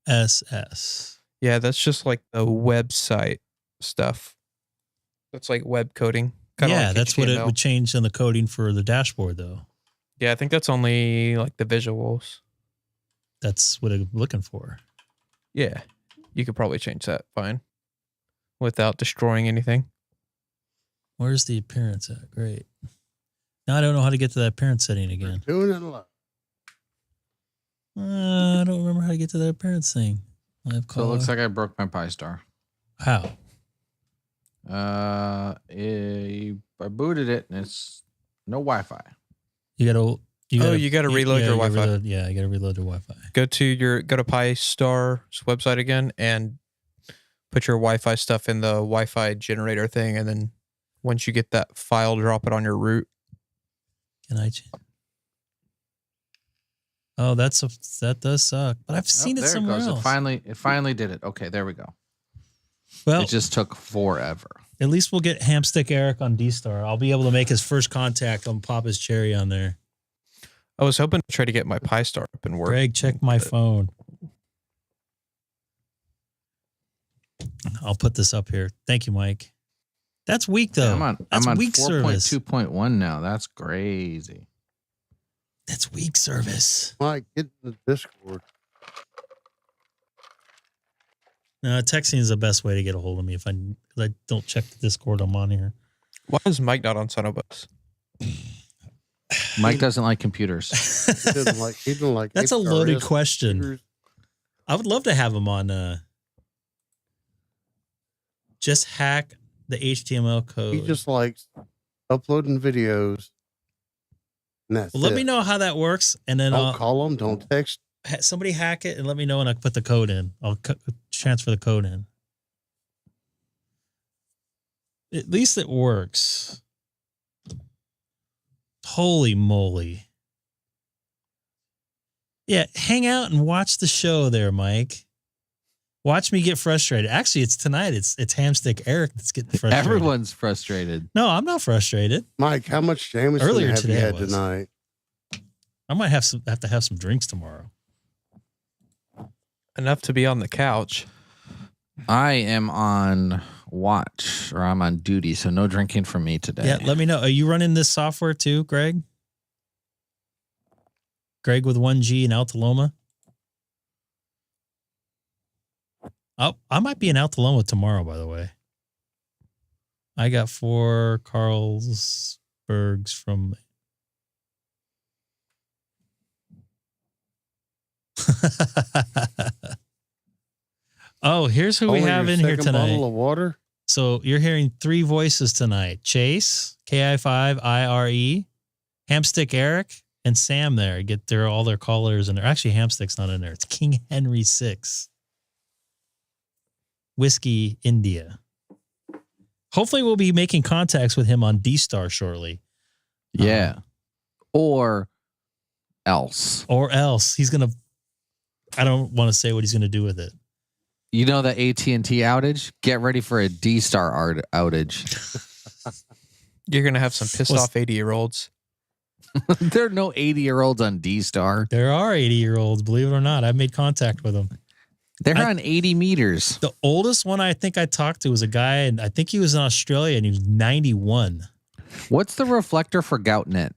CSS. Yeah, that's just like the website stuff. That's like web coding. Yeah, like that's what it HTML. would change in the coding for the dashboard, though. Yeah, I think that's only like the visuals. That's what I'm looking for. Yeah, you could probably change that fine without destroying anything. Where's the appearance at? Great. Now I don't know how to get to that appearance setting again. Doing it a lot. I don't remember how to get to that appearance thing. So it looks like I broke my Pi Star. How? I booted it and it's no Wi-Fi. You gotta reload your Wi-Fi. You gotta reload your Wi-Fi. Go to Pi Star's website again and put your Wi-Fi stuff in the Wi-Fi generator thing, and then once you get that file, drop it on your root. Can I? Oh, that does suck. But I've seen it somewhere else. It finally did it. Okay, there we go. Well, it just took forever. At least we'll get Hamstick Eric on DStar. I'll be able to make his first contact on Papa's Cherry on there. I was hoping to try to get my Pi Star up and work. Greg, check my phone. I'll put this up here. Thank you, Mike. That's weak though. Yeah, That's I'm on weak service. 4.2.1 now. That's crazy. That's weak service. Mike, get in the Discord. No, texting is the best way to get a hold of me if I don't check the Discord I'm on here. Why is Mike not on SonoBus? Mike doesn't like computers. He doesn't like That's a HRS loaded question. computers. I would love to have him on Just hack the HTML code. He just likes uploading videos. And that's Let it. me know how that works, and then Don't call them. Don't text. Somebody hack it and let me know, and I'll put the code in. I'll transfer the code in. At least it works. Holy moly. Yeah, hang out and watch the show there, Mike. Watch me get frustrated. Actually, it's tonight. It's Hamstick Eric that's getting frustrated. Everyone's frustrated. No, I'm not frustrated. Mike, how much Jameson Earlier have today you had I was. tonight? I might have to have some drinks tomorrow. Enough to be on the couch. I am on watch, or I'm on duty, so no drinking for me today. Yeah, let me know. Are you running this software too, Greg? Greg with 1G in Alta Loma? Oh, I might be in Alta Loma tomorrow, by the way. I got 4 Carlsbergs from... Oh, here's who we Only have your in here second tonight. bottle of water? So you're hearing 3 voices tonight. Chase, KI5IRE, Hamstick Eric, and Sam there. Get all their callers in there. Actually, Hamstick's not in there. It's King Henry 6. Whiskey India. Hopefully we'll be making contacts with him on DStar shortly. Yeah. Or else. He's going to... I don't want to say what he's going to do with it. You know that AT&T outage? Get ready for a DStar outage. You're going to have some pissed off 80-year-olds. There are no 80-year-olds on DStar. There are 80-year-olds, believe it or not. I've made contact with them. They're on 80 meters. The oldest one I think I talked to was a guy, and I think he was in Australia, and he was 91. What's the reflector for GoutNet?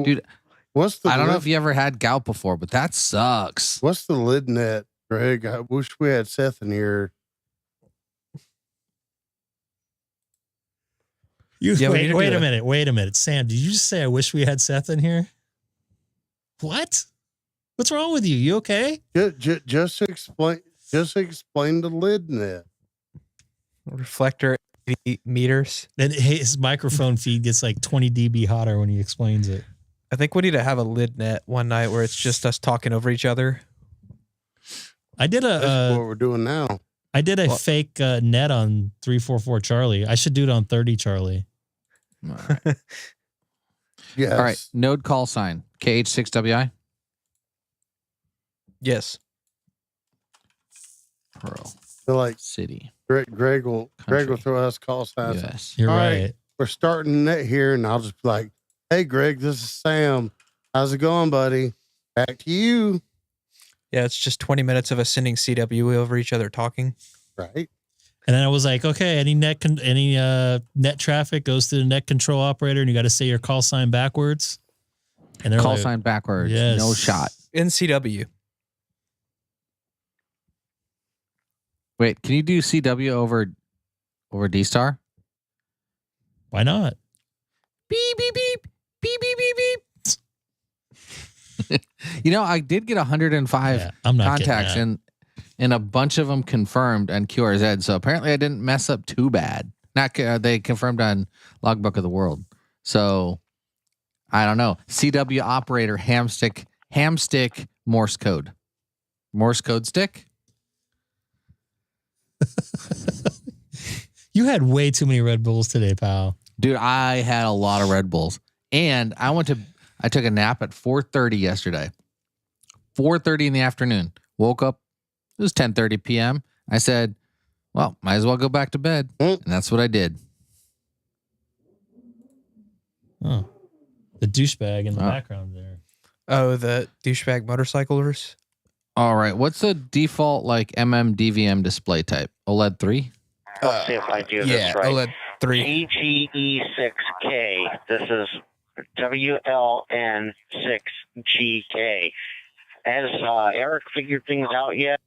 Dude, I don't know if you ever had gout before, but that sucks. What's the lid net, Greg? I wish we had Seth in here. Wait a minute. Sam, did you just say I wish we had Seth in here? What? What's wrong with you? You okay? Just explain the lid net. Reflector 80 meters. And his microphone feed gets like 20 dB hotter when he explains it. I think we need to have a lid net one night where it's just us talking over each other. I did That's what we're doing now. I did a fake net on 344 Charlie. I should do it on 30 Charlie. All right. Yes. All right. Node call sign. KH6WI. Yes. Pro. So like City. Greg will throw us call signs. Yes. You're All right. We're starting net here, and I'll just be like, "Hey, Greg, this is Sam. How's it going, buddy? Back to you." Yeah, it's just 20 minutes of us sending CW over each other talking. Right. And then I was like, okay, any net traffic goes to the net control operator, and you got to say your call sign backwards. And they're Call like, sign backwards. Yes. No shot. In CW. Wait, can you do CW over DStar? Why not? Beep, beep, beep. Beep, beep, beep, beep. You know, I did get 105 I'm not contacts, getting and a bunch of them confirmed on QRZ. So apparently I didn't mess up too bad. They confirmed on Logbook of the World. So I don't know. CW operator hamstick Morse code. Morse code stick? You had way too many Red Bulls today, pal. Dude, I had a lot of Red Bulls. And I took a nap at 4:30 yesterday. 4:30 in the afternoon. Woke up. It was 10:30 p.m. I said, well, might as well go back to bed. And that's what I did. Oh. The douchebag in the background there. Oh, the douchebag motorcyclers? All right. What's the default DVM display type? OLED 3? Let's see if I do this right. OLED 3. EGE6K. This is WLN6GK. Has Eric figured things out yet?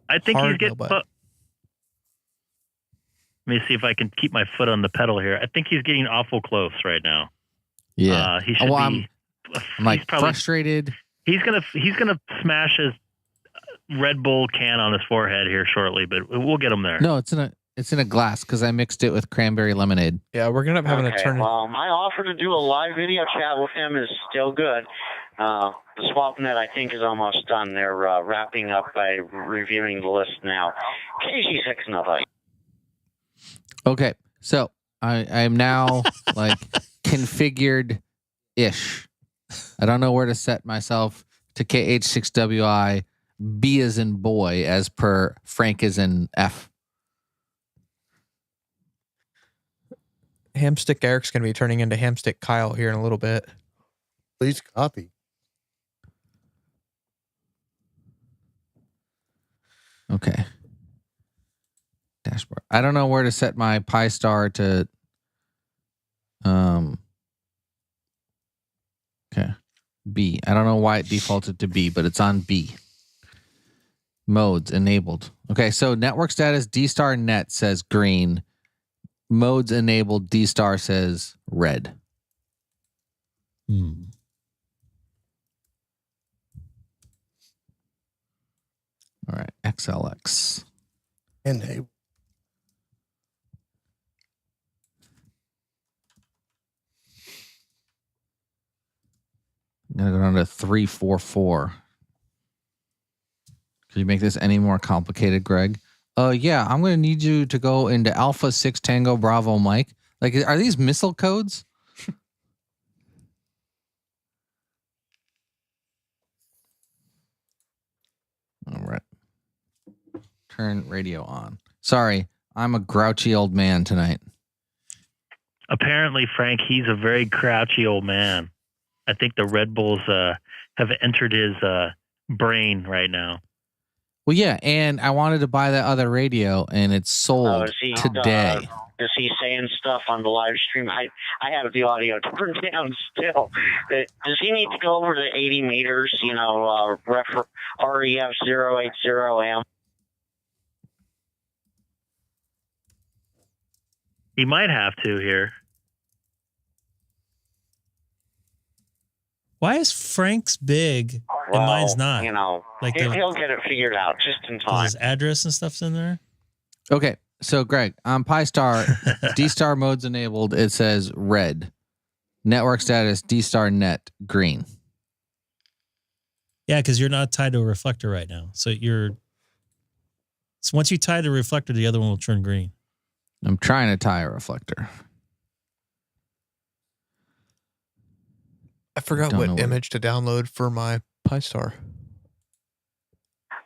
I think Hard he's getting. no, Let me see if I can keep my foot on the pedal here. I think he's getting awful close right now. Yeah. He should be. I'm like he's probably frustrated. He's gonna smash his Red Bull can on his forehead here shortly, but we'll get him there. No, it's in a glass because I mixed it with cranberry lemonade. Yeah, we're gonna having Okay, to turn. well, my offer to do a live video chat with him is still good. The SwapNet, I think, is almost done. They're wrapping up by reviewing the list now. KG6 nothing. Okay, so I am now like configured-ish. I don't know where to set myself to KH6WI, B as in boy, as per Frank as in F. Hamstick Eric's going to be turning into Hamstick Kyle here in a little bit. Please copy. Okay. Dashboard. I don't know where to set my Pi Star to. Okay. B. I don't know why it defaulted to B, but it's on B. Modes enabled. Okay, so network status DStar net says green. Modes enabled DStar says red. Hmm. All right, XLX. Enable. I'm gonna go down to 344. Can you make this any more complicated, Greg? Yeah, I'm gonna need you to go into Alpha 6 Tango Bravo Mike. Like, are these missile codes? All right. Turn radio on. Sorry, I'm a grouchy old man tonight. Apparently, Frank, he's a very grouchy old man. I think the Red Bulls have entered his brain right now. Well, yeah, and I wanted to buy that other radio, and it's sold today. Is he saying stuff on the live stream? I have the audio turned down still. Does he need to go over to 80 meters, REF 080M? He might have to here. Why is Frank's big and mine's not? Like he'll get it figured out just in time. His address and stuff's in there. Okay, so Greg, on Pi Star, DStar mode's enabled. It says red. Network status DStar net green. Yeah, because you're not tied to a reflector right now. So once you tie the reflector, the other one will turn green. I'm trying to tie a reflector. I forgot what image to download for my Pi Star.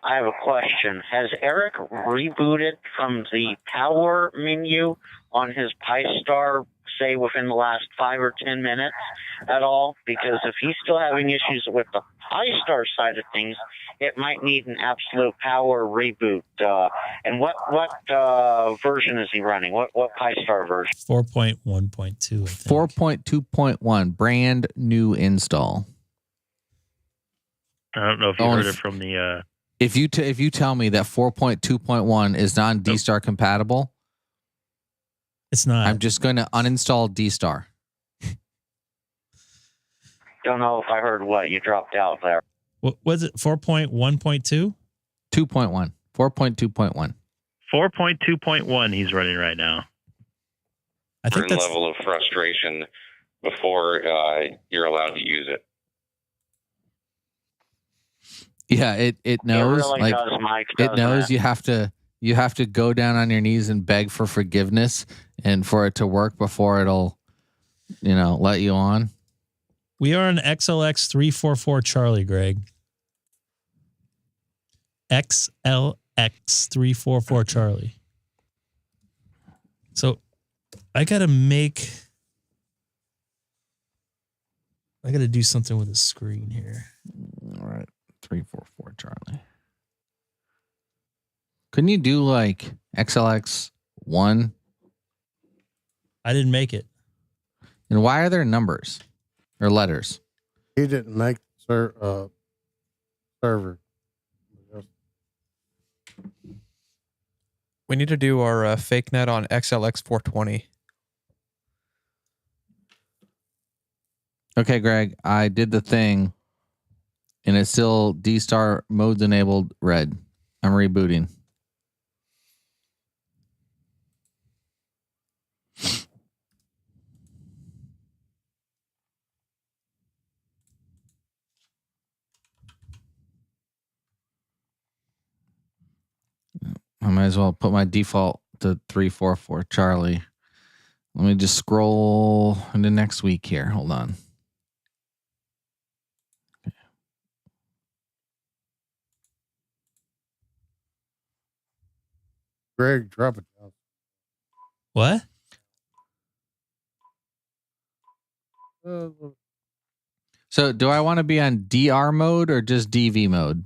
I have a question. Has Eric rebooted from the power menu on his Pi Star, say, within the last 5 or 10 minutes at all? Because if he's still having issues with the Pi Star side of things, it might need an absolute power reboot. And what version is he running? What Pi Star version? 4.1.2. 4.2.1, brand new install. I don't know if you heard it from the. If you tell me that 4.2.1 is non DStar compatible, it's not. I'm just going to uninstall DStar. Don't know if I heard what you dropped out there. What was it? 4.1.2? 2.1. 4.2.1. 4.2.1 he's running right now. I think that's level of frustration before you're allowed to use it. Yeah, it knows. It really like does, Mike. it knows that. you have to go down on your knees and beg for forgiveness and for it to work before it'll let you on. We are an XLX 344 Charlie, Greg. XLX 344 Charlie. So I got to do something with the screen here. All right. 344 Charlie. Couldn't you do like XLX 1? I didn't make it. And why are there numbers or letters? He didn't make the server. We need to do our fake net on XLX 420. Okay, Greg, I did the thing And it's still DStar modes enabled red. I'm rebooting. I might as well put my default to 344 Charlie. Let me just scroll into next week here. Hold on. Greg, drop it down. What? So do I want to be on DR mode or just DV mode?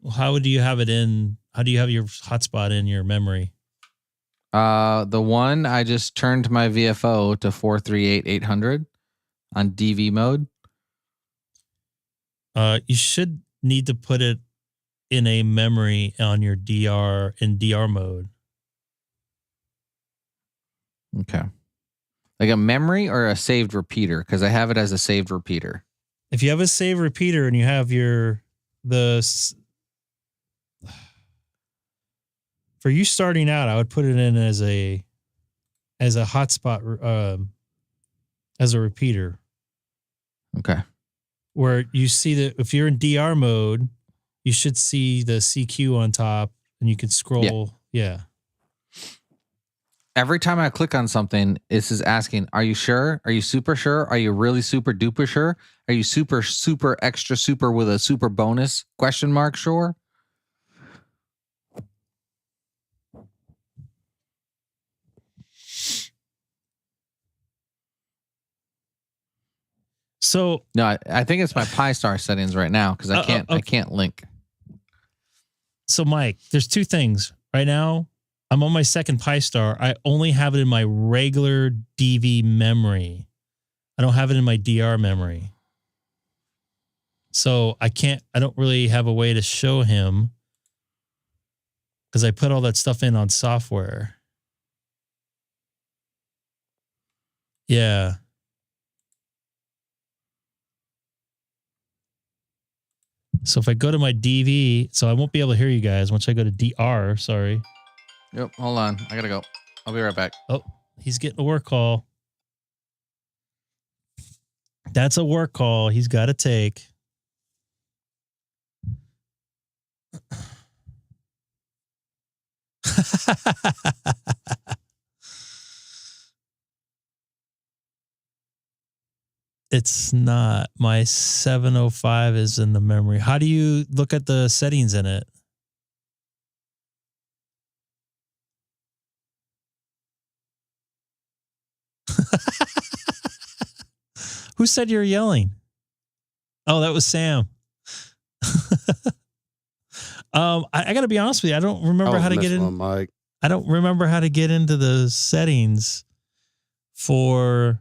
Well, how do you have it in? How do you have your hotspot in your memory? The one I just turned my VFO to 438-800 on DV mode. You should need to put it in a memory on your DR in DR mode. Okay. Like a memory or a saved repeater? Because I have it as a saved repeater. If you have a save repeater and you have for you starting out, I would put it in as a hotspot, as a repeater. Okay. Where you see that if you're in DR mode, you should see the CQ on top and you can scroll. Yeah. Every time I click on something, this is asking, are you sure? Are you super sure? Are you really super duper sure? Are you super, super extra super with a super bonus question mark sure? So no, I think it's my Pi-Star settings right now because I can't link. So Mike, there's two things right now. I'm on my second Pi-Star. I only have it in my regular DV memory. I don't have it in my DR memory. So I don't really have a way to show him because I put all that stuff in on software. Yeah. So if I go to my DV, so I won't be able to hear you guys once I go to DR. Sorry. Yep. Hold on. I got to go. I'll be right back. Oh, he's getting a work call. That's a work call he's got to take. It's not. My 705 is in the memory. How do you look at the settings in it? Who said you're yelling? Oh, that was Sam. I got to be honest with you. I don't remember how to get in. Mike. I don't remember how to get into the settings for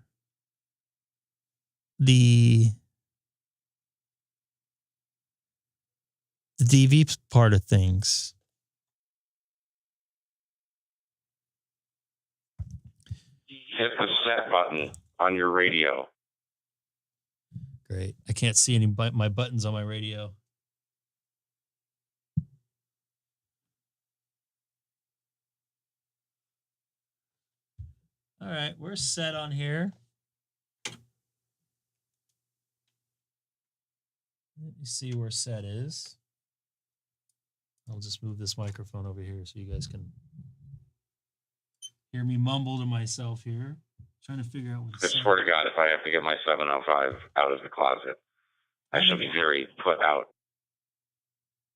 the DV part of things. Hit the set button on your radio. Great. I can't see any my buttons on my radio. All right, we're set on here. Let me see where set is. I'll just move this microphone over here so you guys can hear me mumble to myself here. Trying to figure out what I swear to God, if I have to get my 705 out of the closet, I shall be very put out.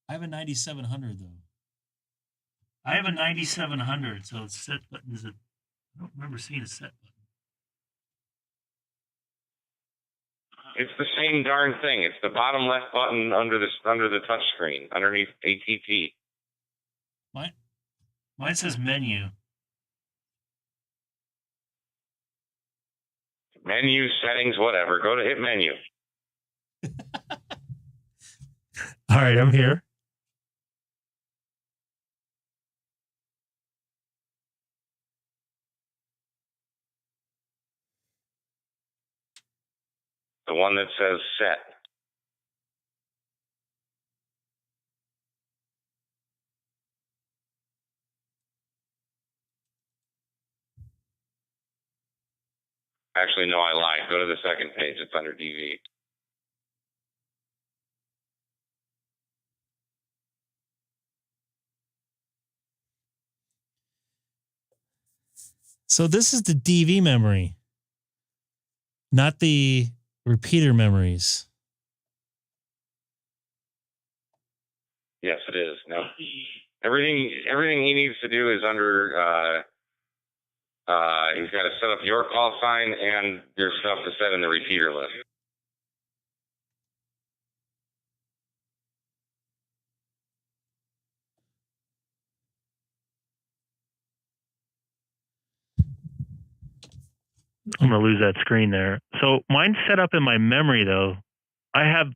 I have a 9700 though. I have a 9700, so it's set button is I don't remember seeing a set button. It's the same darn thing. It's the bottom left button under the touch screen, underneath ATT. Mine says menu. Menu, settings, whatever. Go to hit menu. All right, I'm here. The one that says set. Actually, no, I lied. Go to the second page. It's under DV. So this is the DV memory, not the repeater memories. Yes, it is. No, everything he needs to do is under. He's got to set up your call sign and your stuff to set in the repeater list. I'm going to lose that screen there. So mine's set up in my memory, though. That's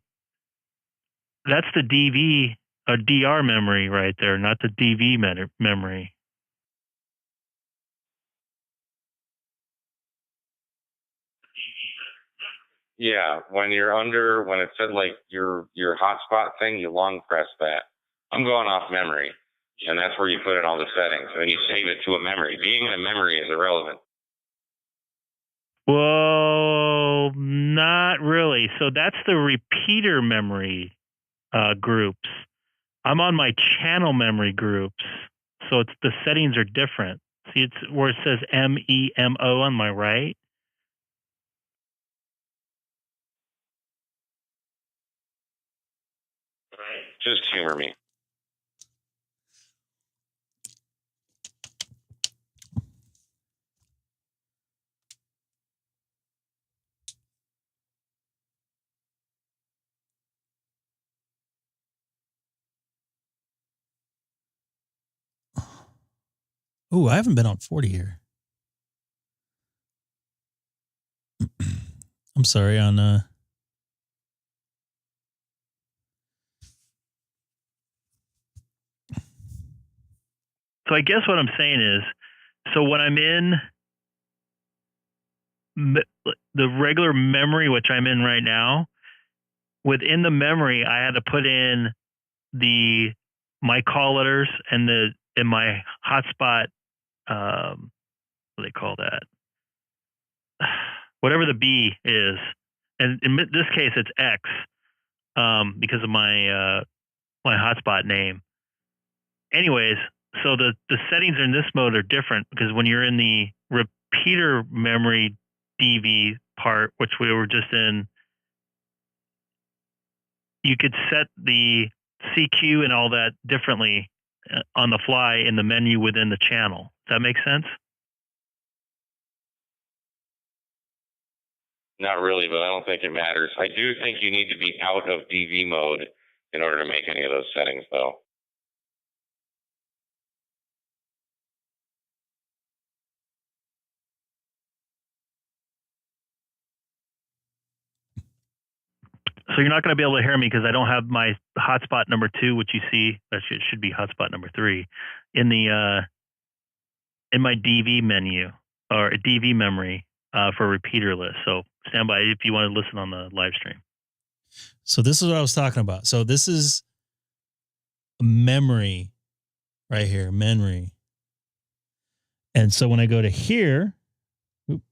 the DV, or DR memory right there, not the DV memory. Yeah, when it said like your hotspot thing, you long press that. I'm going off memory, and that's where you put in all the settings, and then you save it to a memory. Being in a memory is irrelevant. Well, not really. So that's the repeater memory groups. I'm on my channel memory groups, so the settings are different. See, it's where it says MEMO on my right. Just humor me. Ooh, I haven't been on 40 here. I'm sorry, on So I guess what I'm saying is, so when I'm in the regular memory, which I'm in right now, within the memory, I had to put in my call letters and in my hotspot, what do they call that? Whatever the B is. And in this case, it's X, because of my hotspot name. Anyways, so the settings in this mode are different, because when you're in the repeater memory DV part, which we were just in, you could set the CQ and all that differently on the fly in the menu within the channel. Does that make sense? Not really, but I don't think it matters. I do think you need to be out of DV mode in order to make any of those settings, though. So you're not going to be able to hear me because I don't have my hotspot number 2, which you see that should be hotspot number 3 in in my DV menu or DV memory for repeater list. So stand by if you want to listen on the live stream. So this is what I was talking about. So this is memory right here, memory. And so when I go to here, dang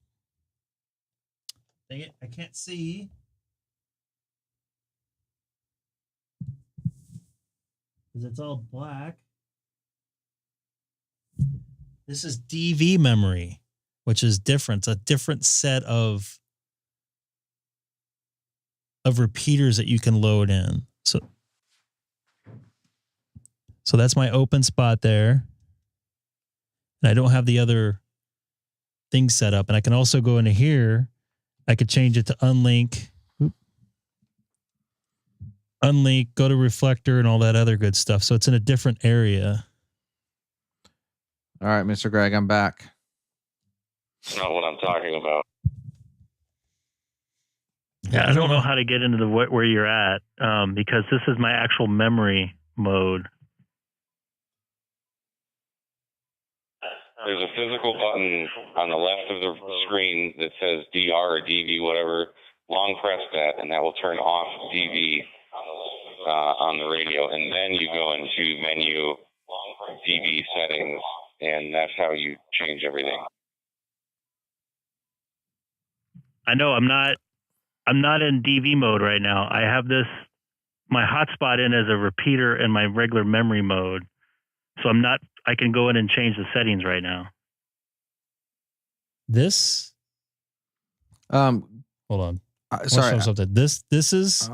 it, I can't see. Because it's all black. This is DV memory, which is different. It's a different set of repeaters that you can load in. So that's my open spot there. And I don't have the other thing set up. And I can also go into here. I could change it to unlink. Unlink, go to reflector and all that other good stuff. So it's in a different area. All right, Mr. Greg, I'm back. That's not what I'm talking about. Yeah, I don't know how to get into where you're at because this is my actual memory mode. There's a physical button on the left of the screen that says DR or DV, whatever. Long press that, and that will turn off DV on the radio. And then you go into menu DV settings, and that's how you change everything. I know I'm not in DV mode right now. I have my hotspot in as a repeater in my regular memory mode. So I can go in and change the settings right now. This? Hold on. Sorry. Something. This is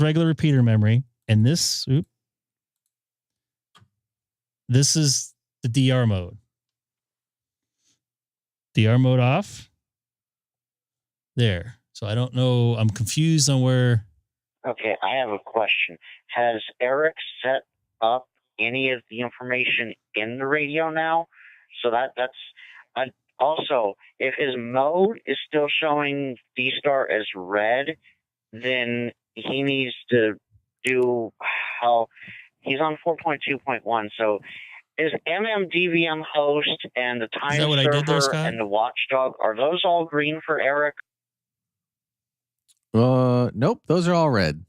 regular repeater memory, and this is the DR mode. DR mode off. There. So I don't know. I'm confused on where. Okay, I have a question. Has Eric set up any of the information in the radio now? So that's also, if his mode is still showing DStar as red, then he needs to do how he's on 4.2.1. So is MMDVM host and the time server and the watchdog, are those all green for Eric? Nope, those are all red.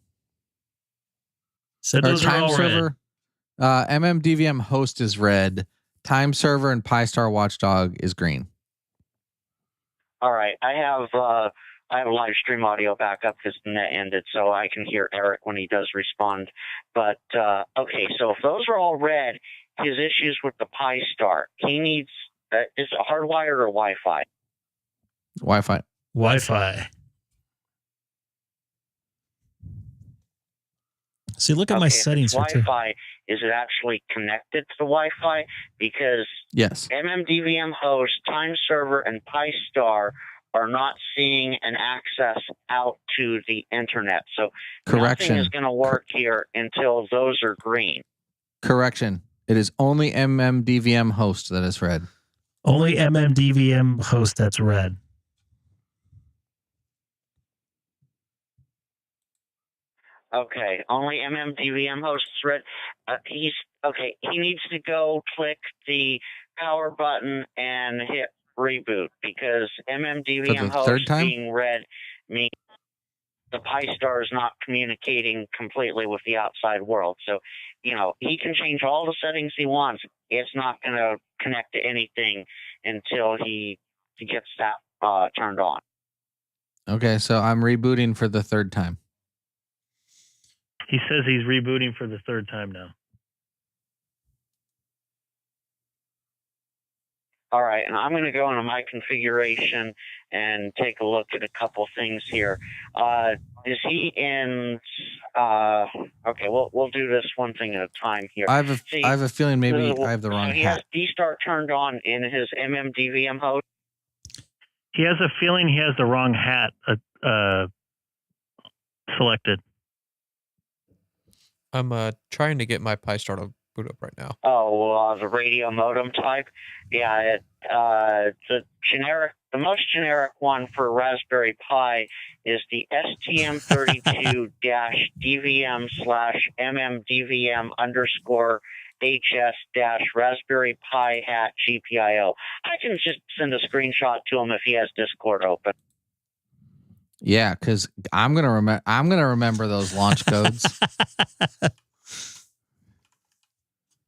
So those are all red. MMDVM host is red. Time server and PyStar watchdog is green. All right, I have live stream audio backup because the net ended, so I can hear Eric when he does respond. But okay, so if those are all red, his issues with the PyStar, he needs is it hardwired or Wi-Fi? Wi-Fi. See, look at my settings for Wi-Fi. Is it actually connected to the Wi-Fi? Because yes, MMDVM host, time server, and PyStar are not seeing an access out to the internet. So nothing is going to work here until those are green. Correction. It is only MMDVM host that is red. Only MMDVM host that's red. Okay, only MMDVM host is red. He needs to go click the power button and hit reboot because MMDVM host being red means the PyStar is not communicating completely with the outside world. So, he can change all the settings he wants. It's not going to connect to anything until he gets that turned on. Okay, so I'm rebooting for the third time. He says he's rebooting for the third time now. All right, and I'm going to go into my configuration and take a look at a couple things here. Is he in? Okay, we'll do this one thing at a time here. I have a feeling maybe I have the wrong hat. He has DStar turned on in his MMDVM host. He has a feeling he has the wrong hat selected. I'm trying to get my PyStar to boot up right now. Oh, the radio modem type. Yeah, the most generic one for Raspberry Pi is the STM32-DVM/MMDVM_HS-Raspberry Pi hat GPIO. I can just send a screenshot to him if he has Discord open. Yeah, because I'm gonna remember those launch codes.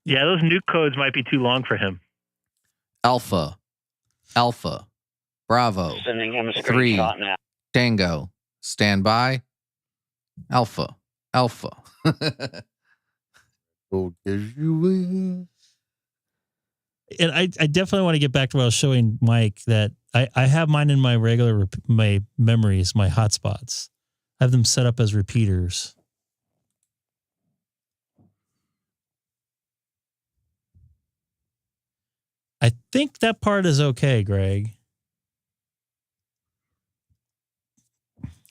Yeah, those nuke codes might be too long for him. Alpha, Bravo, sending him a screenshot 3, now. Tango, standby, Alpha. And I definitely want to get back to what I was showing Mike, that I have mine in my regular, my memories, my hotspots. I have them set up as repeaters. I think that part is okay, Greg.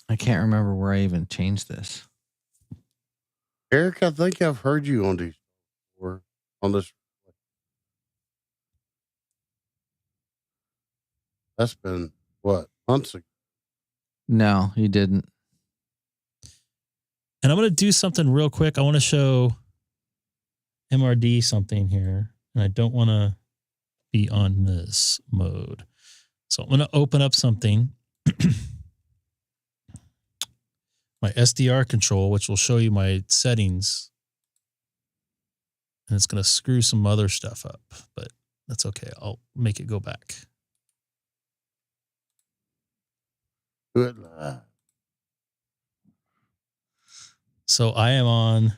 I can't remember where I even changed this. Eric, I think I've heard you on these before, on this. That's been, what, months ago? No, you didn't. And I'm going to do something real quick. I want to show MRD something here. And I don't want to be on this mode. So I'm going to open up something. My SDR control, which will show you my settings. And it's going to screw some other stuff up. But that's okay. I'll make it go back. Good luck. So I am on,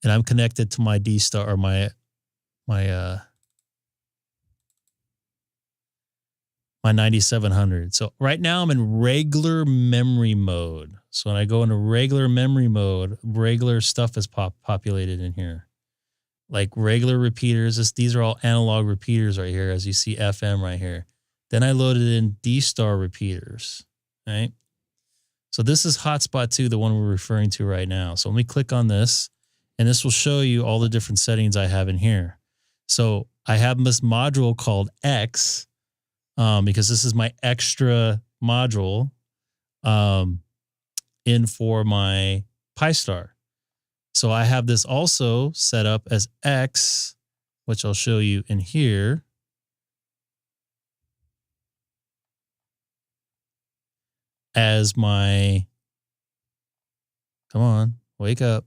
and I'm connected to my DStar or my 9700. So right now I'm in regular memory mode. So when I go into regular memory mode, regular stuff is populated in here. Like regular repeaters. These are all analog repeaters right here, as you see FM right here. Then I loaded in DStar repeaters, right? So this is hotspot 2, the one we're referring to right now. So let me click on this, and this will show you all the different settings I have in here. So I have this module called X, because this is my extra module in for my Pi-Star. So I have this also set up as X, which I'll show you in here. As my, come on, wake up.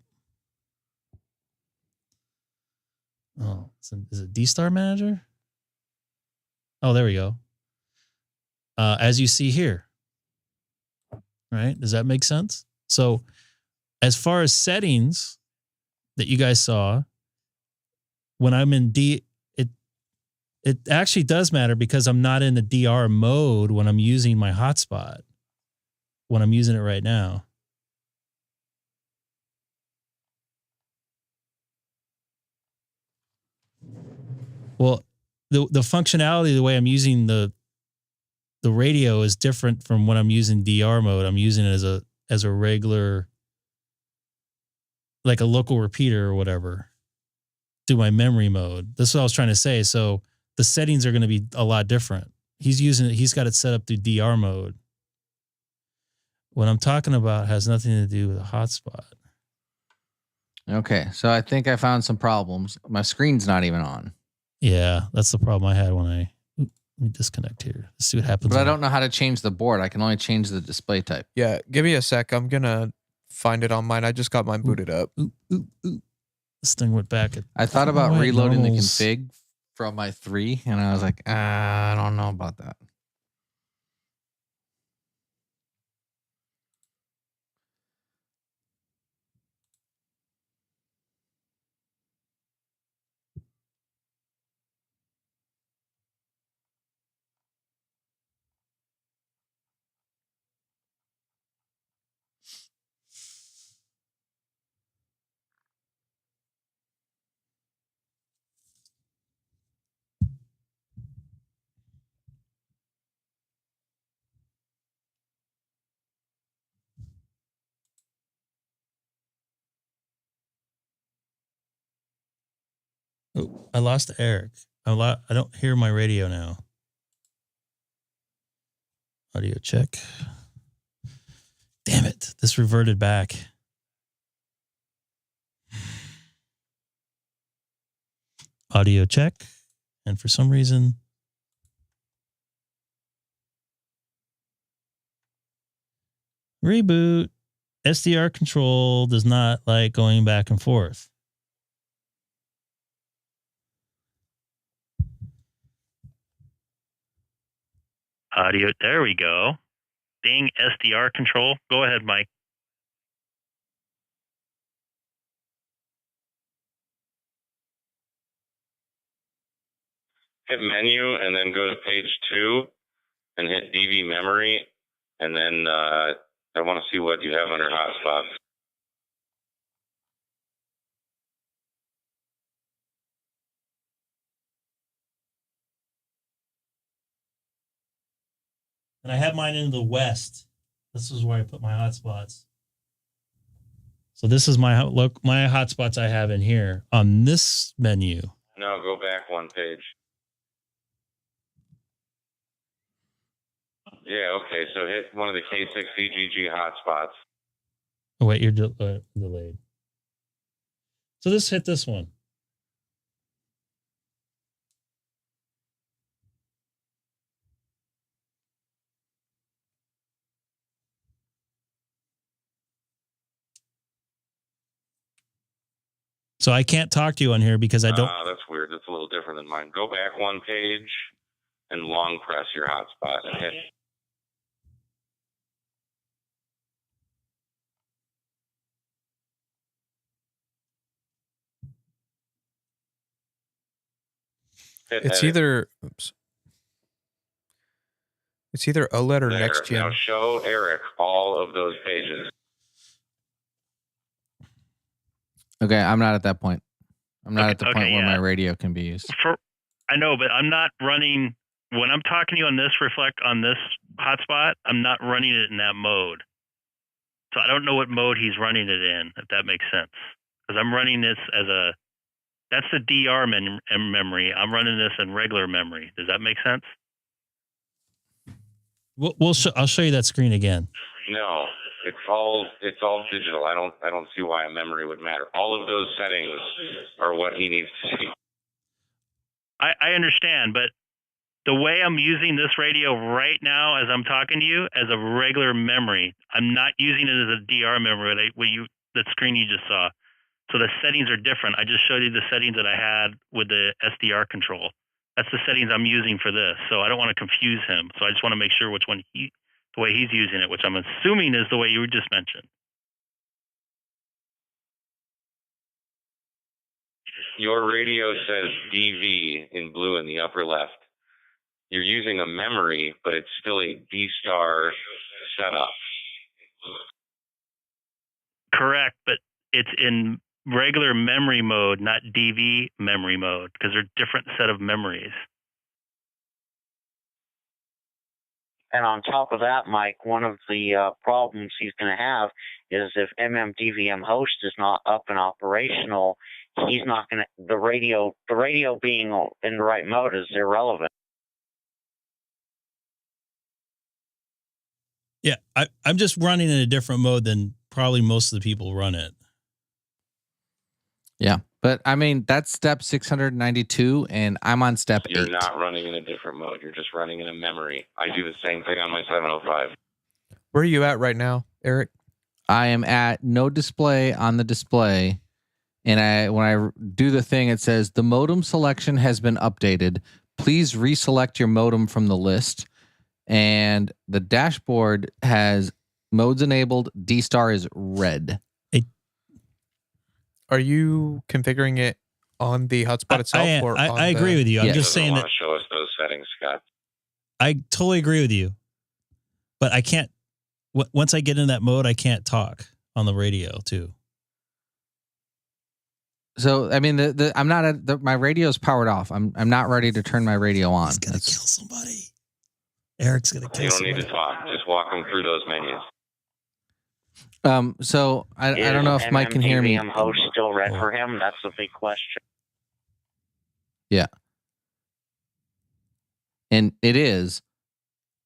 Oh, is it DStar Manager? Oh, there we go. As you see here, right? Does that make sense? So as far as settings that you guys saw, when I'm in it actually does matter because I'm not in the DR mode when I'm using my hotspot, when I'm using it right now. Well, the functionality, the way I'm using the radio is different from when I'm using DR mode. I'm using it as a regular, like a local repeater or whatever, through my memory mode. That's what I was trying to say. So the settings are going to be a lot different. He's got it set up through DR mode. What I'm talking about has nothing to do with a hotspot. Okay, so I think I found some problems. My screen's not even on. Yeah, that's the problem I had when let me disconnect here. Let's see what happens. But I don't know how to change the board. I can only change the display type. Yeah, give me a sec. I'm going to find it on mine. I just got mine booted up. This thing went back. I thought about reloading the config from my 3, and I was like, I don't know about that. Oh, I lost Eric. I don't hear my radio now. Audio check. Damn it. This reverted back. Audio check. And for some reason, reboot. SDR control does not like going back and forth. Audio. There we go. Ding, SDR control. Go ahead, Mike. Hit menu and then go to page 2 and hit DV memory. And then I want to see what you have under hotspots. And I have mine in the west. This is where I put my hotspots. So this is my hotspots I have in here on this menu. No, go back one page. Yeah, okay. So hit one of the K6EGG hotspots. Oh, wait, you're delayed. So this hit this one. So I can't talk to you on here because I don't. That's weird. That's a little different than mine. Go back one page and long press your hotspot and hit. Hit It's edit. either oops. It's either OLED or There. next gen. Now show Eric all of those pages. Okay, I'm not at that point. I'm not at the point okay, where yeah. my radio can be used. I know, but I'm not running when I'm talking to you on this hotspot. I'm not running it in that mode, so I don't know what mode he's running it in. If that makes sense, because I'm running this as that's the DR memory. I'm running this in regular memory. Does that make sense? I'll show you that screen again. No, it's all digital. I don't see why a memory would matter. All of those settings are what he needs to see. I understand, but the way I'm using this radio right now as I'm talking to you as a regular memory, I'm not using it as a DR memory, the screen you just saw. So the settings are different. I just showed you the settings that I had with the SDR control. That's the settings I'm using for this. So I don't want to confuse him. So I just want to make sure which one the way he's using it, which I'm assuming is the way you just mentioned. Your radio says DV in blue in the upper left. You're using a memory, but it's still a DStar setup. Correct, but it's in regular memory mode, not DV memory mode, because they're different set of memories. And on top of that, Mike, one of the problems he's going to have is if MMDVM host is not up and operational, he's not going to, the radio being in the right mode is irrelevant. Yeah, I'm just running in a different mode than probably most of the people run it. Yeah, but I mean, that's step 692, and I'm on step 8. You're not running in a different mode. You're just running in a memory. I do the same thing on my 705. Where are you at right now, Eric? I am at no display on the display, and when I do the thing, it says the modem selection has been updated. Please reselect your modem from the list. And the dashboard has modes enabled. DStar is red. Are you configuring it on the hotspot itself? I agree with you. I'm just saying that. Show us those settings, Scott. I totally agree with you, but I can't. Once I get in that mode, I can't talk on the radio too. So I mean, I'm not at my radio's powered off. I'm not ready to turn my radio on. He's gonna kill somebody. Eric's gonna kill somebody. You don't need to talk. Just walk them through those menus. So I don't know if Mike can hear me. Is host still red for him? That's a big question. Yeah. And it is,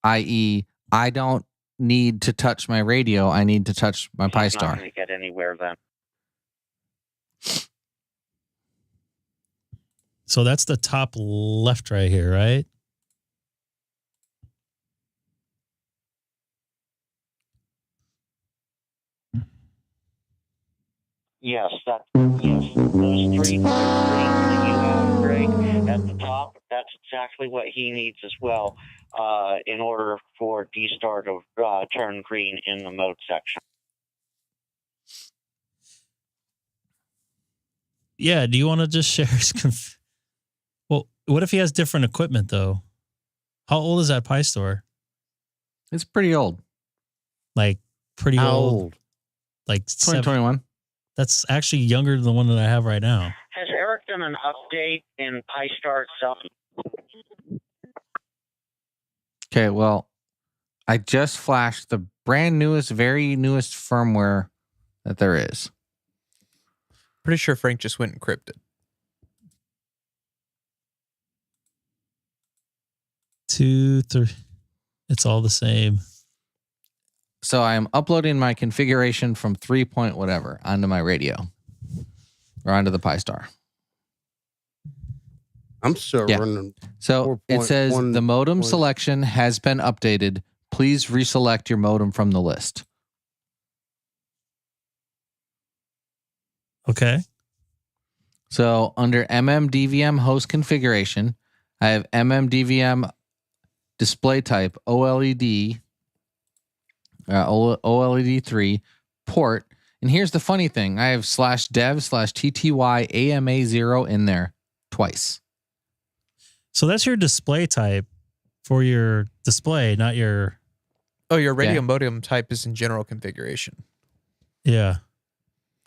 i.e., I don't need to touch my radio. I need to touch my Pi He's not Star. going to get anywhere then. So that's the top left right here, right? Yes, those three screens that you have, Greg, at the top, that's exactly what he needs as well in order for DStar to turn green in the mode section. Yeah, do you want to just share his Well, what if he has different equipment, though? How old is that Pi Store? It's pretty old. Like, pretty How old? Like 2021. That's actually younger than the one that I have right now. Has Eric done an update in Pi Star itself? Okay, well, I just flashed the brand newest, very newest firmware that there is. Pretty sure Frank just went encrypted. 2, 3. It's all the same. So I am uploading my configuration from 3 point whatever onto my radio or onto the Pi Star. I'm still running. So it says the modem selection has been updated. Please reselect your modem from the list. Okay. So under MMDVM host configuration, I have MMDVM display type OLED, OLED 3 port. And here's the funny thing. I have /dev/TTY AMA0 in there twice. So that's your display type for your display, not your. Oh, your radio modem type is in general configuration. Yeah.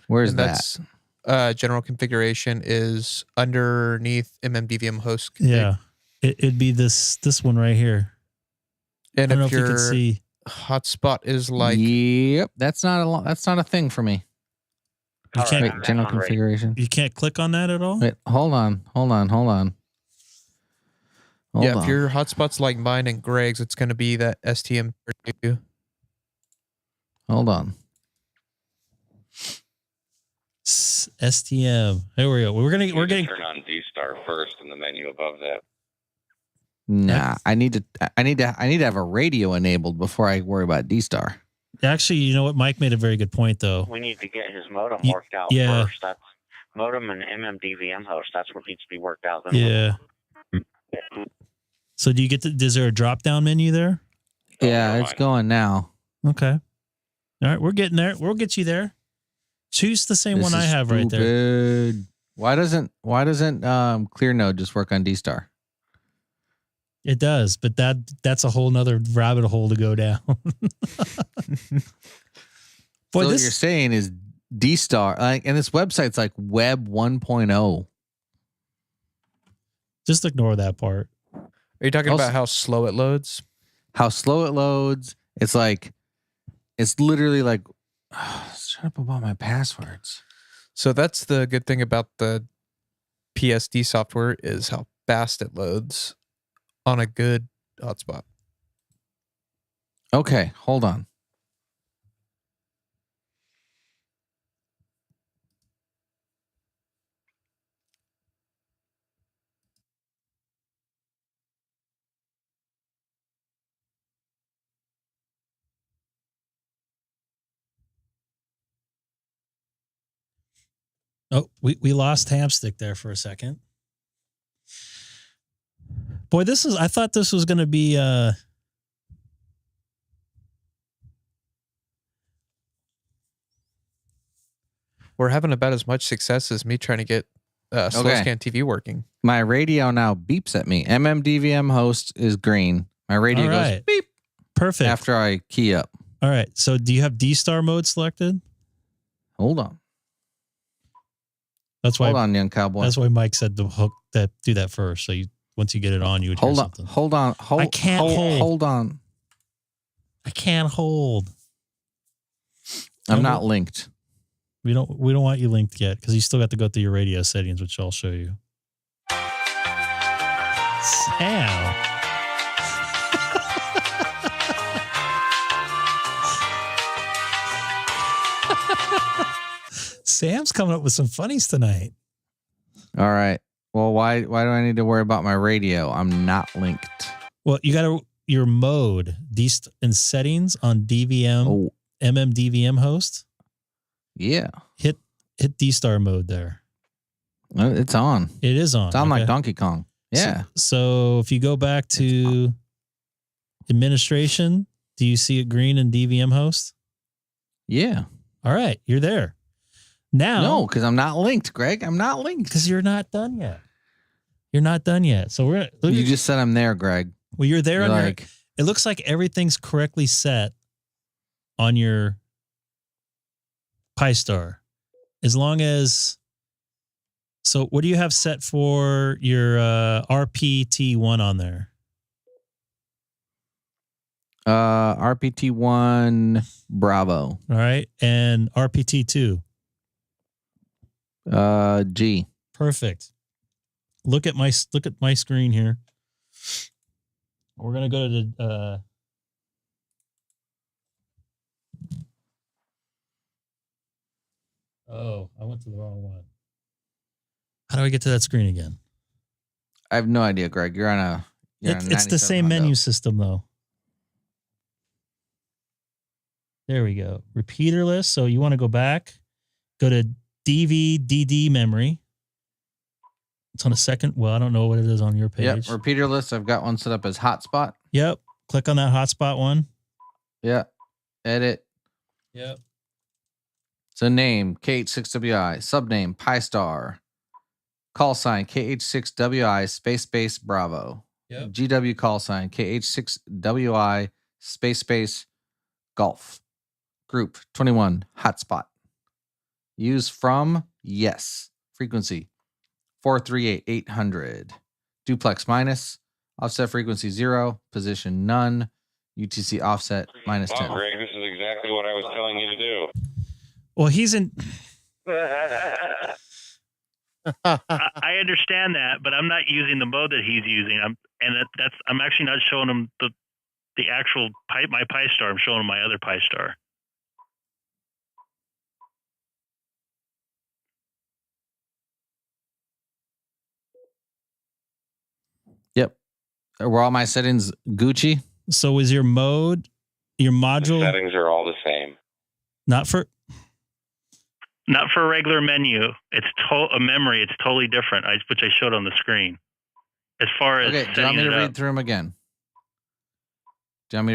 Where's and that? That's general configuration is underneath MMDVM host config. Yeah. It'd be this one right here. And I don't know if if you your can see. hotspot is like, yep, that's not a thing for me. You can't Wait, general configuration. You can't click on that at all? Wait, hold on. if your hotspot's like mine and Greg's, it's going to be that STM32. Hold on. STM. There we go. We're getting turn on DStar first in the menu above that. Nah, I need to have a radio enabled before I worry about DStar. Actually, you know what? Mike made a very good point, though. We need to get his modem worked out yeah. first. That's modem and MMDVM host. That's what needs to be worked out. Then Yeah. So do you get is there a drop down menu there? Yeah, it's going now. Okay. All right, we're getting there. We'll get you there. Choose the same one I have right there. Why doesn't ClearNode just work on DStar? It does, but that's a whole nother rabbit hole to go down. Boy, so what you're saying is DStar, and this website's like Web 1.0. Just ignore that part. Are you talking about how slow it loads? How slow it loads. It's literally like, shut up about my passwords. So that's the good thing about the PSD software is how fast it loads on a good hotspot. Okay, hold on. Oh, we lost Hamstick there for a second. Boy, I thought this was going to be we're having about as much success as me trying to get slow scan TV working. My radio now beeps at me. MMDVM host is green. My radio goes beep. Perfect. After I key up. All right. So do you have DStar mode selected? Hold on. That's why. Hold on, young cowboy. That's why Mike said do that first. So once you get it on, you would hear something. Hold on. I can't hold. Hold on. I can't hold. I'm not linked. We don't want you linked yet because you still got to go through your radio settings, which I'll show you. Sam. Sam's coming up with some funnies tonight. All right. Well, why do I need to worry about my radio? I'm not linked. Well, you got your mode in settings on DVM, MMDVM host. Yeah. Hit DStar mode there. It's on. It is on. It's on like Donkey Kong. Yeah. So if you go back to administration, do you see it green in DVM host? Yeah. All right. You're there. Now. No, because I'm not linked, Greg. I'm not linked. Because you're not done yet. You're not done yet. So you just said I'm there, Greg. Well, you're there. You're it looks like everything's correctly set on your Pi-Star. As long as, so what do you have set for your RPT1 on there? RPT1 Bravo. All right. And RPT2? G. Perfect. Look at my screen here. We're going to go to the oh, I went to the wrong one. How do I get to that screen again? I have no idea, Greg. You're on a it's the same menu system though. There we go. Repeater list. So you want to go back, go to DVDD memory. It's on a second. Well, I don't know what it is on your page. Yep. Repeater list. I've got one set up as hotspot. Yep. Click on that hotspot one. Yeah. Edit. Yep. So name, K6EGG, subname, Pi-Star, call sign KH6WI space Bravo. Yep. GW call sign KH6WI space Golf. Group 21 hotspot. Use from yes. Frequency 438-800. Duplex minus. Offset frequency 0. Position none. UTC offset minus 10. Greg, this is exactly what I was telling you to do. Well, he's in. I understand that, but I'm not using the mode that he's using. I'm actually not showing him the actual my Pi Star. I'm showing him my other Pi Star. Yep. Were all my settings Gucci? So is your module? The settings are all the same. Not for a regular menu. It's a memory. It's totally different, which I showed on the screen. As far as okay, do you want me to read through them again? Okay.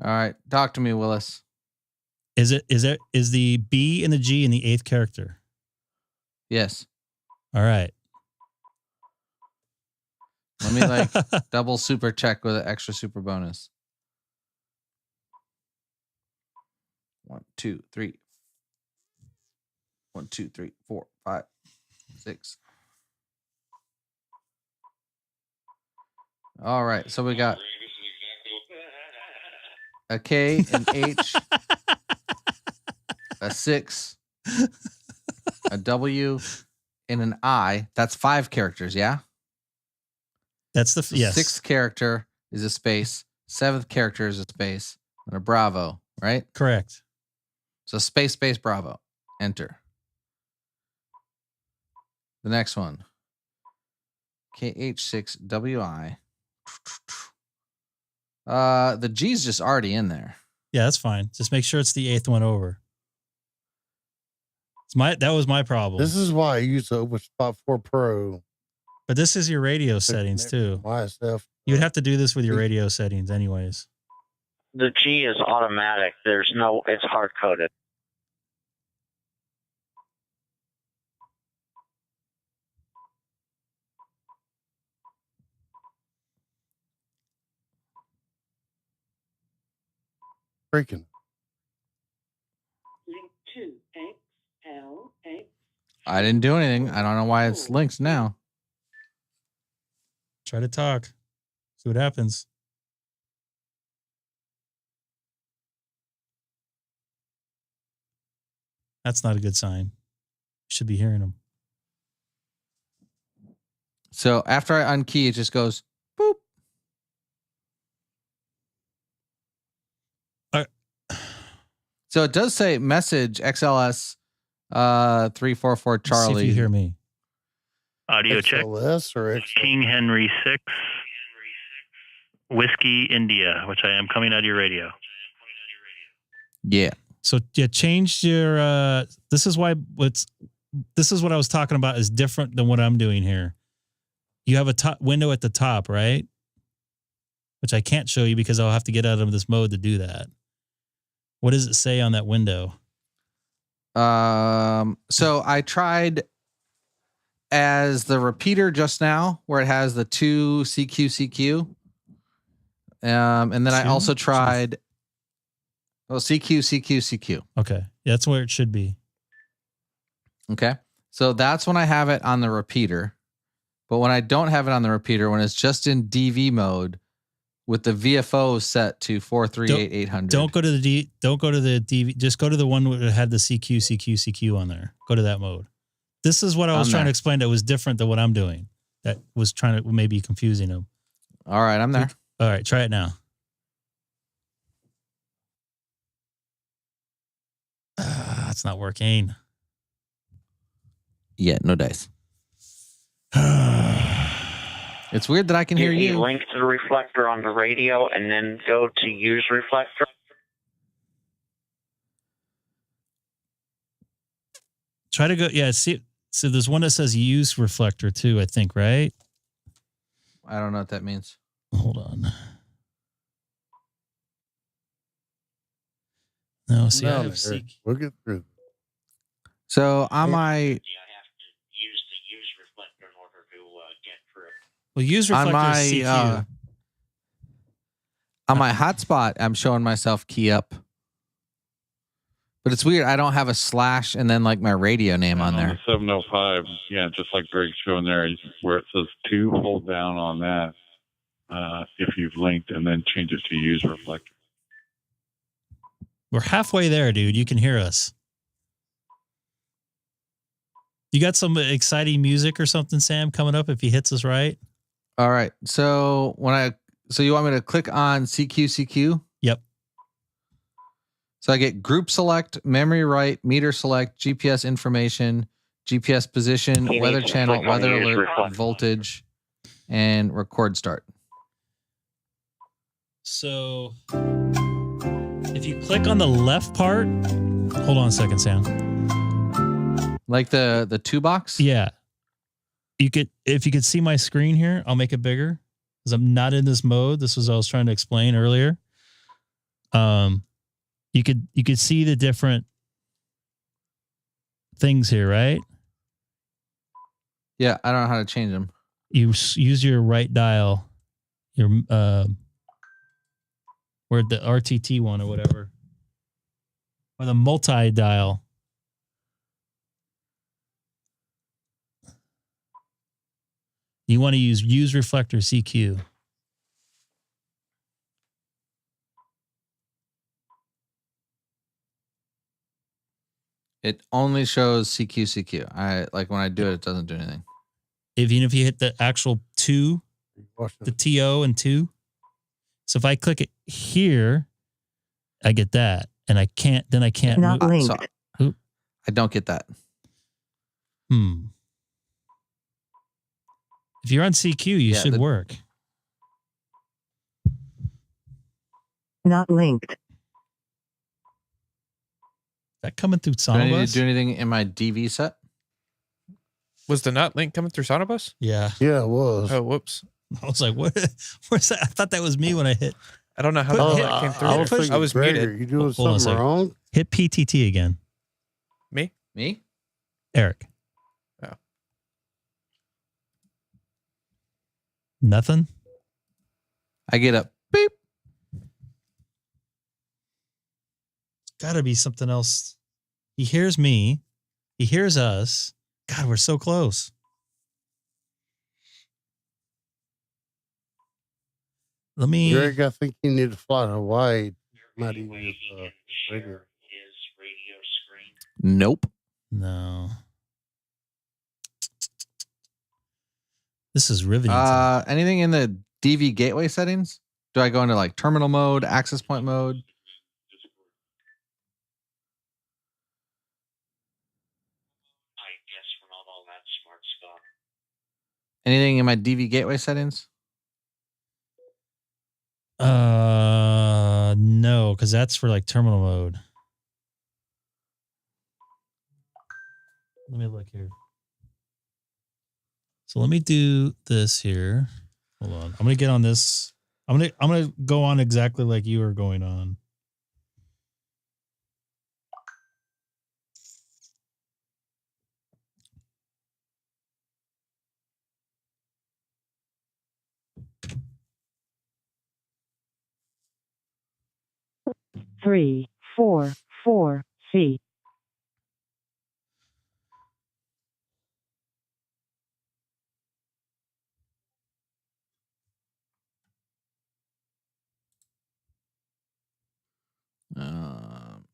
All right. Talk to me, Willis. Is the B and the G in the 8th character? Yes. All right. Let me double super check with an extra super bonus. 1, 2, 3. 1, 2, 3, 4, 5, 6. All right. So we got a K, an H, a 6, a W, and an I. That's 5 characters, yeah? That's the yes. 6th character is a space. 7th character is a space. And a Bravo, right? Correct. So space Bravo. Enter. The next one. KH6WI. The G's just already in there. Yeah, that's fine. Just make sure it's the 8th one over. That was my problem. This is why I use the openspot 4 Pro. But this is your radio settings too. You'd have to do this with your radio settings anyways. The G is automatic. It's hard coded. Freaking. Link to XLX. I didn't do anything. I don't know why it's linked now. Try to talk. See what happens. That's not a good sign. You should be hearing them. So after I unkey, it just goes boop. So it does say message XLS 344 Charlie. See if you hear me. Audio check. XLS or King Henry 6, Whiskey India, which I am coming out of your radio. Yeah. So you changed your. This is what I was talking about is different than what I'm doing here. You have a top window at the top, right? Which I can't show you because I'll have to get out of this mode to do that. What does it say on that window? So I tried as the repeater just now, where it has the 2 CQ. And then I also tried CQ. Okay. Yeah, that's where it should be. Okay. So that's when I have it on the repeater. But when I don't have it on the repeater, when it's just in DV mode with the VFO set to 438-800. Don't go to the DV. Just go to the one that had the CQ on there. Go to that mode. This is what I was trying to explain that was different than what I'm doing. That was trying to maybe confusing them. All right, I'm there. All right, try it now. It's not working. Yeah, no dice. It's weird that I can hear you. Link to the reflector on the radio and then go to use reflector. Try to go. Yeah, see. So there's one that says use reflector too, I think, right? I don't know what that means. Hold on. No, see, I Down have there. We'll get through. So on my Yeah, I have to use the use reflector in order to get through. Well, use on reflector my CQ. on my hotspot, I'm showing myself key up. But it's weird. I don't have a slash and then like my radio name on there. The 705, yeah, just like Greg's showing there, where it says 2, hold down on that if you've linked, and then change it to use reflector. We're halfway there, dude. You can hear us. You got some exciting music or something, Sam, coming up if he hits us right? All right. So so you want me to click on CQ? Yep. So I get group select, memory write, meter select, GPS information, GPS position, You weather need to channel, click on weather use alert, reflector. voltage, and record start. So if you click on the left part, hold on a second, Sam. Like the 2 box? Yeah. If you could see my screen here, I'll make it bigger because I'm not in this mode. This was what I was trying to explain earlier. You could see the different things here, right? Yeah, I don't know how to change them. You use your right dial, your where the RTT one or whatever, or the multi dial. You want to use reflector CQ. It only shows CQ. I like when I do it, it doesn't do anything. Even if you hit the actual 2, the TO and 2. So if I click it here, I get that. And I can't Not move. linked. So, I don't get that. If you're on CQ, you should work. Not linked. That coming through Do I need SonoBus? to do anything in my DV set? Was the not link coming through SonoBus? Yeah. Yeah, it was. Oh, whoops. I was like, what? Where's that? I thought that was me when I hit. I don't know how that came through. I was muted. Are you doing Hold on a something second. wrong? Hit PTT again. Me? Eric. Oh. Nothing? I get a beep. Gotta be something else. He hears me. He hears us. God, we're so close. Let me. Greg, I think you need to fly to Hawaii. Might use radio. Nope. No. This is riveting. Anything in the DV gateway settings? Do I go into like terminal mode, access point mode? I guess from all that smart stuff. Anything in my DV gateway settings? No, because that's for like terminal mode. Let me look here. So let me do this here. Hold on. I'm gonna get on this. I'm gonna go on exactly like you were going on. Three, four, C.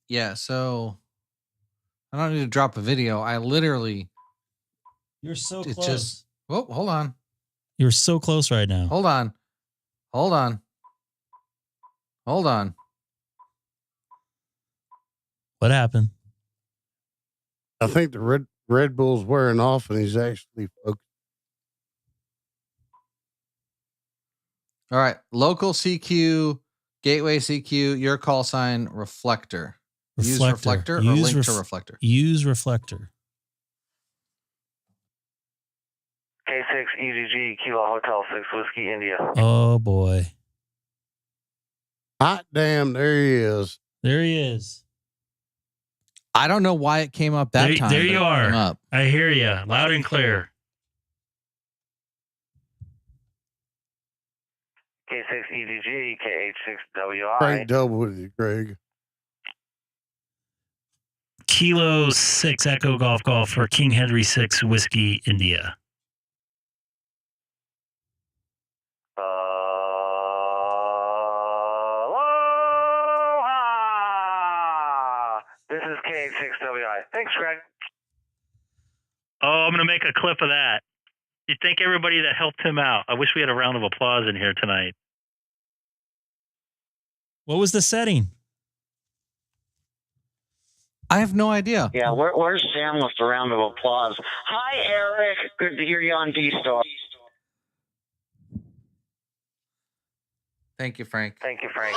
Yeah, so I don't need to drop a video. I literally You're so it's close. just hold on. You're so close right now. Hold on. Hold on. What happened? I think the Red Bull's wearing off, and he's actually focused. All right. Local CQ, gateway CQ, your call sign, reflector. Use reflector or link to reflector. Use reflector. K6EGG, Kilo Hotel 6 Whiskey India. Oh boy. Hot damn, there he is. There he is. I don't know why it came up that time. There but you it came are. up. I hear you loud and clear. K6EGG, K6WI. Frank double with you, Greg. Kilo 6 Echo Golf Golf for King Henry 6 Whiskey India. Aloha! This is K6WI. Thanks, Greg. Oh, I'm going to make a clip of that. You thank everybody that helped him out. I wish we had a round of applause in here tonight. What was the setting? I have no idea. Yeah, where's Sam with the round of applause? Hi, Eric. Good to hear you on DStar. Thank you, Frank. Thank you, Frank.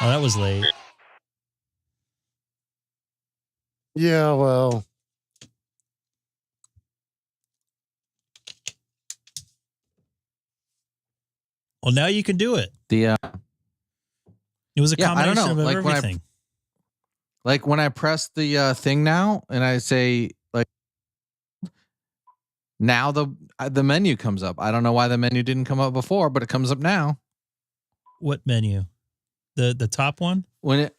Oh, that was late. Yeah, well. Well, now you can do it. The It was a I don't combination know. of Like everything. when I press the thing now and I say like now the menu comes up. I don't know why the menu didn't come up before, but it comes up now. What menu? The top one? When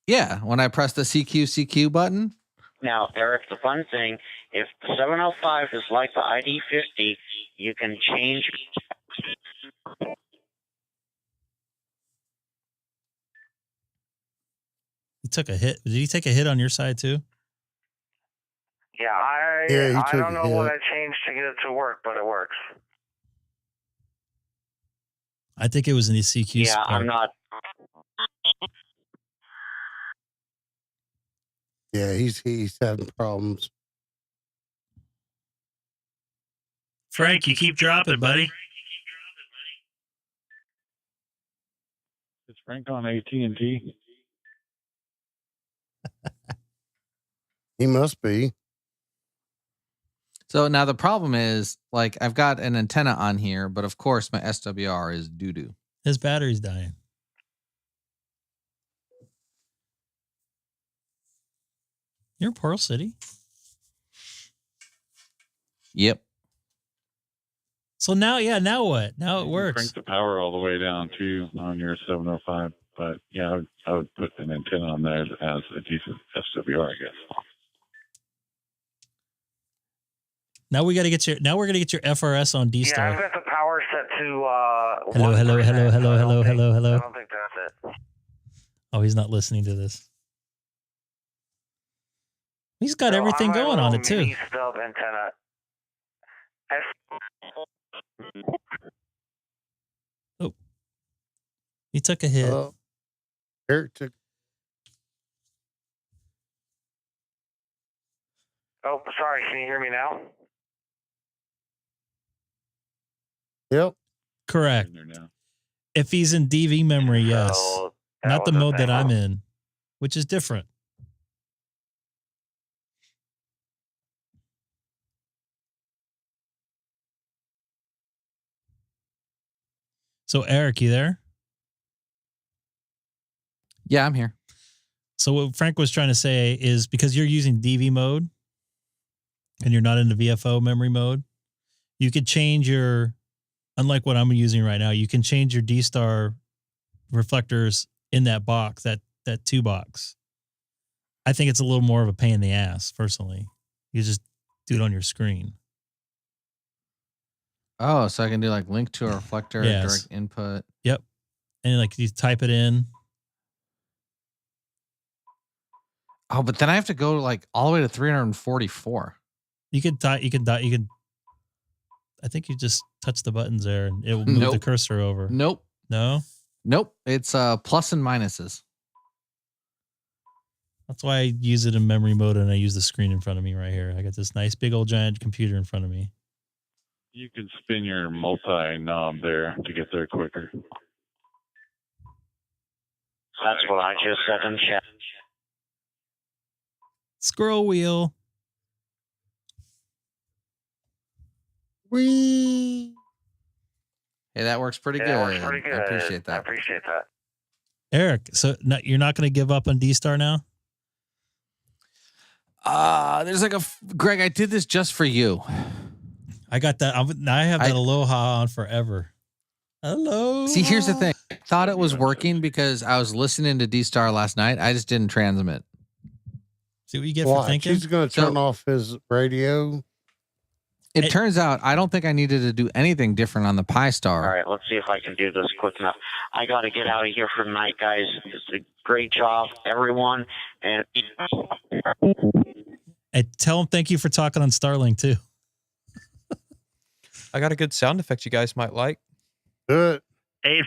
I press the CQ button. Now, Eric, the fun thing, if 705 is like the ID50, you can change. He took a hit. Did he take a hit on your side too? Yeah, I don't know what I changed to get it to work, but it works. I think it was in the CQ. Yeah, part. I'm not. Yeah, he's having problems. Frank, you keep dropping, buddy. Is Frank on AT&T? He must be. So now the problem is, like, I've got an antenna on here, but of course my SWR is doo-doo. His battery's dying. You're in Pearl City? Yep. So now what? Now it works. Crank the power all the way down too on your 705. But yeah, I would put an antenna on there that has a decent SWR, I guess. Now we're gonna get your FRS on DStar. Yeah, I've got the power set to Hello. I don't think that's it. Oh, he's not listening to this. He's got everything going on it too. Mini stub antenna. Oh, he took a hit. Eric took. Oh, sorry. Can you hear me now? Yep. Correct. If he's in DV memory, yes. Not the mode that I'm in, which is different. So, Eric, you there? Yeah, I'm here. So what Frank was trying to say is because you're using DV mode and you're not in the VFO memory mode, you could change your, unlike what I'm using right now, you can change your DStar reflectors in that box, that 2 box. I think it's a little more of a pain in the ass, personally. You just do it on your screen. Oh, so I can do like link to a reflector, Yes. direct input. Yep. And like you type it in. Oh, but then I have to go like all the way to 344. You could I think you just touch the buttons there and it will move the cursor over. Nope. No? Nope. It's plus and minuses. That's why I use it in memory mode and I use the screen in front of me right here. I got this nice big old giant computer in front of me. You can spin your multi-knob there to get there quicker. That's what I just said in chat. Scroll wheel. Whee! Hey, that works pretty good. That works pretty good. I appreciate that. I appreciate that. Eric, so you're not going to give up on DStar now? There's like Greg, I did this just for you. I got that. I have that Aloha on forever. Hello. See, here's the thing. I thought it was working because I was listening to DStar last night. I just didn't transmit. See what you get for thinking? He's going to turn off his radio. It turns out I don't think I needed to do anything different on the Pi-Star. All right, let's see if I can do this quick enough. I got to get out of here for the night, guys. It's a great job, everyone. And tell him thank you for talking on Starlink, too. I got a good sound effect you guys might like. Good. Hey,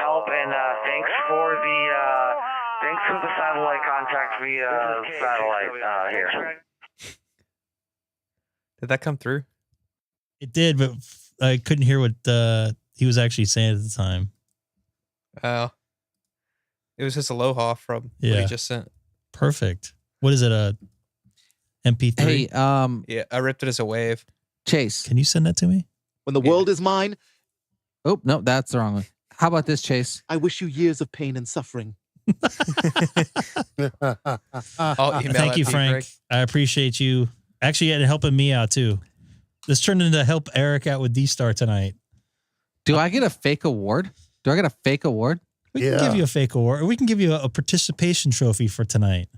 Help and thanks for the satellite contact via satellite here. Did that come through? It did, but I couldn't hear what he was actually saying at the time. Oh. It was his aloha from what he just sent. Perfect. What is it, a MP3? Hey, yeah, I ripped it as a wave. Chase. Can you send that to me? When the world is mine. Oh, no, that's the wrong one. How about this, Chase? I wish you years of pain and suffering. Thank you, Frank. Greg. I appreciate you. Actually, you helping me out, too. This turned into help Eric out with DStar tonight. Do I get a fake award? We can give you a fake award, or we can give you a participation trophy for tonight.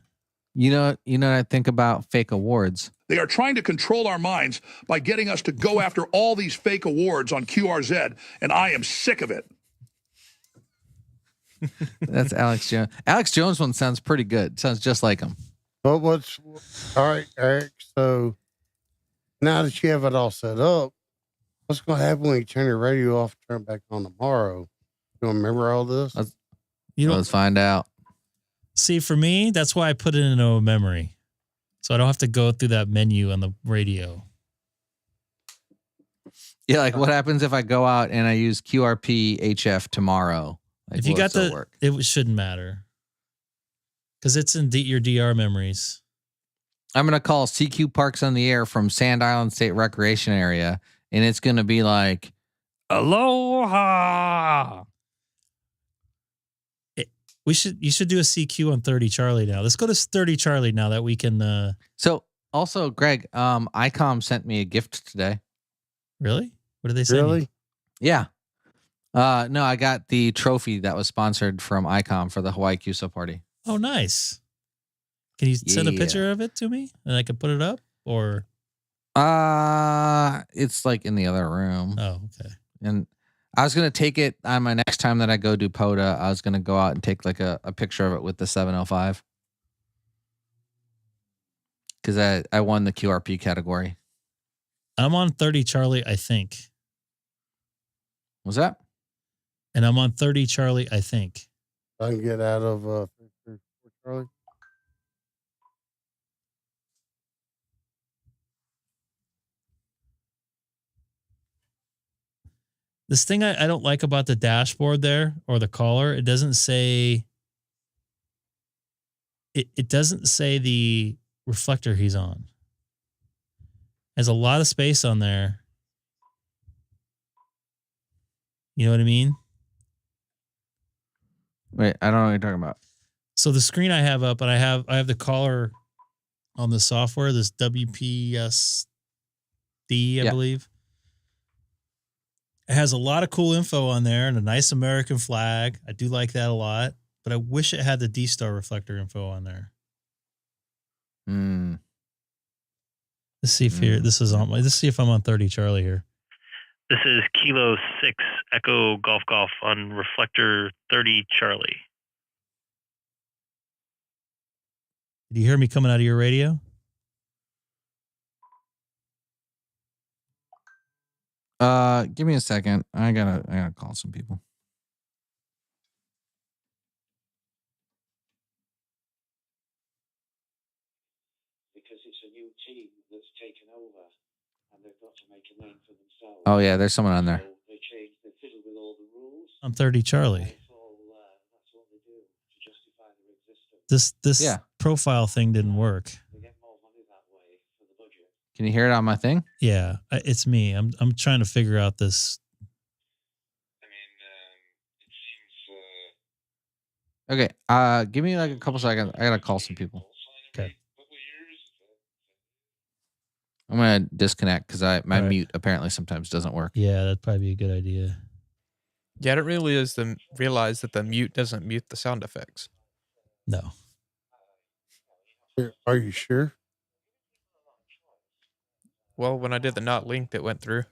You know what I think about fake awards. They are trying to control our minds by getting us to go after all these fake awards on QRZ, and I am sick of it. That's Alex Jones. Alex Jones one sounds pretty good. Sounds just like him. But all right, Eric, so now that you have it all set up, what's going to happen when you turn your radio off and turn it back on tomorrow? You remember all this? Let's find out. See, for me, that's why I put it in a memory. So I don't have to go through that menu on the radio. Yeah, like what happens if I go out and I use QRP HF tomorrow? Like, If you got it shouldn't matter. Because it's in your DR memories. I'm going to call CQ Parks on the Air from Sand Island State Recreation Area, and it's going to be like, aloha. You should do a CQ on 30 Charlie now. Let's go to 30 Charlie now that we can. So also, Greg, Icom sent me a gift today. Really? What did they send you? Yeah. No, I got the trophy that was sponsored from Icom for the Hawaii QSO party. Oh, nice. Can you send a picture of it to me and I can put it up, or? It's like in the other room. Oh, okay. And I was going to take it on my next time that I go do POTA. I was going to go out and take like a picture of it with the 705. Because I won the QRP category. I'm on 30 Charlie, I think. Was that? And I'm on 30 Charlie, I think. I can get out of Charlie. This thing I don't like about the dashboard there, or the caller, it doesn't say it doesn't say the reflector he's on. There's a lot of space on there. You know what I mean? Wait, I don't know what you're talking about. So the screen I have up, and I have the caller on the software, this WPSD, I believe. It has a lot of cool info on there and a nice American flag. I do like that a lot, but I wish it had the DStar reflector info on there. Let's see if this is on. Let's see if I'm on 30 Charlie here. This is Kilo 6 Echo Golf Golf on reflector 30 Charlie. Did you hear me coming out of your radio? Give me a second. I gotta call some people. Because it's a new team that's taken over, and they've got to make a name for themselves. Oh yeah, there's someone on there. So they fiddle with all the rules. I'm 30 Charlie. That's what they do to justify their existence. This profile thing didn't work. They get more money that way for the budget. Can you hear it on my thing? Yeah, it's me. I'm trying to figure out this. I mean, it seems Okay. Give me like a couple seconds. I gotta call some people. Okay. I'm gonna disconnect because my All right. mute apparently sometimes doesn't work. Yeah, that'd probably be a good idea. Yeah, I didn't realize that the mute doesn't mute the sound effects. No. Are you sure? Well, when I did the not linked, it went through.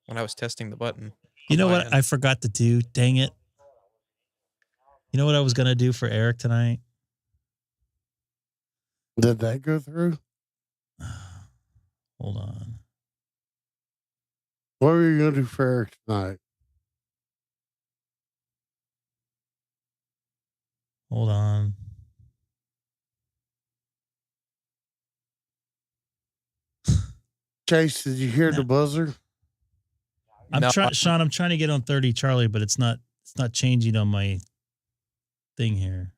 When I was testing the button. You know on my what end. I forgot to do? Dang it. You know what I was going to do for Eric tonight? Did that go through? Hold on. What were you going to do for Eric tonight? Hold on. Chase, did you hear the buzzer? I'm trying, Sean. I'm trying to get on 30 Charlie, but it's not changing on my thing here.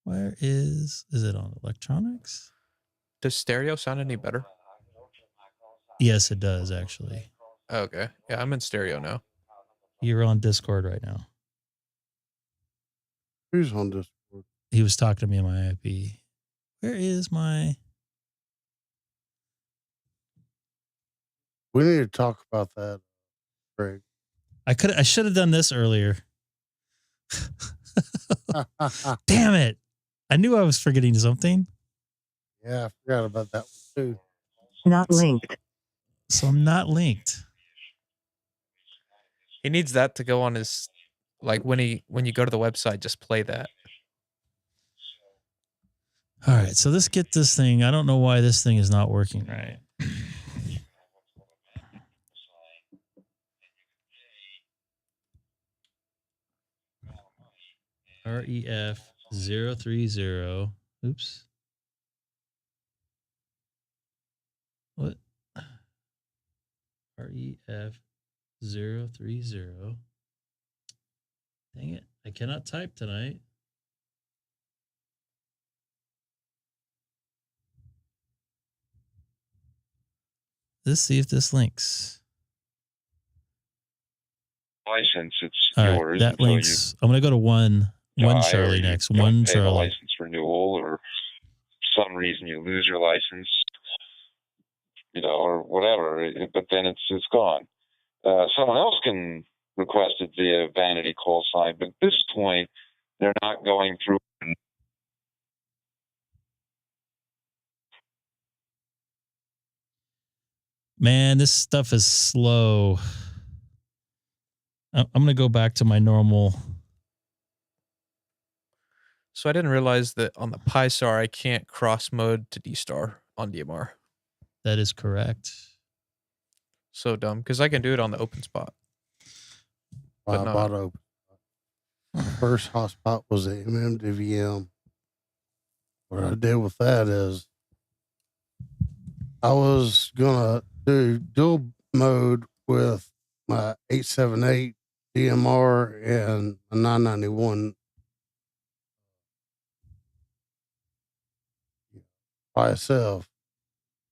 Where is it on electronics? Does stereo sound any better? Yes, it does actually. Okay. Yeah, I'm in stereo now. You're on Discord right now. Who's on Discord? He was talking to me on my IP. Where is my? We need to talk about that, Greg. I should have done this earlier. Damn it. I knew I was forgetting something. Yeah, I forgot about that one too. Not linked. So I'm not linked. He needs that to go on his, like when you go to the website, just play that. All right, so let's get this thing. I don't know why this thing is not working right. REF030. Oops. What? REF030. Dang it. I cannot type tonight. Let's see if this links. License, it's All right, yours. that until links. I'm going to go to one die or Charlie you next. don't One pay the Charlie. license renewal, or for some reason you lose your license, or whatever. But then it's gone. Someone else can request it via vanity call sign, but at this point, they're not going through. Man, this stuff is slow. I'm going to go back to my normal. So I didn't realize that on the PyStar, I can't cross mode to DStar on DMR. That is correct. So dumb, because I can do it on the openspot. I bought open. The first hotspot was the MMDVM. What I did with that is I was going to do dual mode with my 878 DMR and a 991 by itself.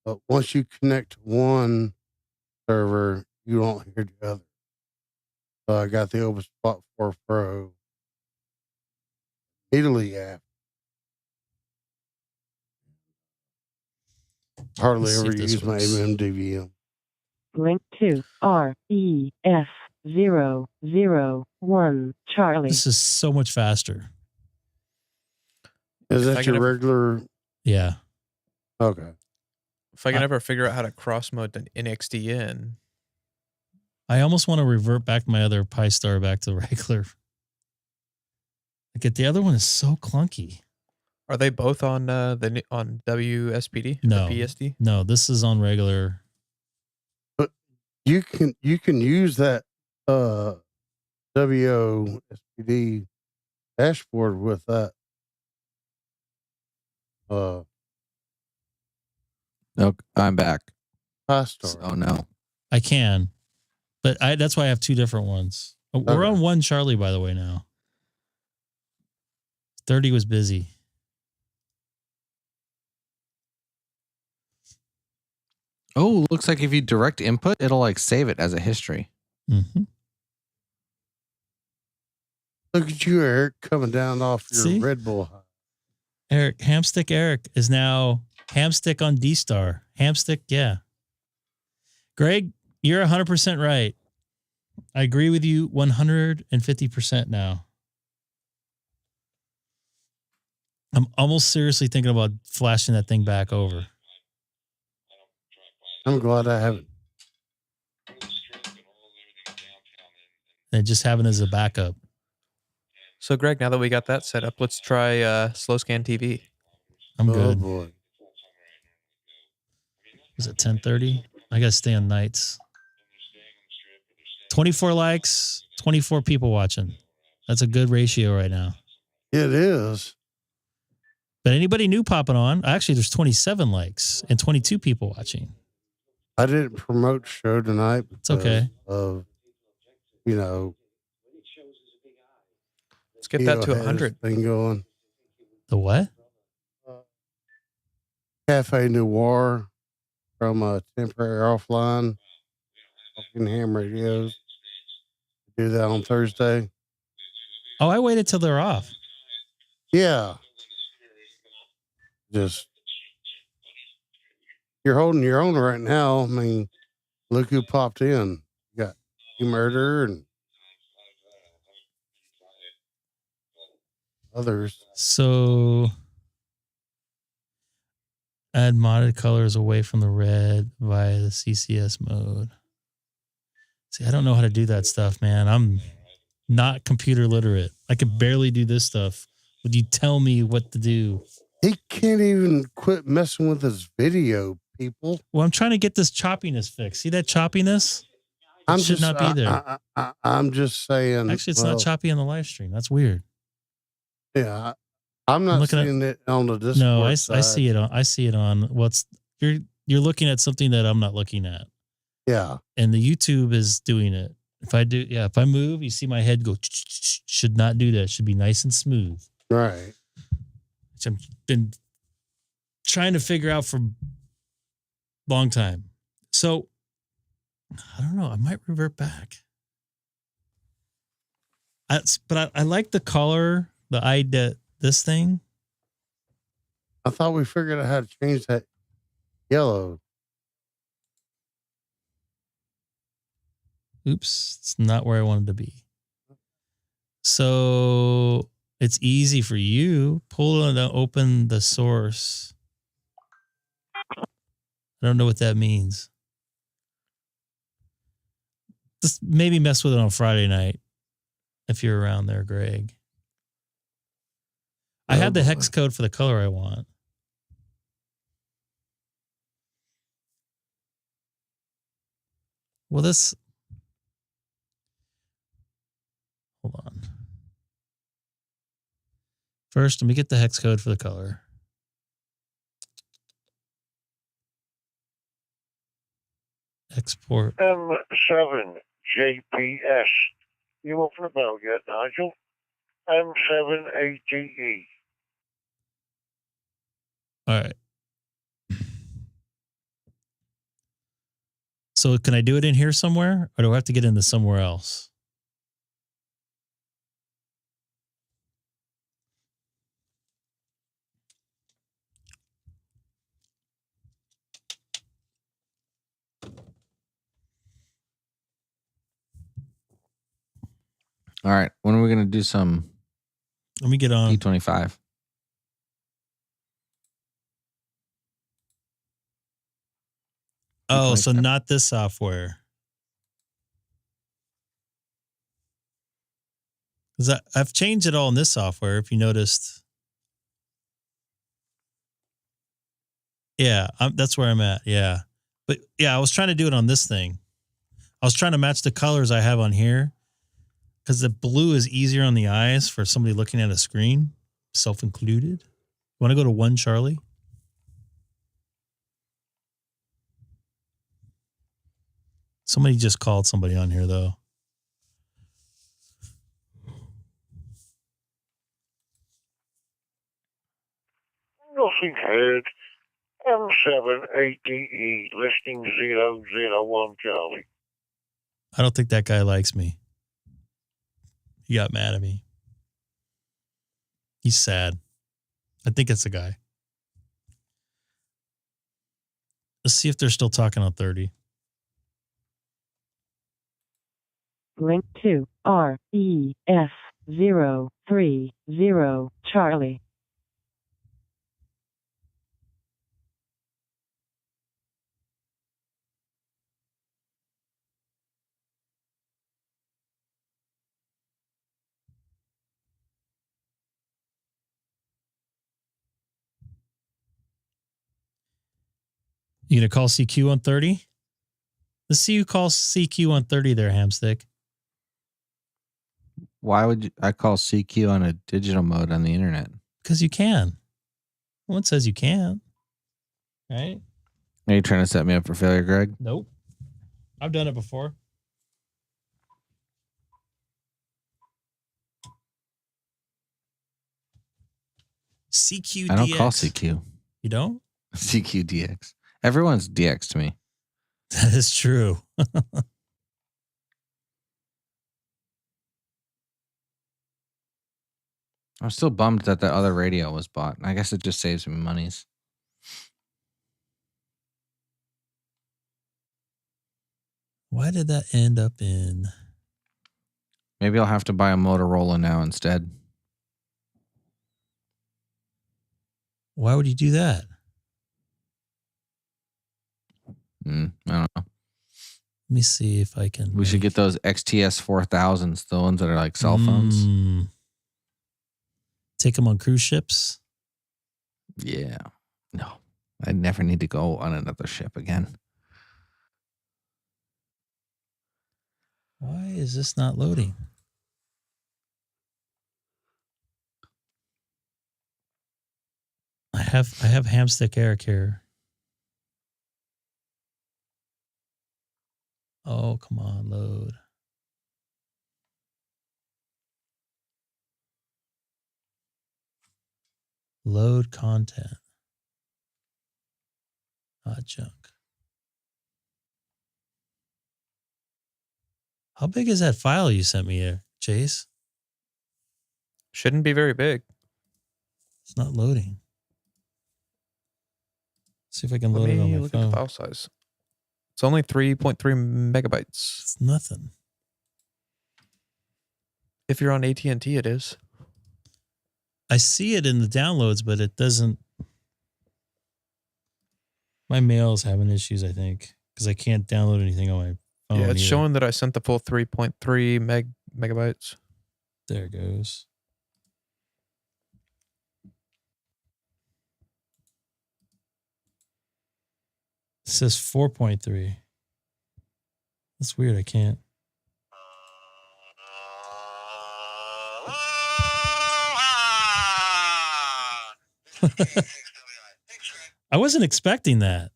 But once you connect to one server, you won't hear the other. So I got the OpenSpot 4 Pro immediately after. Hardly ever use my MMDVM. Link to REF001 Charlie. This is so much faster. Is that your regular? Yeah. Okay. If I can ever figure out how to cross mode to NXDN. I almost want to revert back my other PyStar back to regular. Like the other one is so clunky. Are they both on on WSPD? No, or PSD? No, this is on regular. But you can use that WSPD dashboard with that. No, I'm back. PyStar. Oh no, I can, but that's why I have two different ones. We're on one Charlie, by the way. Now 30 was busy. Oh, looks like if you direct input, it'll like save it as a history. Mm-hmm. Look at you, Eric, coming down off your See? Red Bull. Eric, Hamstick Eric is now Hamstick on DStar. Hamstick, yeah. Greg, you're 100% right. I agree with you 150% now. I'm almost seriously thinking about flashing that thing back over. I'm glad I haven't. And just having it as a backup. So, Greg, now that we got that set up, let's try Slow Scan TV. I'm good. Boy. Is it 10:30? I got to stay on nights. 24 likes, 24 people watching. That's a good ratio right now. It is. But anybody new popping on? Actually, there's 27 likes and 22 people watching. I didn't promote the show tonight. It's okay. Of, you know, let's get that to 100. Thing going. The what? Cafe Noir from Temporary Offline. Ham Radios. Do that on Thursday. Oh, I waited till they're off. Yeah. Just you're holding your own right now. I mean, look who popped in. You got Murder and others. So add modded colors away from the red via the CCS mode. See, I don't know how to do that stuff, man. I'm not computer literate. I can barely do this stuff. Would you tell me what to do? He can't even quit messing with his video, people. Well, I'm trying to get this choppiness fixed. See that choppiness? It should not be there. I'm just saying. Actually, it's not choppy on the live stream. That's weird. Yeah, I'm not seeing it on the Discord. No, I see it on. I see it on. What's you're looking at something that I'm not looking at. Yeah, and the YouTube is doing it. If I do, if I move, you see my head go. Should not do that. Should be nice and smooth. Right. Which I've been trying to figure out for a long time. So I don't know. I might revert back. But I like the color. This thing. I thought we figured out how to change that yellow. Oops, it's not where I wanted to be. So it's easy for you. Pull and open the source. I don't know what that means. Just maybe mess with it on Friday night if you're around there, Greg. I have the hex code for the color I want. Well, this... Hold on. First, let me get the hex code for the color. Export. M7JPS. You up for the bell yet, Nigel? M7ATE. All right. So can I do it in here somewhere, or do I have to get into somewhere else? All right. When are we going to do some? Let me get on P25. Oh, so not this software. Because I've changed it all in this software, if you noticed. Yeah, that's where I'm at. Yeah. But yeah, I was trying to do it on this thing. I was trying to match the colors I have on here because the blue is easier on the eyes for somebody looking at a screen, self-included. Want to go to 1, Charlie? Somebody just called somebody on here, though. Nothing heard. M7ATE, listing 001 Charlie. I don't think that guy likes me. He got mad at me. He's sad. I think it's a guy. Let's see if they're still talking on 30. Link to REF030 Charlie. You gonna call CQ on 30? Let's see who calls CQ on 30 there, Hamstick. Why would I call CQ on a digital mode on the internet? Because you can. No one says you can't. Right? Are you trying to set me up for failure, Greg? Nope. I've done it before. CQDX. I don't call CQ. You don't? CQDX. Everyone's DX to me. That is true. I'm still bummed that the other radio was bought. I guess it just saves me monies. Why did that end up in? Maybe I'll have to buy a Motorola now instead. Why would you do that? I don't know. Let me see if I can. We should get those XTS 4000s, the ones that are like cell phones. Take them on cruise ships? Yeah. No, I never need to go on another ship again. Why is this not loading? I have Hamstick Eric here. Oh, come on, load. Load content. Not junk. How big is that file you sent me here, Chase? Shouldn't be very big. It's not loading. See if I can load it on my look phone. at the file size. It's only 3.3 megabytes. It's nothing. If you're on AT&T, it is. I see it in the downloads, but it doesn't. My mail is having issues, I think, because I can't download anything on my phone. Yeah, it's either. showing that I sent the full 3.3 megabytes. There it goes. It says 4.3. That's weird. I can't. I wasn't expecting that.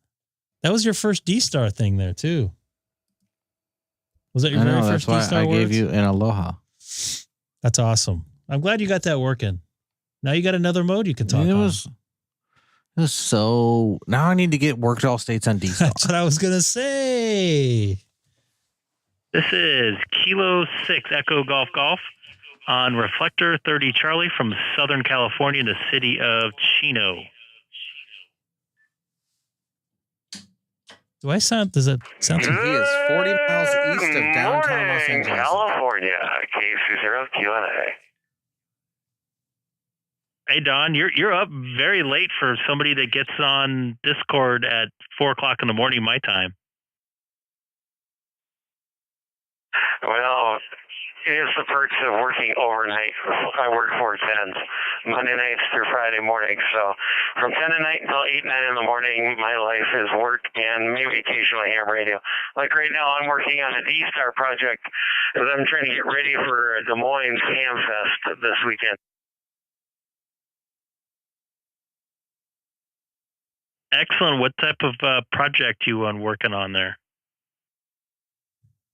That was your first DStar thing there, too. Was that your very first that's why DStar I words? gave you an aloha. That's awesome. I'm glad you got that working. Now you got another mode you can talk on. It was so... Now I need to get worked all states on DStar. That's what I was going to say. This is Kilo 6 Echo Golf Golf on Reflector 30 Charlie from Southern California, the city of Chino. Does that sound? He is 40 miles east of downtown Los Morning, Angeles. California. K6EGG Q&A. Hey Don, you're up very late for somebody that gets on Discord at 4:00 in the morning my time. Well, it is the perks of working overnight. I work 4/10s, Monday nights through Friday mornings. So from 10 at night until 8, 9 in the morning, my life is work and maybe occasionally ham radio. Like right now, I'm working on a DStar project as I'm trying to get ready for Des Moines Ham Fest this weekend. Excellent. What type of project you working on there?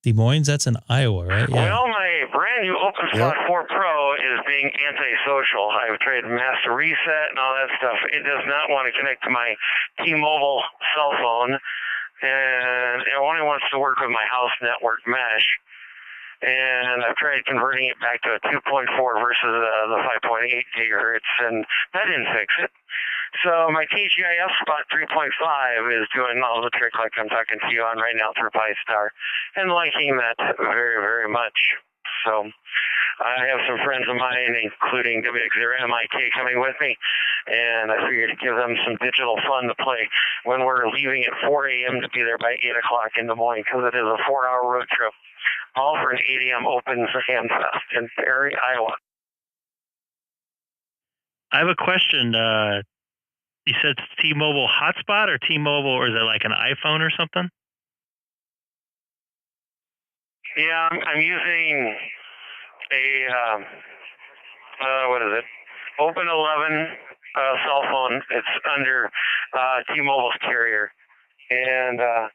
Des Moines, that's in Iowa, right? Yeah. Well, my brand new OpenSpot 4 Pro is being antisocial. I've tried master reset and all that stuff. It does not want to connect to my T-Mobile cell phone, and it only wants to work with my house network mesh. and I've tried converting it back to a 2.4 versus the 5.8 gigahertz, and that didn't fix it. So my TGIF spot 3.5 is doing all the trick like I'm talking to you on right now through Pi-Star, and liking that very, very much. So I have some friends of mine, including WX0MIK, coming with me, and I figured to give them some digital fun to play when we're leaving at 4 a.m. to be there by 8 o'clock in the morning, because it is a 4-hour road trip, all for an 8 a.m. open ham fest in Perry, Iowa. I have a question. You said T-Mobile hotspot or T-Mobile, or is it like an iPhone or something? Yeah, I'm using a, what is it? Open 11 cell phone. It's under T-Mobile's carrier. And I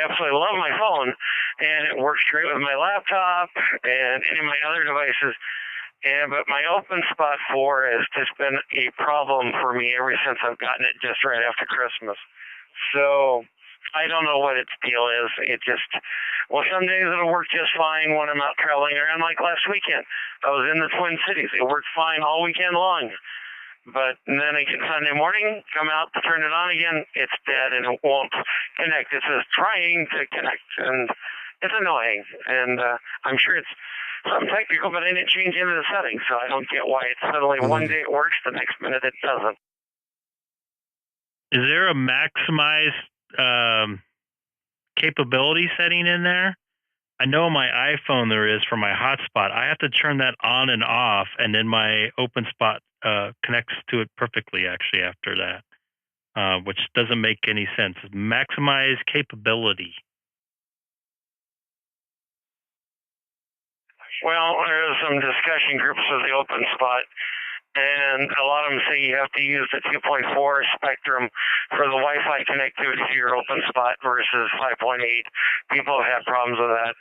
absolutely love my phone, and it works great with my laptop and any of my other devices. But my OpenSpot 4 has just been a problem for me ever since I've gotten it just right after Christmas. So I don't know what its deal is. It just, well, some days it'll work just fine when I'm out traveling around, like last weekend. I was in the Twin Cities. It worked fine all weekend long. But then Sunday morning, come out to turn it on again, it's dead and it won't connect. It says trying to connect, and it's annoying. And I'm sure it's something technical, but I didn't change any of the settings, so I don't get why it's suddenly one day it works, the next minute it doesn't. Is there a maximized capability setting in there? I know on my iPhone there is for my hotspot. I have to turn that on and off, and then my OpenSpot connects to it perfectly actually after that, which doesn't make any sense. Maximize capability. Well, there's some discussion groups of the OpenSpot, and a lot of them say you have to use the 2.4 spectrum for the Wi-Fi connectivity to your OpenSpot versus 5.8. People have had problems with that.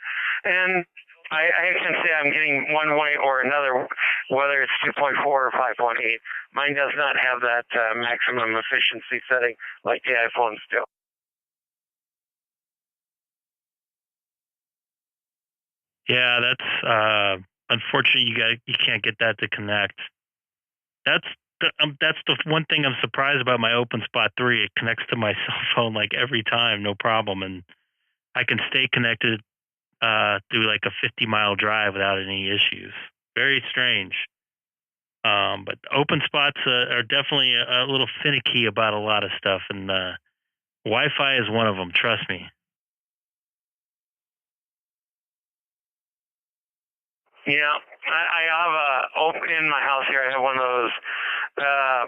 And I can say I'm getting one way or another, whether it's 2.4 or 5.8. Mine does not have that maximum efficiency setting like the iPhones do. Yeah, that's unfortunate. You can't get that to connect. That's the one thing I'm surprised about my OpenSpot 3. It connects to my cell phone like every time, no problem, and I can stay connected through like a 50-mile drive without any issues. Very strange. But OpenSpots are definitely a little finicky about a lot of stuff, and Wi-Fi is one of them. Trust me. Yeah, I have in my house here. I have one of those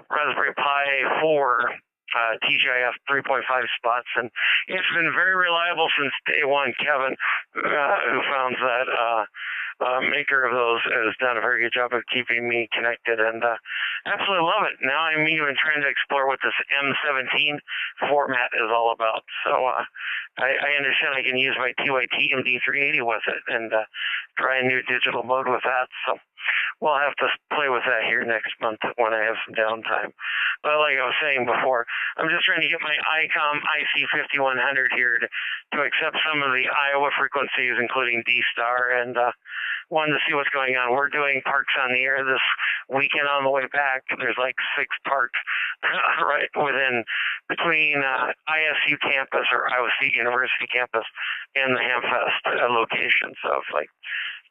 Raspberry Pi 4 TGIF 3.5 spots, and it's been very reliable since day one. Kevin, who founds that maker of those, has done a very good job of keeping me connected, and absolutely love it. Now I'm even trying to explore what this M17 format is all about. So I understand I can use my TYT MD380 with it and try a new digital mode with that. So we'll have to play with that here next month when I have some downtime. But like I was saying before, I'm just trying to get my Icom IC-9700 here to accept some of the Iowa frequencies, including DStar, and wanted to see what's going on. We're doing Parks on the Air this weekend on the way back. There's like 6 parks right between ISU campus or Iowa State University campus and the Hamfest location. So it's like,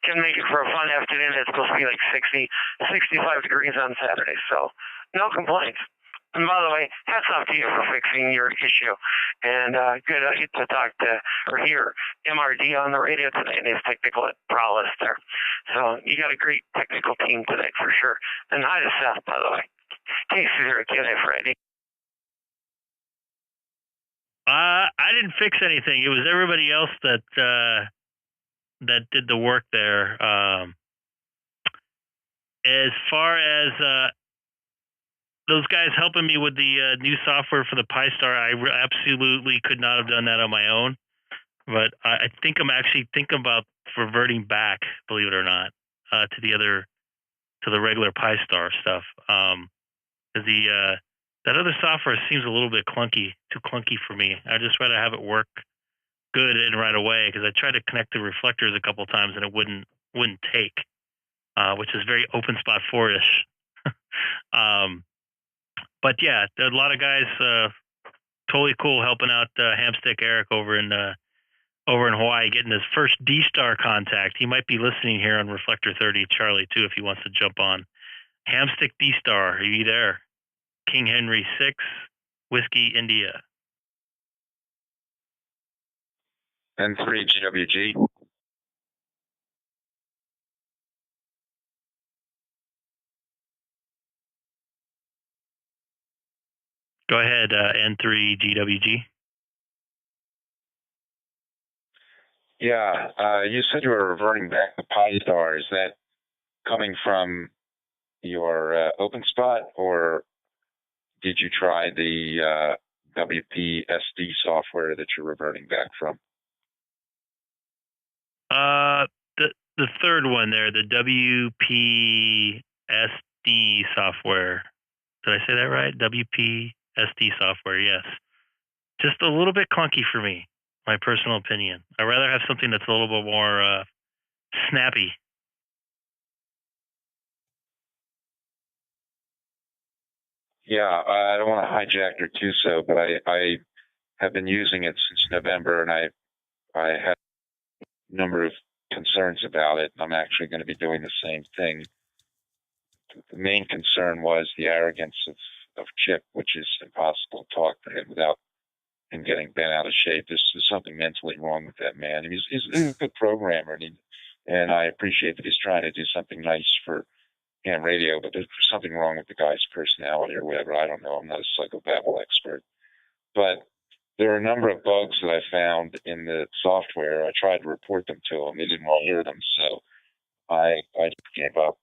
can make it for a fun afternoon. It's supposed to be like 65 degrees on Saturday. So no complaints. And by the way, hats off to you for fixing your issue. And good to talk to or hear MRD on the radio today and his technical prowess there. So you got a great technical team today for sure. And hi to Seth, by the way. K6EGG Friday. I didn't fix anything. It was everybody else that did the work there. As far as those guys helping me with the new software for the Pi-Star, I absolutely could not have done that on my own. But I think I'm actually thinking about reverting back, believe it or not, to the regular Pi-Star stuff. Because that other software seems a little bit too clunky for me. I'd just rather have it work good and right away, because I tried to connect the reflectors a couple times and it wouldn't take, which is very openspot 4-ish. But yeah, a lot of guys totally cool helping out Hamstick Eric over in Hawaii, getting his first DStar contact. He might be listening here on Reflector 30 Charlie too if he wants to jump on. Hamstick DStar, are you there? King Henry 6, Whiskey India. N3 GWG. Go ahead, N3 GWG. Yeah, you said you were reverting back to Pi-Star. Is that coming from your OpenSpot, or did you try the WPSD software that you're reverting back from? The third one there, the WPSD software. Did I say that right? WPSD software, yes. Just a little bit clunky for me, my personal opinion. I'd rather have something that's a little bit more snappy. Yeah, I don't want to hijack your QSO, but I have been using it since November, and I had a number of concerns about it. I'm actually going to be doing the same thing. The main concern was the arrogance of Chip, which is impossible to talk to him without him getting bent out of shape. There's something mentally wrong with that man. He's a good programmer, and I appreciate that he's trying to do something nice for ham radio, but there's something wrong with the guy's personality or whatever. I don't know. I'm not a psychobabble expert. But there are a number of bugs that I found in the software. I tried to report them to him. He didn't want to hear them, so I gave up.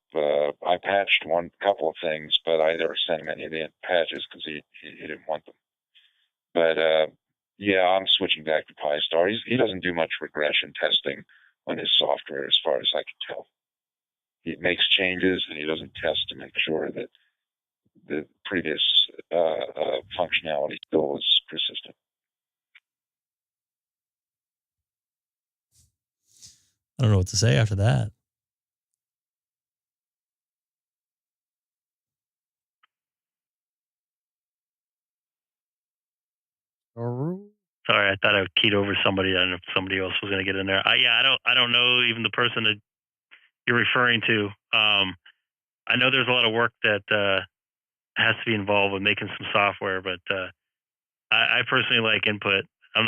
I patched one couple of things, but I never sent him any of the patches because he didn't want them. But yeah, I'm switching back to Pi-Star. He doesn't do much regression testing on his software, as far as I can tell. He makes changes and he doesn't test to make sure that the previous functionality still is persistent. I don't know what to say after that. Sorry, I thought I keyed over somebody. I don't know if somebody else was going to get in there. I don't know even the person that you're referring to. I know there's a lot of work that has to be involved with making some software, but I personally like input. I don't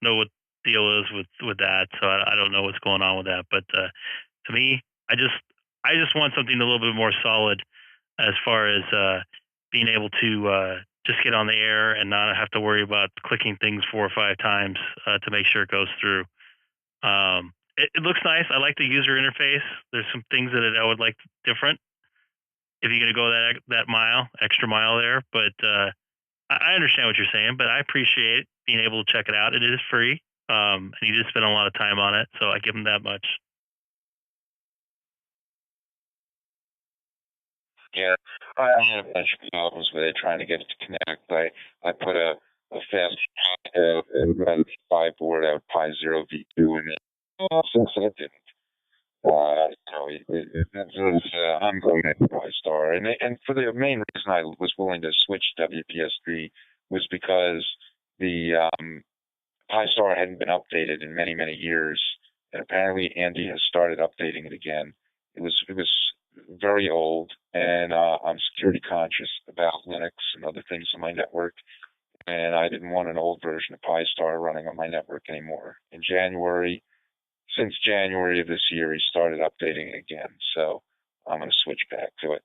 know what the deal is with that, so I don't know what's going on with that. But to me, I just want something a little bit more solid as far as being able to just get on the air and not have to worry about clicking things 4 or 5 times to make sure it goes through. It looks nice. I like the user interface. There's some things that I would like different if you're going to go that extra mile there. But I understand what you're saying, but I appreciate being able to check it out. It is free, and you did spend a lot of time on it, so I give him that much. Yeah, I had a bunch of problems with it trying to get it to connect. I put a fast and 5 board out Pi 0 V2 in it. Since it didn't. I'm going to Pi-Star. And for the main reason I was willing to switch to WPSD was because the Pi-Star hadn't been updated in many, many years. And apparently Andy has started updating it again. It was very old, and I'm security conscious about Linux and other things on my network. And I didn't want an old version of Pi-Star running on my network anymore. Since January of this year, he started updating it again. So I'm going to switch back to it.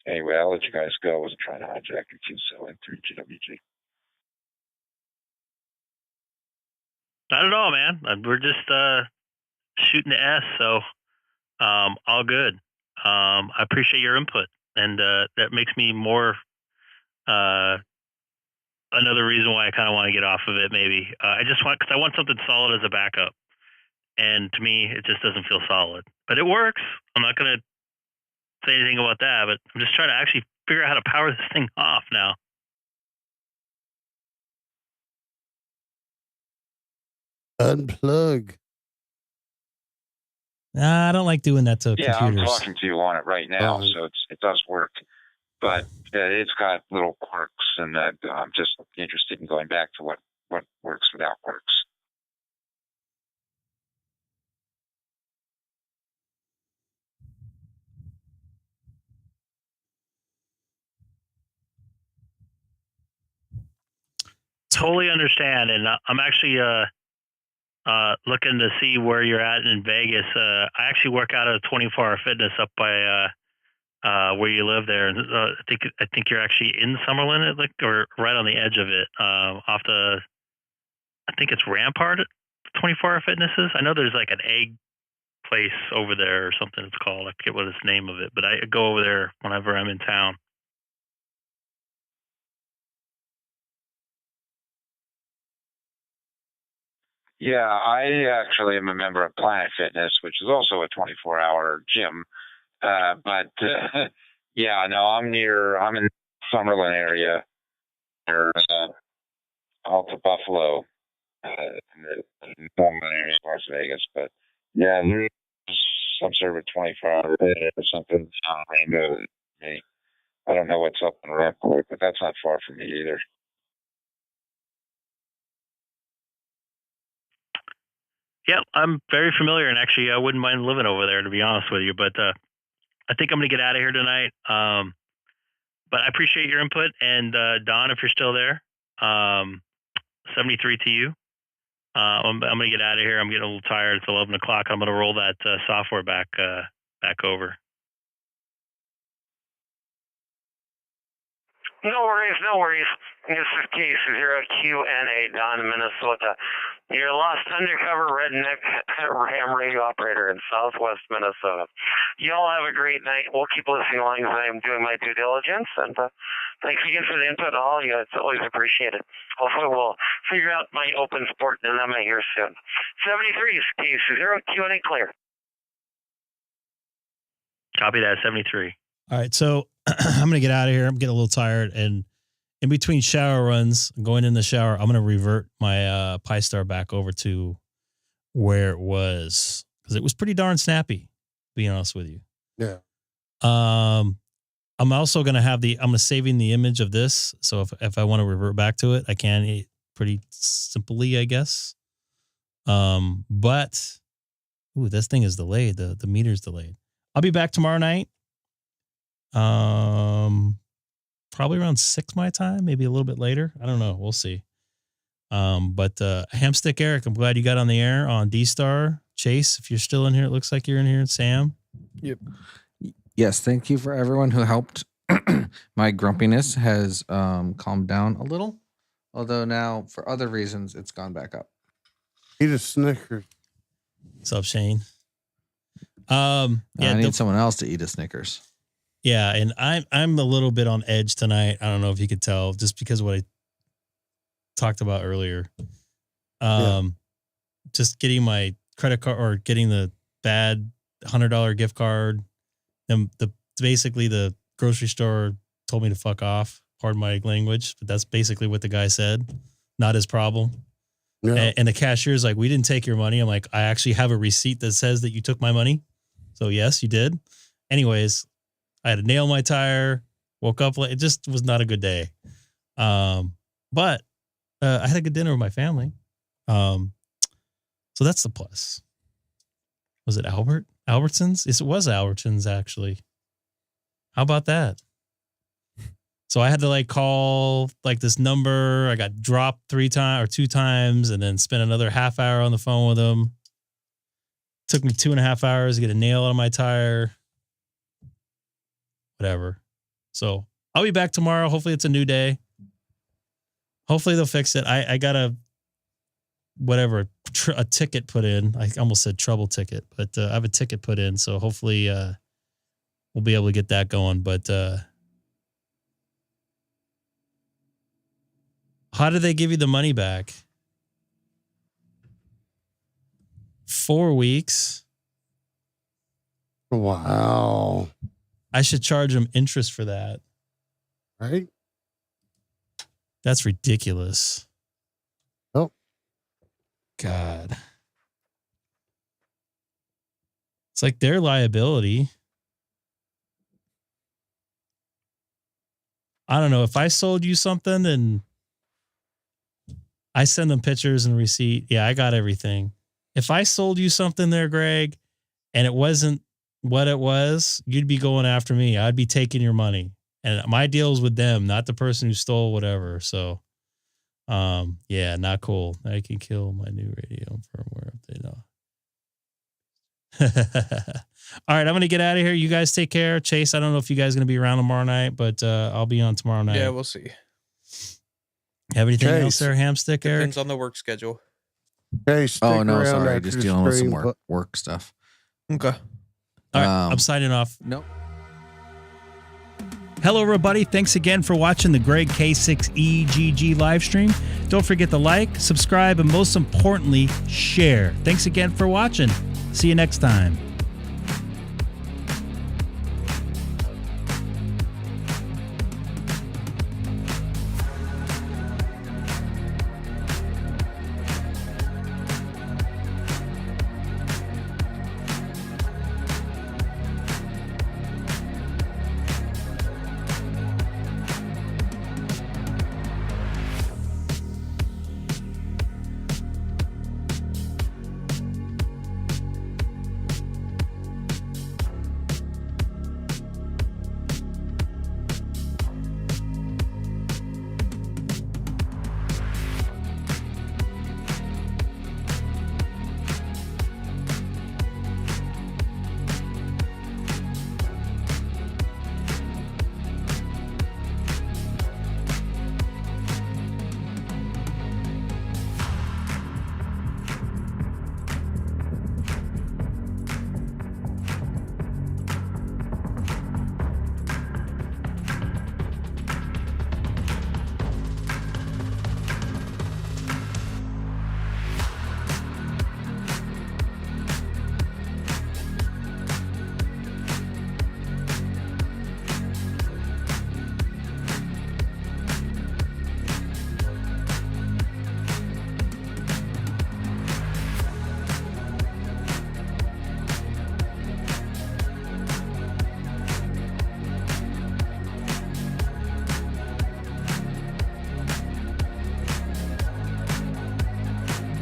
Anyway, I'll let you guys go. I wasn't trying to hijack your QSO and 3GWG. Not at all, man. We're just shooting the S, so all good. I appreciate your input, and that makes me more another reason why I kind of want to get off of it. Maybe because I want something solid as a backup, and to me, it just doesn't feel solid. But it works. I'm not going to say anything about that, but I'm just trying to actually figure out how to power this thing off now. unplug. Nah, I don't like doing that to Yeah, computers. I'm talking to you on it right now, so it does work. But it's got little quirks, and I'm just interested in going back to what works without quirks. Totally understand, and I'm actually looking to see where you're at in Vegas. I actually work out at a 24-hour fitness up by where you live there, and I think you're actually in Summerlin, or right on the edge of it, off the. I think it's Rampart. 24-hour fitnesses. I know there's like an egg place over there or something. It's called. I forget what the name of it, but I go over there whenever I'm in town. Yeah, I actually am a member of Planet Fitness, which is also a 24-hour gym. But yeah, no, I'm in Summerlin area, near Alta Buffalo, in the Summerlin area of Las Vegas. But yeah, there's some sort of a 24-hour or something. I don't know what's up in Rampart, but that's not far from me either. Yeah, I'm very familiar, and actually, I wouldn't mind living over there, to be honest with you. But I think I'm going to get out of here tonight. But I appreciate your input, and Don, if you're still there, 73 to you. I'm going to get out of here. I'm getting a little tired. It's 11 o'clock. I'm going to roll that software back over. No worries. This is K6EGG, Don, Minnesota. Your lost undercover redneck ham radio operator in southwest Minnesota. You all have a great night. We'll keep listening along as I'm doing my due diligence. And thanks again for the input, all. Yeah, it's always appreciated. Hopefully we'll figure out my open sport dilemma here soon. 73 is K6EGG, clear. Copy that, 73. All right, so I'm going to get out of here. I'm getting a little tired, and in between shower runs, going in the shower, I'm going to revert my Pi-Star back over to where it was, because it was pretty darn snappy, to be honest with you. Yeah. I'm also going to I'm saving the image of this, so if I want to revert back to it, I can pretty simply, I guess. But, this thing is delayed. The meter's delayed. I'll be back tomorrow night. Probably around 6 my time, maybe a little bit later. I don't know. We'll see. But Hamstick Eric, I'm glad you got on the air on DStar. Chase, if you're still in here, it looks like you're in here. Sam. Yep. Yes. Thank you for everyone who helped. My grumpiness has calmed down a little, although now for other reasons it's gone back up. Eat a Snickers. What's up, Shane? I need someone else to eat a Snickers. Yeah, and I'm a little bit on edge tonight. I don't know if you could tell, just because of what I talked about earlier. Just getting my credit card, or getting the bad $100 gift card. And basically the grocery store told me to fuck off. Pardon my language, but that's basically what the guy said. Not his problem. Yeah. And the cashier's like, "We didn't take your money." I'm like, "I actually have a receipt that says that you took my money." So yes, you did. Anyways, I had to nail my tire, woke up late. It just was not a good day. But I had a good dinner with my family. So that's the plus. Was it Albertsons? It was Albertsons, actually. How about that? So I had to call this number. I got dropped 2 times, and then spent another half hour on the phone with them. Took me 2.5 hours to get a nail on my tire. Whatever. So I'll be back tomorrow. Hopefully it's a new day. Hopefully they'll fix it. I got a ticket put in. I almost said trouble ticket, but I have a ticket put in. So hopefully we'll be able to get that going. But how do they give you the money back? 4 weeks. Wow. I should charge them interest for that. Right? That's ridiculous. Oh. God. It's like their liability. I don't know. If I sold you something and I send them pictures and receipt, yeah, I got everything. If I sold you something there, Greg, and it wasn't what it was, you'd be going after me. I'd be taking your money. And my deal's with them, not the person who stole whatever. So, yeah, not cool. I can kill my new radio firmware update now. All right, I'm going to get out of here. You guys take care. Chase, I don't know if you guys are going to be around tomorrow night, but I'll be on tomorrow night. Yeah, we'll see. Have anything else there, Hamstick, Eric? Depends on the work schedule. Okay, Oh, no, sorry. Just dealing with some work stuff. Okay. All right, I'm signing off. Nope. Hello, everybody. Thanks again for watching the Greg K6EGG live stream. Don't forget to like, subscribe, and most importantly, share. Thanks again for watching. See you next time.